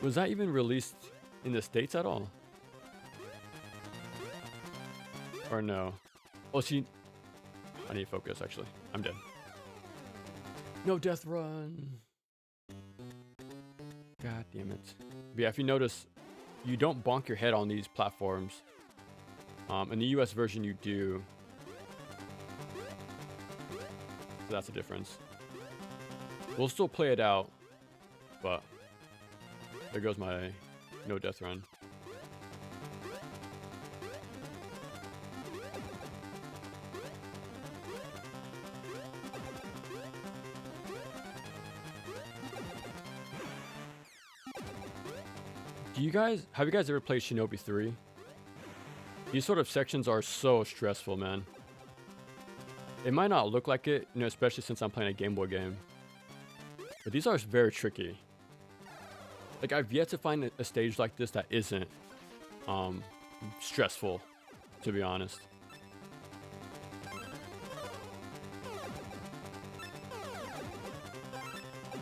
Was that even released in the States at all? Or no? Oh, see, I need to focus, actually. I'm dead. No death run. God damn it. But yeah, if you notice, you don't bonk your head on these platforms. In the US version, you do. So that's a difference. We'll still play it out, but there goes my no death run. Have you guys ever played Shinobi 3? These sort of sections are so stressful, man. It might not look like it, you know, especially since I'm playing a Game Boy game. But these are very tricky. Like, I've yet to find a stage like this that isn't stressful, to be honest.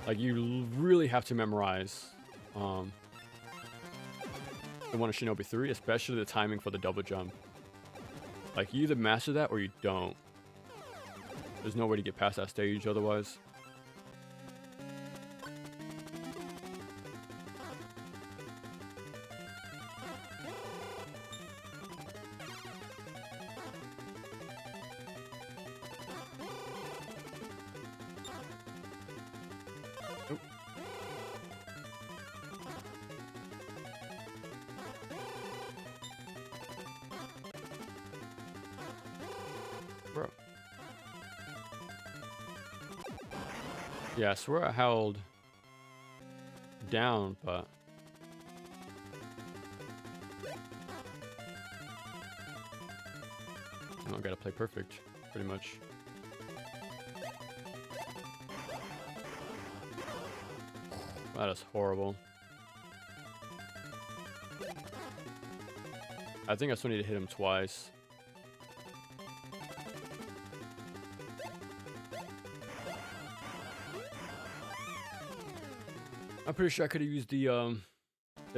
Like, you really have to memorize the one of Shinobi 3, especially the timing for the double jump. Like, you either master that or you don't. There's no way to get past that stage otherwise. Oop. Bro. Yeah, I swear I held down, but I don't gotta play perfect, pretty much. That is horrible. I think I still need to hit him twice. I'm pretty sure I could have used the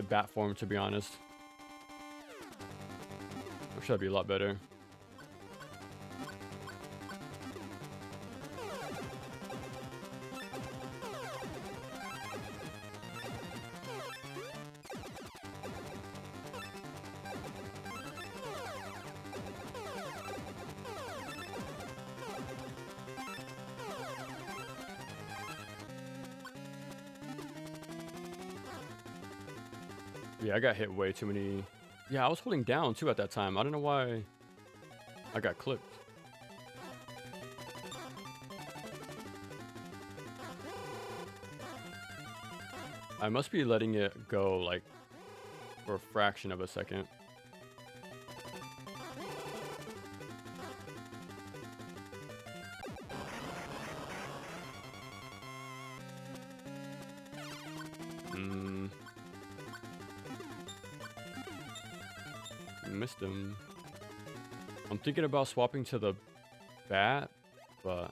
bat form, to be honest. I'm sure that'd be a lot better. Yeah, I got hit way too many. Yeah, I was holding down too at that time. I don't know why I got clipped. I must be letting it go like for a fraction of a second. Missed him. I'm thinking about swapping to the bat, but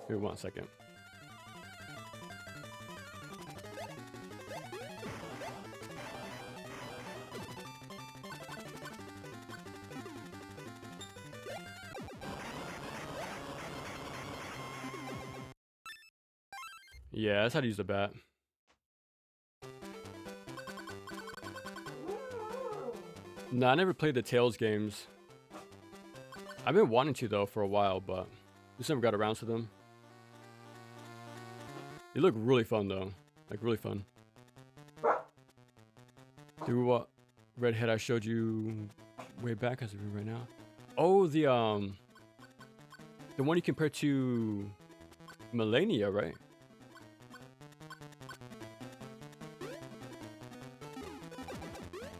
here, 1 second. Yeah, that's how to use the bat. No, I never played the Tales games. I've been wanting to though for a while, but just never got around to them. They look really fun though, like really fun. Do what redhead I showed you way back as we right now. Oh, the one you compare to Melania, right?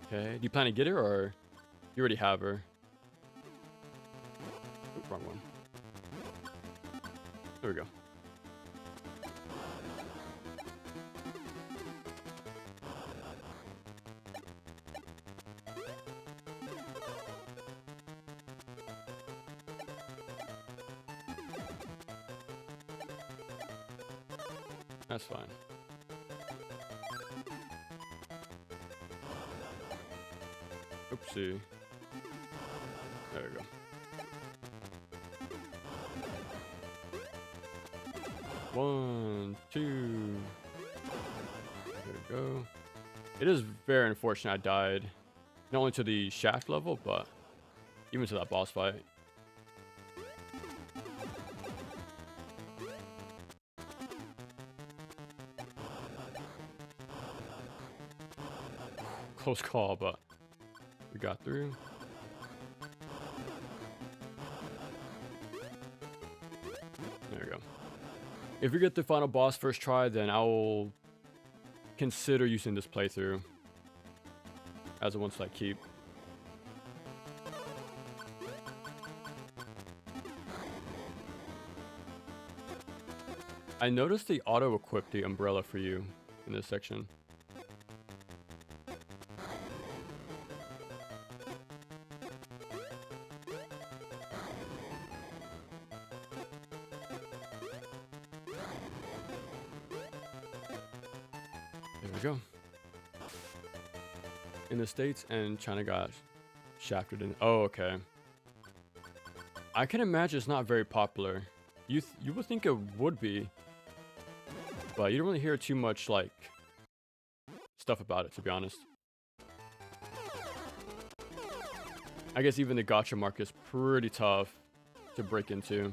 Okay. Do you plan to get her, or you already have her? Oop, wrong one. There we go. That's fine. Oopsie. There we go. One, two. There we go. It is very unfortunate I died. Not only to the shaft level, but even to that boss fight. Close call, but we got through. There we go. If we get the final boss first try, then I will consider using this playthrough as a one-slide keep. I noticed they auto-equip the umbrella for you in this section. There we go. In the States and China got shafted in. Oh, okay. I can imagine it's not very popular. You would think it would be, but you don't really hear too much like stuff about it, to be honest. I guess even the gacha market is pretty tough to break into,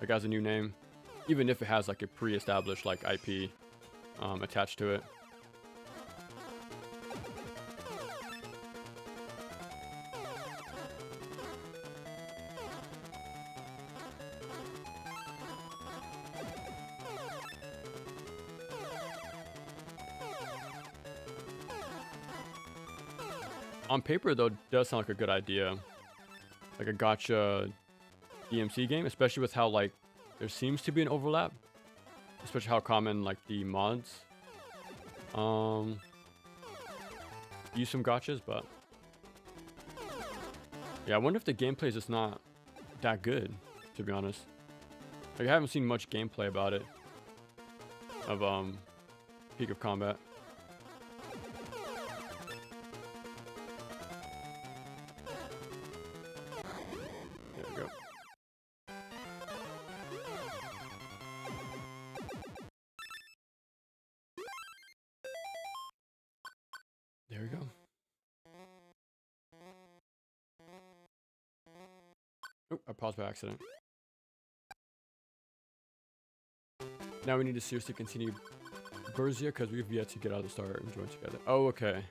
like as a new name, even if it has like a pre-established like IP attached to it. On paper, though, it does sound like a good idea. Like a gacha DMC game, especially with how, like, there seems to be an overlap. Especially how common, like, the mods use some gachas, but... yeah, I wonder if the gameplay is just not that good, to be honest. Like, I haven't seen much gameplay about it. Of, Peak of Combat. There we go. Oh, I paused by accident. Now we need to seriously continue Berzia because we've yet to get out of the start and join together. Oh, okay.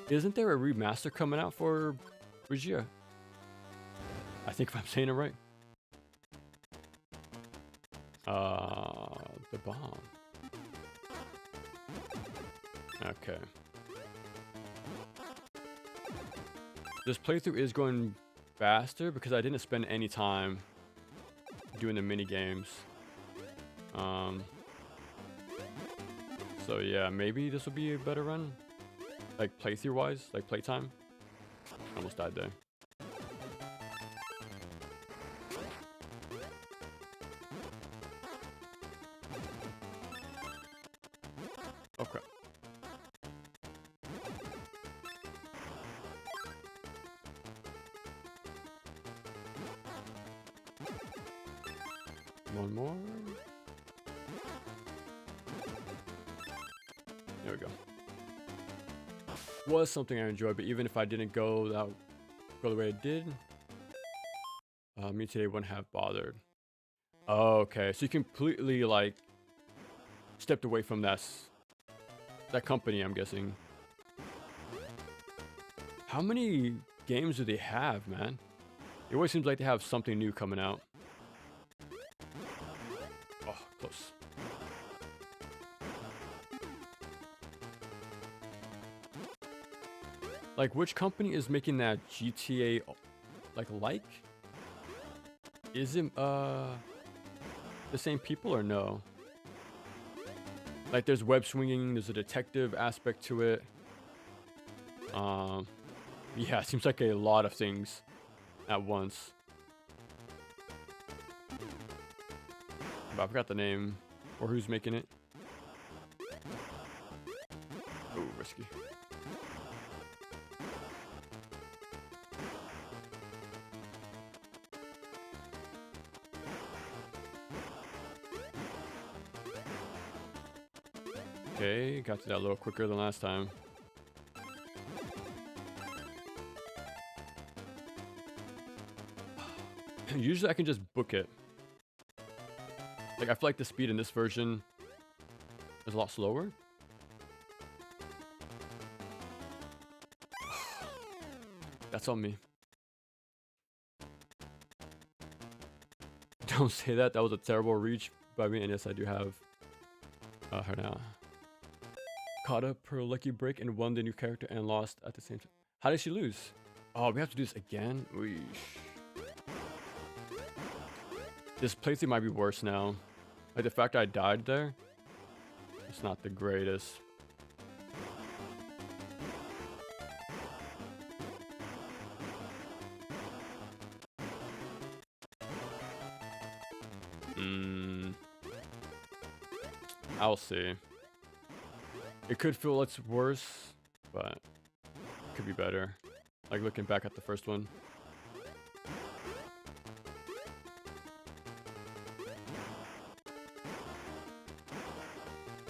Isn't there a remaster coming out for Berzia? I think if I'm saying it right. The bomb. Okay. This playthrough is going faster because I didn't spend any time doing the mini games. So yeah, maybe this will be a better run, like playthrough wise, like playtime. Almost died there. Okay. One more. There we go. Was something I enjoyed, but even if I didn't go the way it did, me today wouldn't have bothered. Oh, okay, so you completely like stepped away from that company, I'm guessing. How many games do they have, man? It always seems like they have something new coming out. Oh, close. Like, which company is making that GTA, like? Is it, the same people or no? Like, there's web swinging, there's a detective aspect to it. Yeah, it seems like a lot of things at once. But I forgot the name or who's making it. Oh, risky. Okay, got to that a little quicker than last time. Usually I can just book it. Like, I feel like the speed in this version is a lot slower. That's on me. Don't say that. That was a terrible reach by me. And yes, I do have her now. Caught up her lucky break and won the new character and lost at the same time. How did she lose? Oh, we have to do this again? Weesh. This playthrough might be worse now. Like, the fact I died there, it's not the greatest. I'll see. It could feel it's worse, but it could be better. Like, looking back at the first one.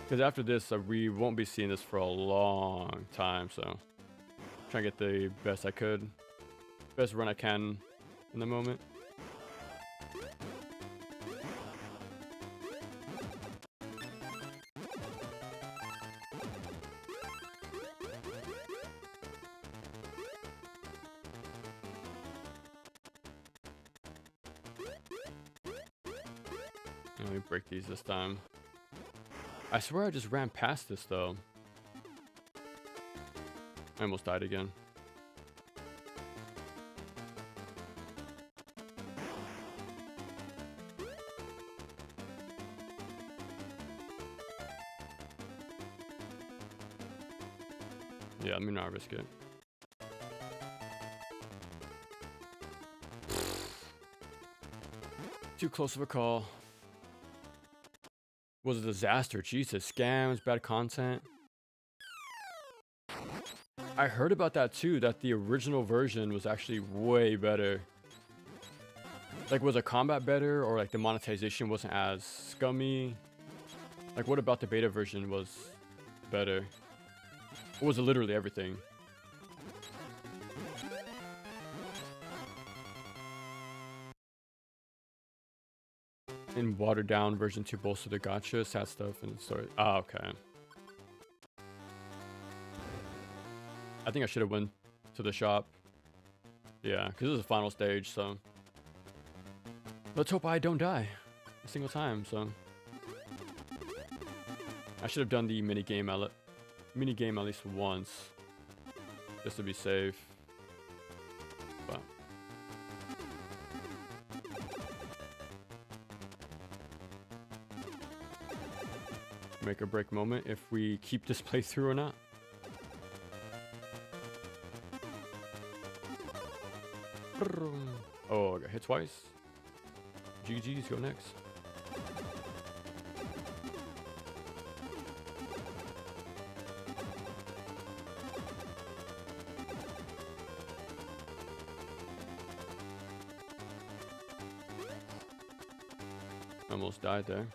Because after this, we won't be seeing this for a long time, so try to get the best I could, best run I can in the moment. Let me break these this time. I swear I just ran past this though. I almost died again. Yeah, let me not risk it. Too close of a call. Was a disaster. Jesus, scams, bad content. I heard about that too, that the original version was actually way better. Like, was the combat better, or like the monetization wasn't as scummy? Like, what about the beta version was better? Or was it literally everything? In watered down version 2 bolster the gotcha, sad stuff, and story. Ah, okay. I think I should have went to the shop. Yeah, because this is the final stage, so. Let's hope I don't die a single time, so. I should have done the mini game at least once, just to be safe. But. Make or break moment if we keep this playthrough or not. Oh, I got hit twice. GG's, go next. Almost died there.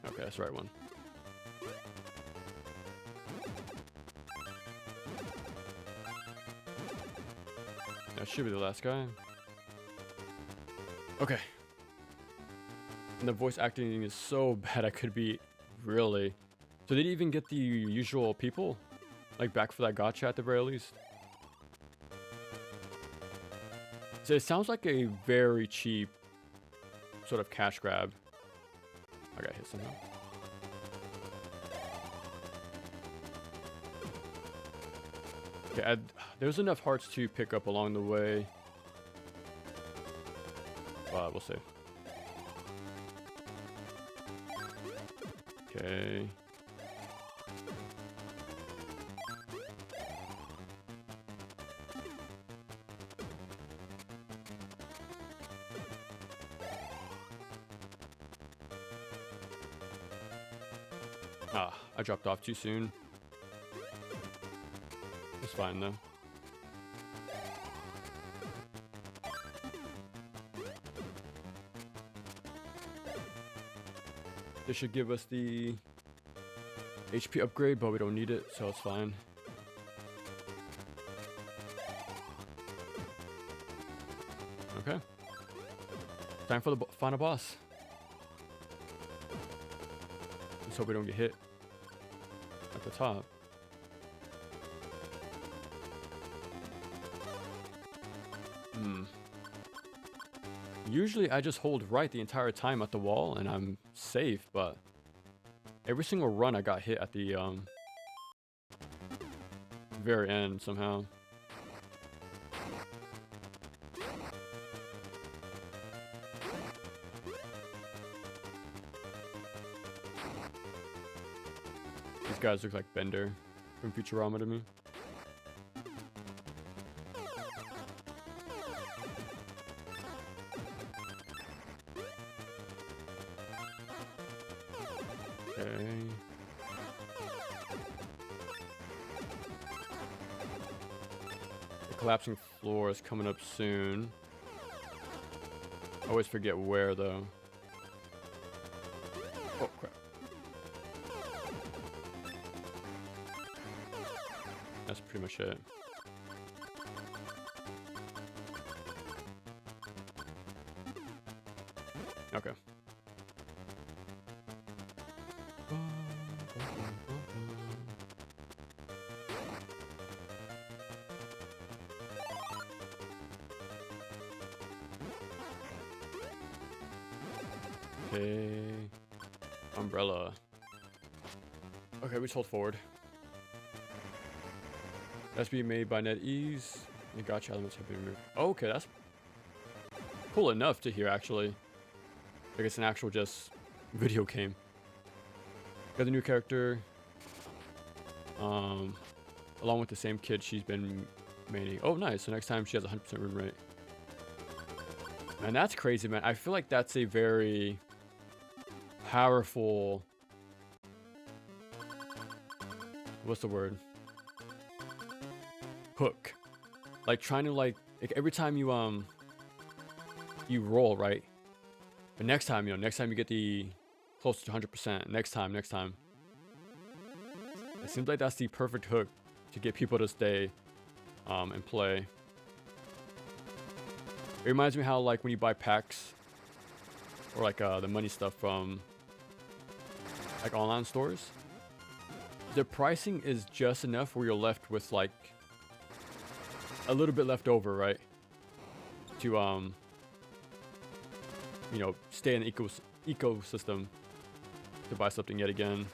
Okay, that's the right one. That should be the last guy. Okay. And the voice acting is so bad I could be really So did you even get the usual people? Like back for that gacha at the very least? So it sounds like a very cheap sort of cash grab. I got hit somehow. Okay, there's enough hearts to pick up along the way. We'll see. Okay. I dropped off too soon. It's fine though. This should give us the HP upgrade, but we don't need it, so it's fine. Okay. Time for the final boss. Let's hope we don't get hit at the top. Usually I just hold right the entire time at the wall and I'm safe, but every single run I got hit at the very end somehow. These guys look like Bender from Futurama to me. Okay. The collapsing floor is coming up soon. I always forget where though. Oh crap. That's pretty much it. Okay. Okay. Umbrella. Okay, we just hold forward. That's being made by NetEase. The gotcha elements have been removed. Oh, okay, that's cool enough to hear actually. Like it's an actual just video game. Got the new character. Along with the same kid she's been maining. Oh, nice. So next time she has 100% win rate. Man, that's crazy, man. I feel like that's a very powerful. What's the word? Hook. Like trying to like every time you roll, right? But next time, next time you get the close to 100%. Next time. It seems like that's the perfect hook to get people to stay and play. It reminds me how like when you buy packs or like the money stuff from like online stores, the pricing is just enough where you're left with like a little bit left over, right? To stay in the ecosystem to buy something yet again.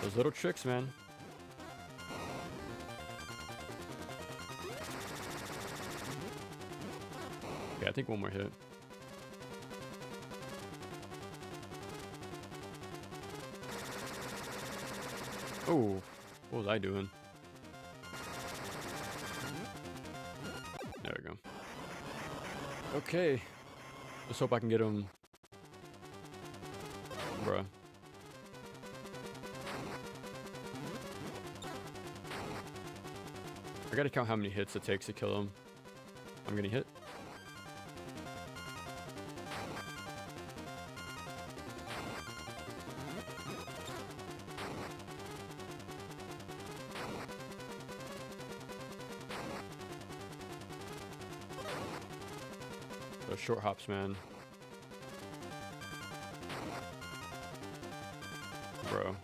Those little tricks, man. Okay, I think one more hit. Oh, what was I doing? There we go. Okay. Let's hope I can get him. Bruh. I gotta count how many hits it takes to kill him. I'm getting hit. Those short hops, man. Bro.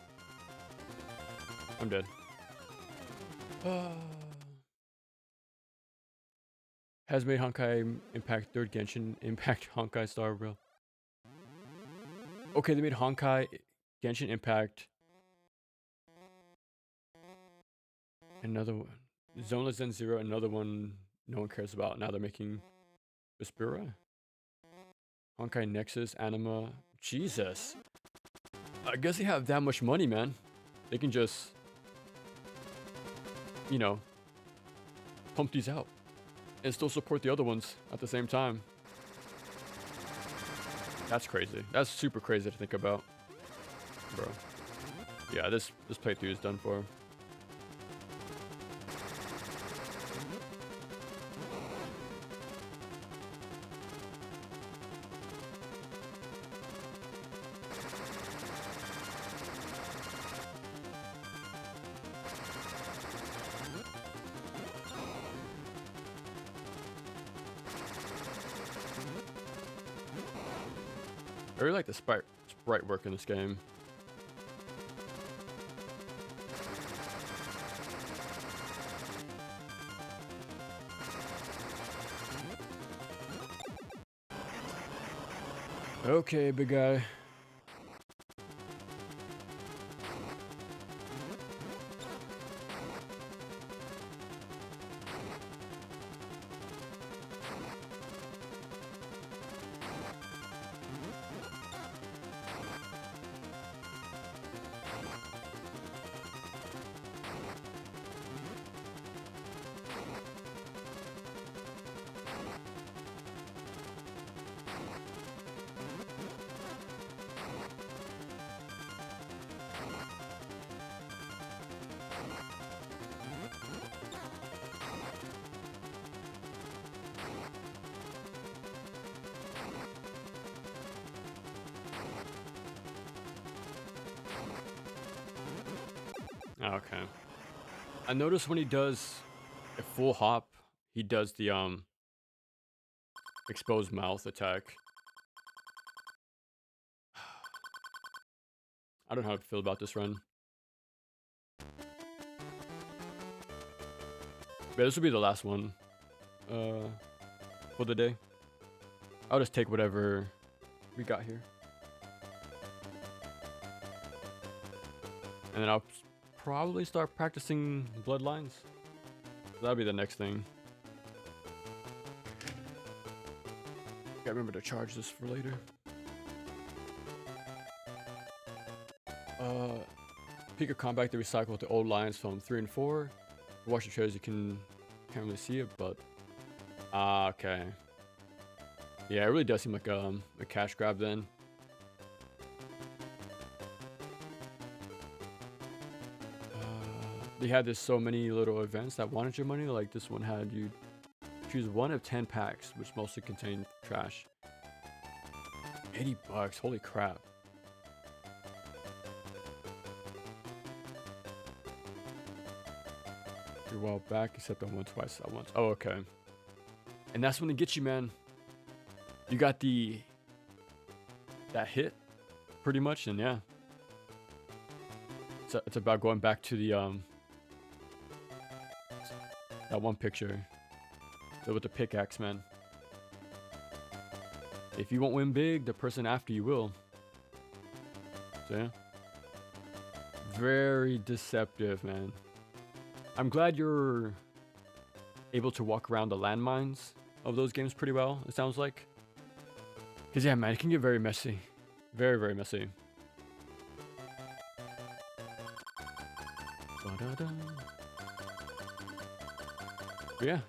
I'm dead. Has made Honkai Impact 3rd Genshin Impact Honkai Star, bro. Okay, they made Honkai Genshin Impact. Another one. Zoneless Zen Zero, another one no one cares about. Now they're making Vespera. Honkai Nexus, Anima. Jesus. I guess they have that much money, man. They can just, you know, pump these out and still support the other ones at the same time. That's crazy. That's super crazy to think about, bro. Yeah, this playthrough is done for. I really like the sprite work in this game. Okay, big guy. Okay. I noticed when he does a full hop, he does the exposed mouth attack. I don't know how to feel about this run. But this will be the last one for the day. I'll just take whatever we got here. And then I'll probably start practicing bloodlines. That'll be the next thing. Gotta remember to charge this for later. Peak of combat, they recycle the old lines from 3 and 4. Watch the trailers, you can't really see it, but okay. Yeah, it really does seem like a cash grab then. They had this so many little events that wanted your money. Like this one had you choose 1 of 10 packs, which mostly contain trash. $80, holy crap. You're well back, except on one twice at once. Oh, okay. And that's when they get you, man. You got that hit, pretty much, and yeah. It's about going back to the that one picture with the pickaxe, man. If you won't win big, the person after you will. So yeah. Very deceptive, man. I'm glad you're able to walk around the landmines of those games pretty well, it sounds like. Because yeah, man, it can get very messy. Very, very messy. Ba-da-da. But yeah.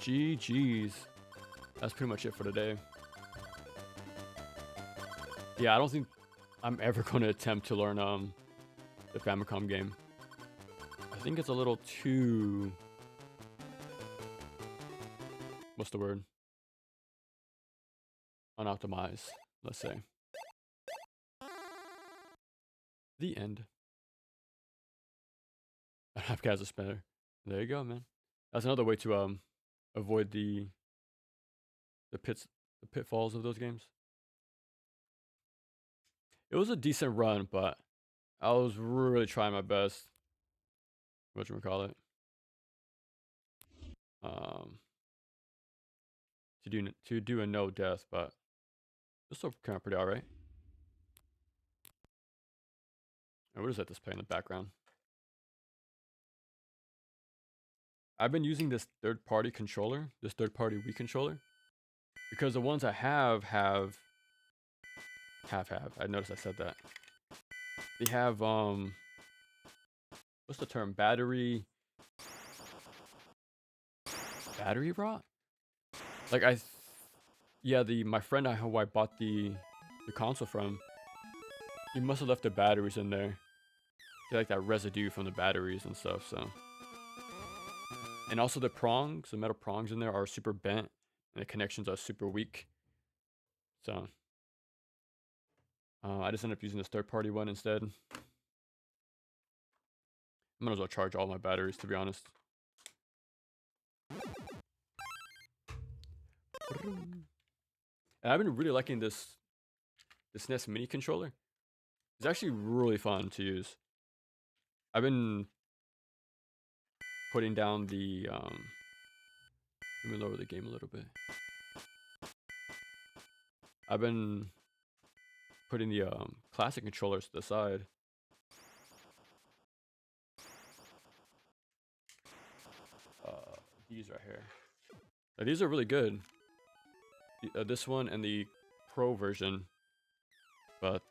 GG's. That's pretty much it for today. Yeah, I don't think I'm ever going to attempt to learn the Famicom game. I think it's a little too... What's the word? Unoptimized, let's say. The end. I have gas a spinner. There you go, man. That's another way to avoid the pitfalls of those games. It was a decent run, but I was really trying my best. Whatchamacallit? Um, to do a no death, but it's still kind of pretty alright. And we'll just let this play in the background. I've been using this third-party controller, this third-party Wii controller, because the ones I have. I noticed I said that. They have what's the term? Battery rot? Like yeah, my friend who I bought the console from, he must have left the batteries in there. Like that residue from the batteries and stuff, so. And also the metal prongs in there are super bent, and the connections are super weak. So, I just ended up using this third-party one instead. I might as well charge all my batteries, to be honest. And I've been really liking this NES Mini controller. It's actually really fun to use. I've been putting down the let me lower the game a little bit. I've been putting the classic controllers to the side. These right here. These are really good. This one and the Pro version, but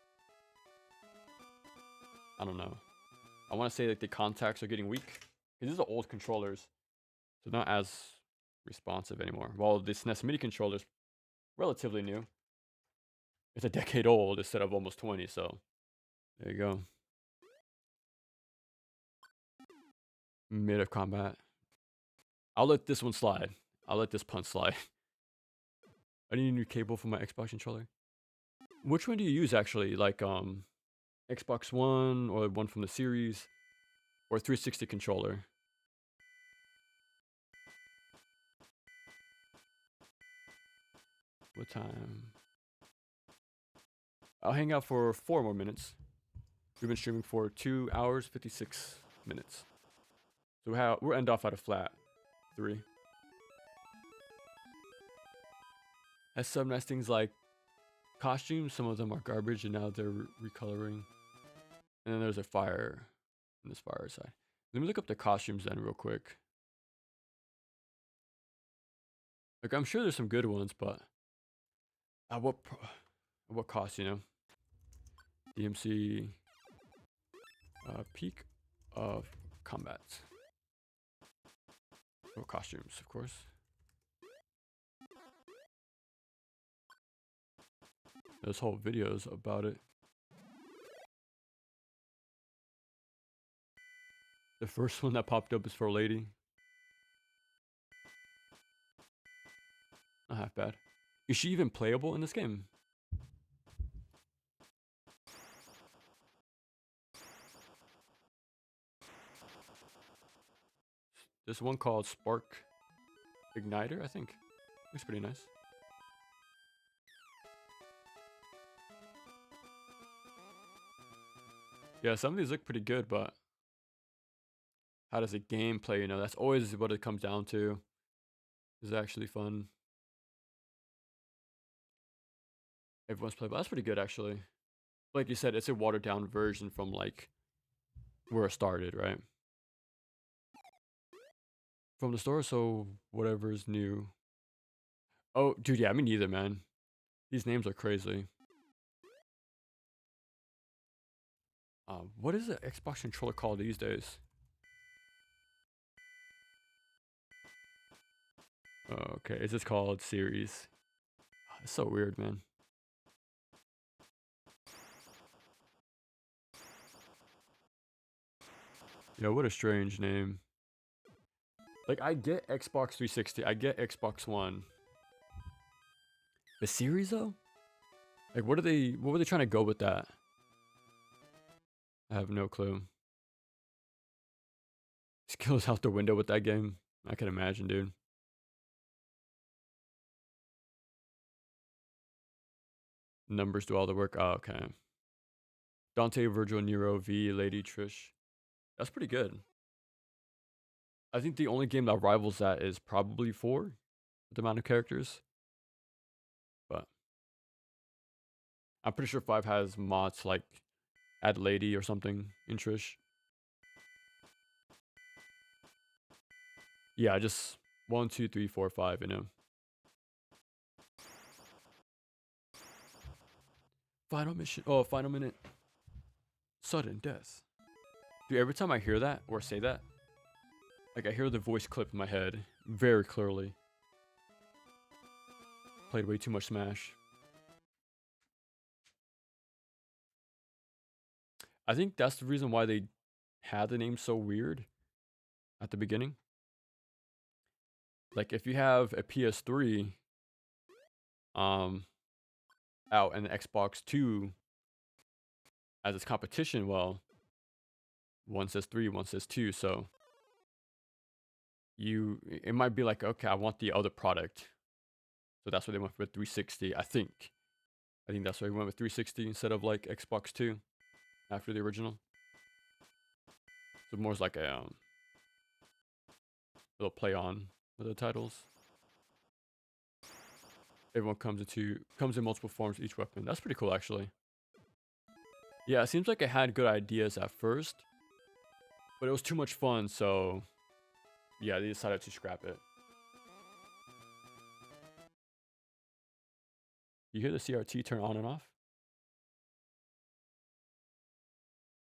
I don't know. I want to say like the contacts are getting weak. These are old controllers, so not as responsive anymore. While this NES Mini controller is relatively new. It's a decade old instead of almost 20, so there you go. Mid of combat. I'll let this one slide. I'll let this punt slide. I need a new cable for my Xbox controller. Which one do you use actually? Like Xbox One or one from the series or 360 controller? What time? I'll hang out for 4 more minutes. We've been streaming for 2 hours, 56 minutes. So we'll end off at a flat 3. Has some nice things like costumes. Some of them are garbage and now they're recoloring. And then there's a fire on this fire side. Let me look up the costumes then real quick. Like I'm sure there's some good ones, but at what cost, you know? DMC peak of combat. Or costumes, of course. There's whole videos about it. The first one that popped up is for a lady. Not half bad. Is she even playable in this game? There's one called Spark Igniter, I think. Looks pretty nice. Yeah, some of these look pretty good, but how does the game play? You know, that's always what it comes down to. Is it actually fun? Everyone's playable. That's pretty good, actually. Like you said, it's a watered down version from like where it started, right? From the store, so whatever's new. Oh, dude, yeah, me neither, man. These names are crazy. What is the Xbox controller called these days? Oh, okay, it's just called Series. It's so weird, man. Yeah, what a strange name. Like, I get Xbox 360, I get Xbox One. The Series, though? Like, what were they trying to go with that? I have no clue. Skills out the window with that game. I can imagine, dude. Numbers do all the work. Oh, okay. Dante, Virgil, Nero, V, Lady, Trish. That's pretty good. I think the only game that rivals that is probably 4, with the amount of characters. But I'm pretty sure 5 has mods like add Lady or something in Trish. Yeah, just 1, 2, 3, 4, 5, you know. Final mission. Oh, final minute. Sudden death. Dude, every time I hear that or say that, like I hear the voice clip in my head very clearly. Played way too much Smash. I think that's the reason why they had the name so weird at the beginning. Like if you have a PS3 out and the Xbox 2 as its competition, well, one says 3, one says 2, so it might be like, okay, I want the other product. So that's why they went with 360, I think. I think that's why they went with 360 instead of like Xbox 2 after the original. So more is like a little play on with the titles. Everyone comes in multiple forms, each weapon. That's pretty cool, actually. Yeah, it seems like it had good ideas at first, but it was too much fun, so yeah, they decided to scrap it. You hear the CRT turn on and off?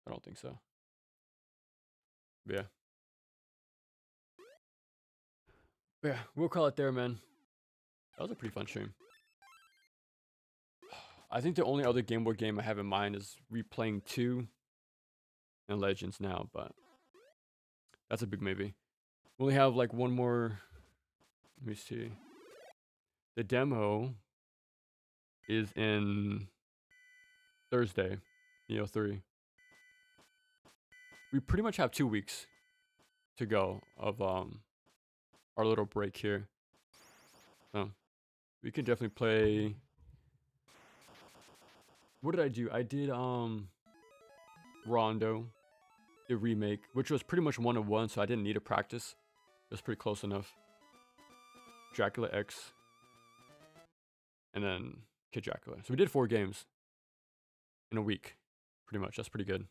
I don't think so. Yeah. Yeah, we'll call it there, man. That was a pretty fun stream. I think the only other Game Boy game I have in mind is replaying 2 and Legends now, but that's a big maybe. We only have like one more. Let me see. The demo is in Thursday, Neo 3. We pretty much have 2 weeks to go of our little break here. So we can definitely play. What did I do? I did Rondo, the remake, which was pretty much 1-on-1, so I didn't need to practice. It was pretty close enough. Dracula X, and then Kid Dracula. So we did 4 games in a week, pretty much. That's pretty good.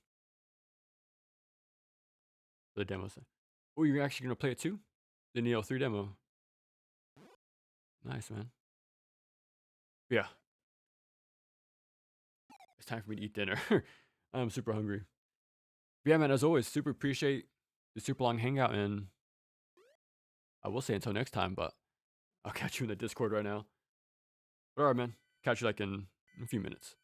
The demos. Oh, you're actually gonna play it too? The Neo 3 demo. Nice, man. Yeah. It's time for me to eat dinner. I'm super hungry. But yeah, man, as always, super appreciate the super long hangout, and I will say until next time, but I'll catch you in the Discord right now. But alright, man. Catch you like in a few minutes.